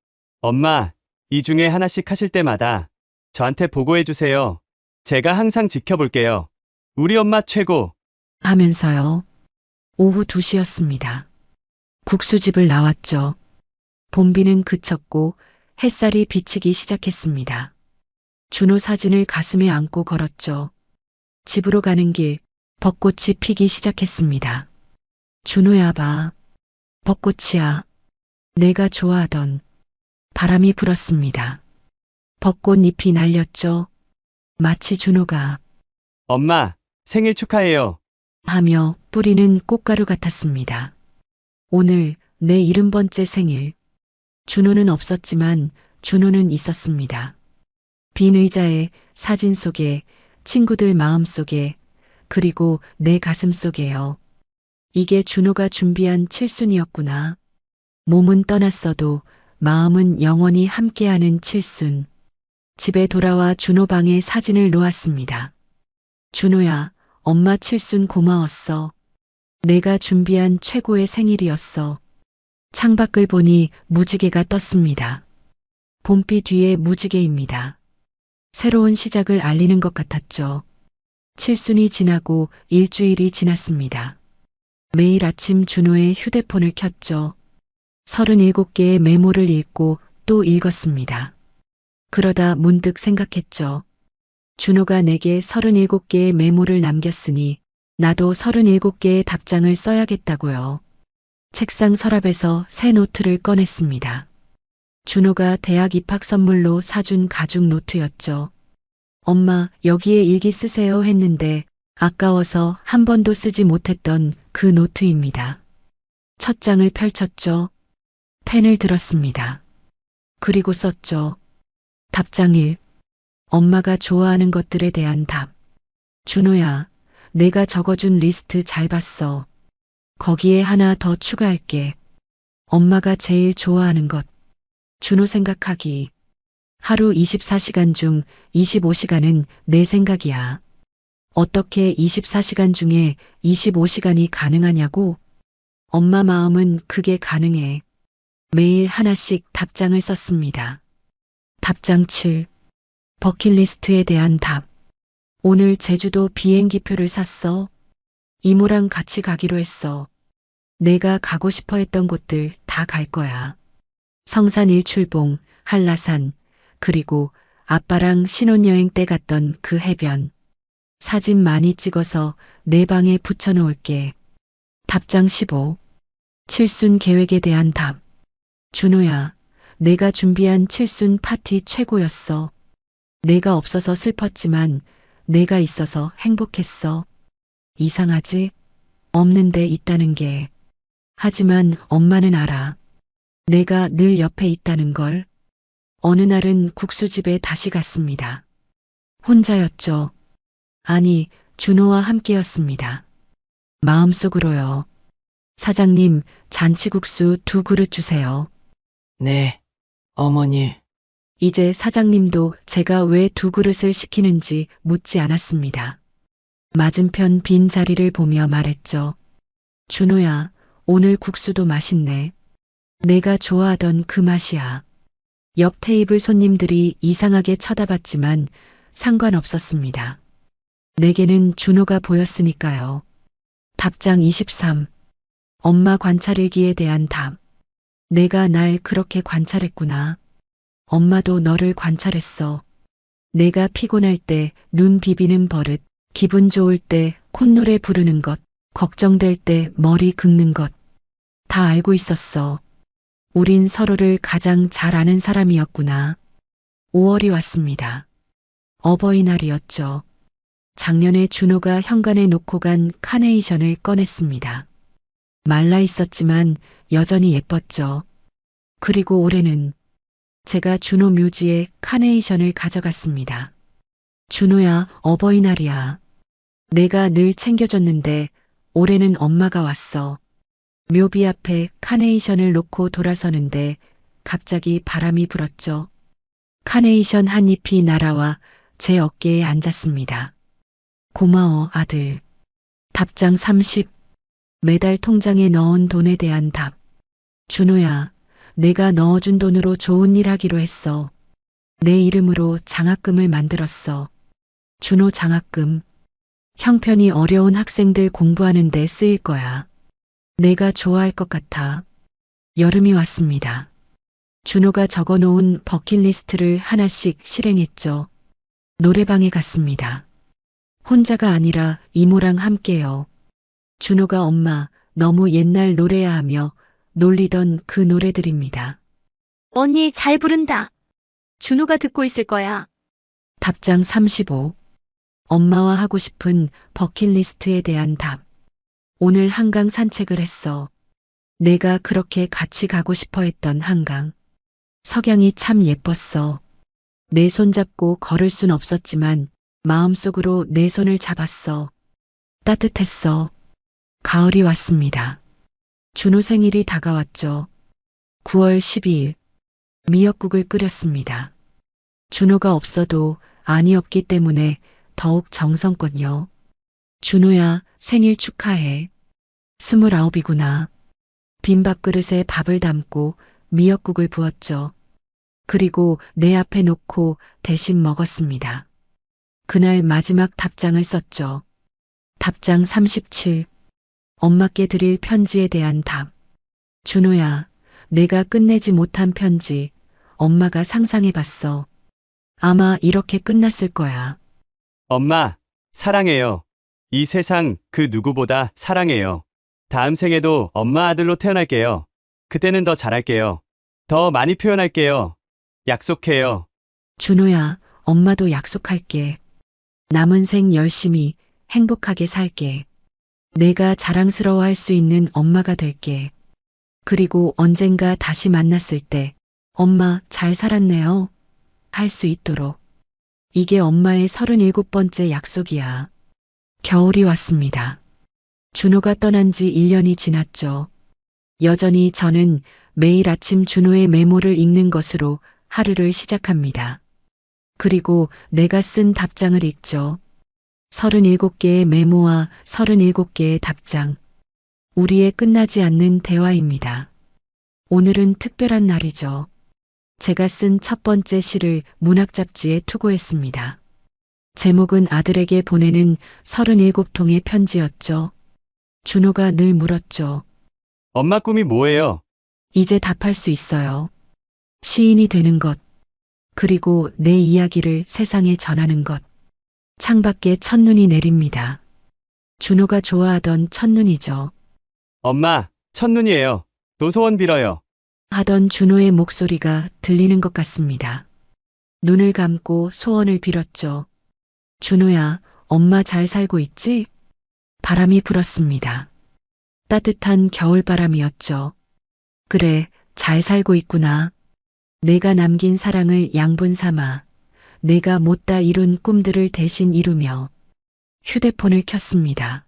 엄마, 이 중에 하나씩 하실 때마다 저한테 보고해 주세요. 제가 항상 지켜볼게요. 우리 엄마 최고. 하면서요. 오후 2시였습니다. 국수집을 나왔죠. 봄비는 그쳤고 햇살이 비치기 시작했습니다. 준호 사진을 가슴에 안고 걸었죠. 집으로 가는 길, 벚꽃이 피기 시작했습니다. 준호야 봐. 벚꽃이야. 내가 좋아하던. 바람이 불었습니다. 벚꽃 잎이 날렸죠. 마치 준호가 엄마, 생일 축하해요. 하며 뿌리는 꽃가루 같았습니다. 오늘 내 70번째 생일. 준호는 없었지만 준호는 있었습니다. 빈 의자에, 사진 속에, 친구들 마음 속에, 그리고 내 가슴 속에요. 이게 준호가 준비한 칠순이었구나. 몸은 떠났어도 마음은 영원히 함께하는 칠순. 집에 돌아와 준호 방에 사진을 놓았습니다. 준호야, 엄마 칠순 고마웠어. 내가 준비한 최고의 생일이었어. 창밖을 보니 무지개가 떴습니다. 봄비 뒤에 무지개입니다. 새로운 시작을 알리는 것 같았죠. 칠순이 지나고 일주일이 지났습니다. 매일 아침 준호의 휴대폰을 켰죠. 37개의 메모를 읽고 또 읽었습니다. 그러다 문득 생각했죠. 준호가 내게 37개의 메모를 남겼으니 나도 37개의 답장을 써야겠다고요. 책상 서랍에서 새 노트를 꺼냈습니다. 준호가 대학 입학 선물로 사준 가죽 노트였죠. 엄마, 여기에 일기 쓰세요 했는데 아까워서 한 번도 쓰지 못했던 그 노트입니다. 첫 장을 펼쳤죠. 펜을 들었습니다. 그리고 썼죠. 답장 1. 엄마가 좋아하는 것들에 대한 답. 준호야, 내가 적어준 리스트 잘 봤어. 거기에 하나 더 추가할게. 엄마가 제일 좋아하는 것. 준호 생각하기. 하루 24시간 중 25시간은 내 생각이야. 어떻게 24시간 중에 25시간이 가능하냐고? 엄마 마음은 그게 가능해. 매일 하나씩 답장을 썼습니다. 답장 7. 버킷리스트에 대한 답. 오늘 제주도 비행기표를 샀어. 이모랑 같이 가기로 했어. 내가 가고 싶어 했던 곳들 다 갈 거야. 성산 일출봉, 한라산, 그리고 아빠랑 신혼여행 때 갔던 그 해변. 사진 많이 찍어서 내 방에 붙여놓을게. 답장 15. 칠순 계획에 대한 답. 준호야, 내가 준비한 칠순 파티 최고였어. 내가 없어서 슬펐지만 내가 있어서 행복했어. 이상하지? 없는데 있다는 게. 하지만 엄마는 알아. 내가 늘 옆에 있다는 걸. 어느 날은 국수집에 다시 갔습니다. 혼자였죠. 아니, 준호와 함께였습니다. 마음속으로요. 사장님, 잔치국수 2그릇 주세요. 네, 어머니. 이제 사장님도 제가 왜 2그릇을 시키는지 묻지 않았습니다. 맞은편 빈 자리를 보며 말했죠. 준호야, 오늘 국수도 맛있네. 내가 좋아하던 그 맛이야. 옆 테이블 손님들이 이상하게 쳐다봤지만 상관없었습니다. 내게는 준호가 보였으니까요. 답장 23. 엄마 관찰일기에 대한 답. 내가 날 그렇게 관찰했구나. 엄마도 너를 관찰했어. 내가 피곤할 때 눈 비비는 버릇, 기분 좋을 때 콧노래 부르는 것, 걱정될 때 머리 긁는 것. 다 알고 있었어. 우린 서로를 가장 잘 아는 사람이었구나. 5월이 왔습니다. 어버이날이었죠. 작년에 준호가 현관에 놓고 간 카네이션을 꺼냈습니다. 말라 있었지만 여전히 예뻤죠. 그리고 올해는 제가 준호 묘지에 카네이션을 가져갔습니다. 준호야, 어버이날이야. 내가 늘 챙겨줬는데 올해는 엄마가 왔어. 묘비 앞에 카네이션을 놓고 돌아서는데 갑자기 바람이 불었죠. 카네이션 한 잎이 날아와 제 어깨에 앉았습니다. 고마워, 아들. 답장 30. 매달 통장에 넣은 돈에 대한 답. 준호야, 내가 넣어준 돈으로 좋은 일 하기로 했어. 내 이름으로 장학금을 만들었어. 준호 장학금. 형편이 어려운 학생들 공부하는 데 쓰일 거야. 내가 좋아할 것 같아. 여름이 왔습니다. 준호가 적어놓은 버킷리스트를 하나씩 실행했죠. 노래방에 갔습니다. 혼자가 아니라 이모랑 함께요. 준호가 엄마, 너무 옛날 노래야 하며 놀리던 그 노래들입니다. 언니 잘 부른다. 준호가 듣고 있을 거야. 답장 35. 엄마와 하고 싶은 버킷리스트에 대한 답. 오늘 한강 산책을 했어. 내가 그렇게 같이 가고 싶어 했던 한강. 석양이 참 예뻤어. 내 손 잡고 걸을 순 없었지만 마음속으로 내 손을 잡았어. 따뜻했어. 가을이 왔습니다. 준호 생일이 다가왔죠. 9월 12일. 미역국을 끓였습니다. 준호가 없어도 안이 없기 때문에 더욱 정성껏요. 준호야, 생일 축하해. 29이구나. 빈 밥그릇에 밥을 담고 미역국을 부었죠. 그리고 내 앞에 놓고 대신 먹었습니다. 그날 마지막 답장을 썼죠. 답장 37. 엄마께 드릴 편지에 대한 답. 준호야, 내가 끝내지 못한 편지, 엄마가 상상해봤어. 아마 이렇게 끝났을 거야. 엄마, 사랑해요. 이 세상 그 누구보다 사랑해요. 다음 생에도 엄마 아들로 태어날게요. 그때는 더 잘할게요. 더 많이 표현할게요. 약속해요. 준호야, 엄마도 약속할게. 남은 생 열심히 행복하게 살게. 내가 자랑스러워할 수 있는 엄마가 될게. 그리고 언젠가 다시 만났을 때 엄마 잘 살았네요. 할 수 있도록. 이게 엄마의 37번째 약속이야. 겨울이 왔습니다. 준호가 떠난 지 1년이 지났죠. 여전히 저는 매일 아침 준호의 메모를 읽는 것으로 하루를 시작합니다. 그리고 내가 쓴 답장을 읽죠. 37개의 메모와 37개의 답장. 우리의 끝나지 않는 대화입니다. 오늘은 특별한 날이죠. 제가 쓴 첫 번째 시를 문학 잡지에 투고했습니다. 제목은 아들에게 보내는 37통의 편지였죠. 준호가 늘 물었죠. 엄마 꿈이 뭐예요? 이제 답할 수 있어요. 시인이 되는 것. 그리고 내 이야기를 세상에 전하는 것. 창밖에 첫눈이 내립니다. 준호가 좋아하던 첫눈이죠. 엄마, 첫눈이에요. 또 소원 빌어요. 하던 준호의 목소리가 들리는 것 같습니다. 눈을 감고 소원을 빌었죠. 준호야, 엄마 잘 살고 있지? 바람이 불었습니다. 따뜻한 겨울바람이었죠. 그래, 잘 살고 있구나. 내가 남긴 사랑을 양분 삼아 내가 못다 이룬 꿈들을 대신 이루며 휴대폰을 켰습니다.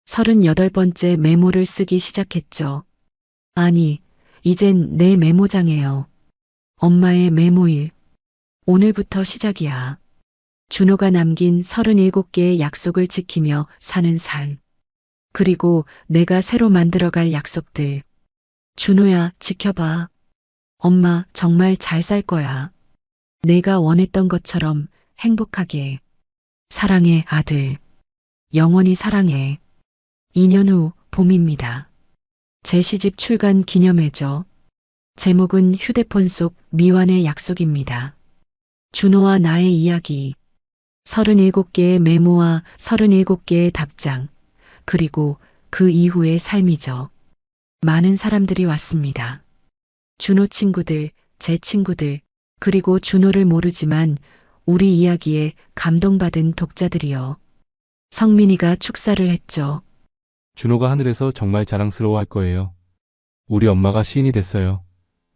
38번째 메모를 쓰기 시작했죠. 아니, 이젠 내 메모장이에요. 엄마의 메모일. 오늘부터 시작이야. 준호가 남긴 37개의 약속을 지키며 사는 삶. 그리고 내가 새로 만들어갈 약속들. 준호야, 지켜봐. 엄마 정말 잘 살 거야. 내가 원했던 것처럼 행복하게. 사랑해, 아들. 영원히 사랑해. 2년 후 봄입니다. 제 시집 출간 기념회죠. 제목은 휴대폰 속 미완의 약속입니다. 준호와 나의 이야기. 37개의 메모와 37개의 답장. 그리고 그 이후의 삶이죠. 많은 사람들이 왔습니다. 준호 친구들, 제 친구들, 그리고 준호를 모르지만 우리 이야기에 감동받은 독자들이요. 성민이가 축사를 했죠. 준호가 하늘에서 정말 자랑스러워할 거예요. 우리 엄마가 시인이 됐어요.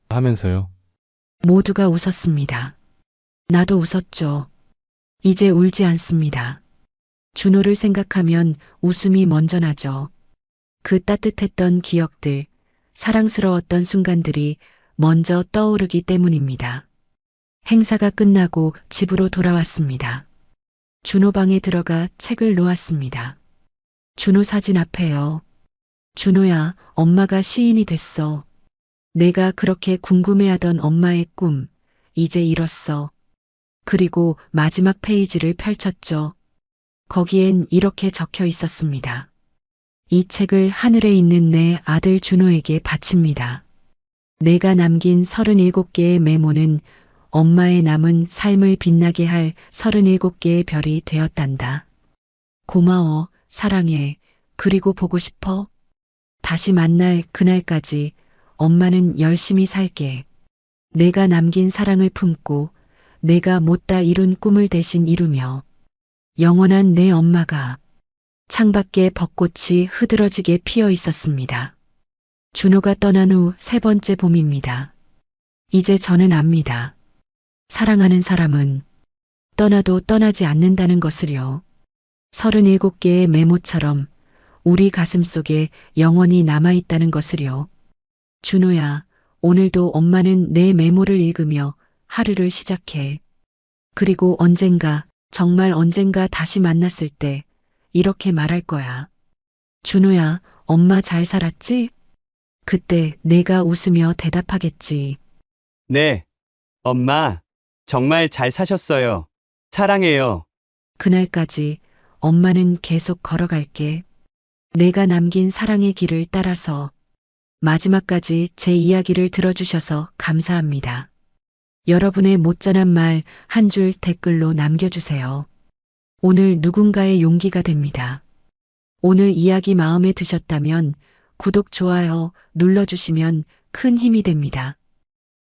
하면서요. 모두가 웃었습니다. 나도 웃었죠. 이제 울지 않습니다. 준호를 생각하면 웃음이 먼저 나죠. 그 따뜻했던 기억들, 사랑스러웠던 순간들이 먼저 떠오르기 때문입니다. 행사가 끝나고 집으로 돌아왔습니다. 준호 방에 들어가 책을 놓았습니다. 준호 사진 앞에요. 준호야, 엄마가 시인이 됐어. 내가 그렇게 궁금해하던 엄마의 꿈, 이제 이뤘어. 그리고 마지막 페이지를 펼쳤죠. 거기엔 이렇게 적혀 있었습니다. 이 책을 하늘에 있는 내 아들 준호에게 바칩니다. 내가 남긴 37개의 메모는 엄마의 남은 삶을 빛나게 할 37개의 별이 되었단다. 고마워, 사랑해, 그리고 보고 싶어. 다시 만날 그날까지 엄마는 열심히 살게. 내가 남긴 사랑을 품고 내가 못다 이룬 꿈을 대신 이루며 영원한 내 엄마가. 창밖에 벚꽃이 흐드러지게 피어 있었습니다. 준호가 떠난 후 3번째 봄입니다. 이제 저는 압니다. 사랑하는 사람은 떠나도 떠나지 않는다는 것을요. 37개의 메모처럼 우리 가슴 속에 영원히 남아있다는 것을요. 준호야, 오늘도 엄마는 내 메모를 읽으며 하루를 시작해. 그리고 언젠가, 정말 언젠가 다시 만났을 때 이렇게 말할 거야. 준호야, 엄마 잘 살았지? 그때 내가 웃으며 대답하겠지. 네. 엄마, 정말 잘 사셨어요. 사랑해요. 그날까지 엄마는 계속 걸어갈게. 내가 남긴 사랑의 길을 따라서 마지막까지 제 이야기를 들어주셔서 감사합니다. 여러분의 못전한 말 한 줄 댓글로 남겨주세요. 오늘 누군가의 용기가 됩니다. 오늘 이야기 마음에 드셨다면 구독, 좋아요 눌러주시면 큰 힘이 됩니다.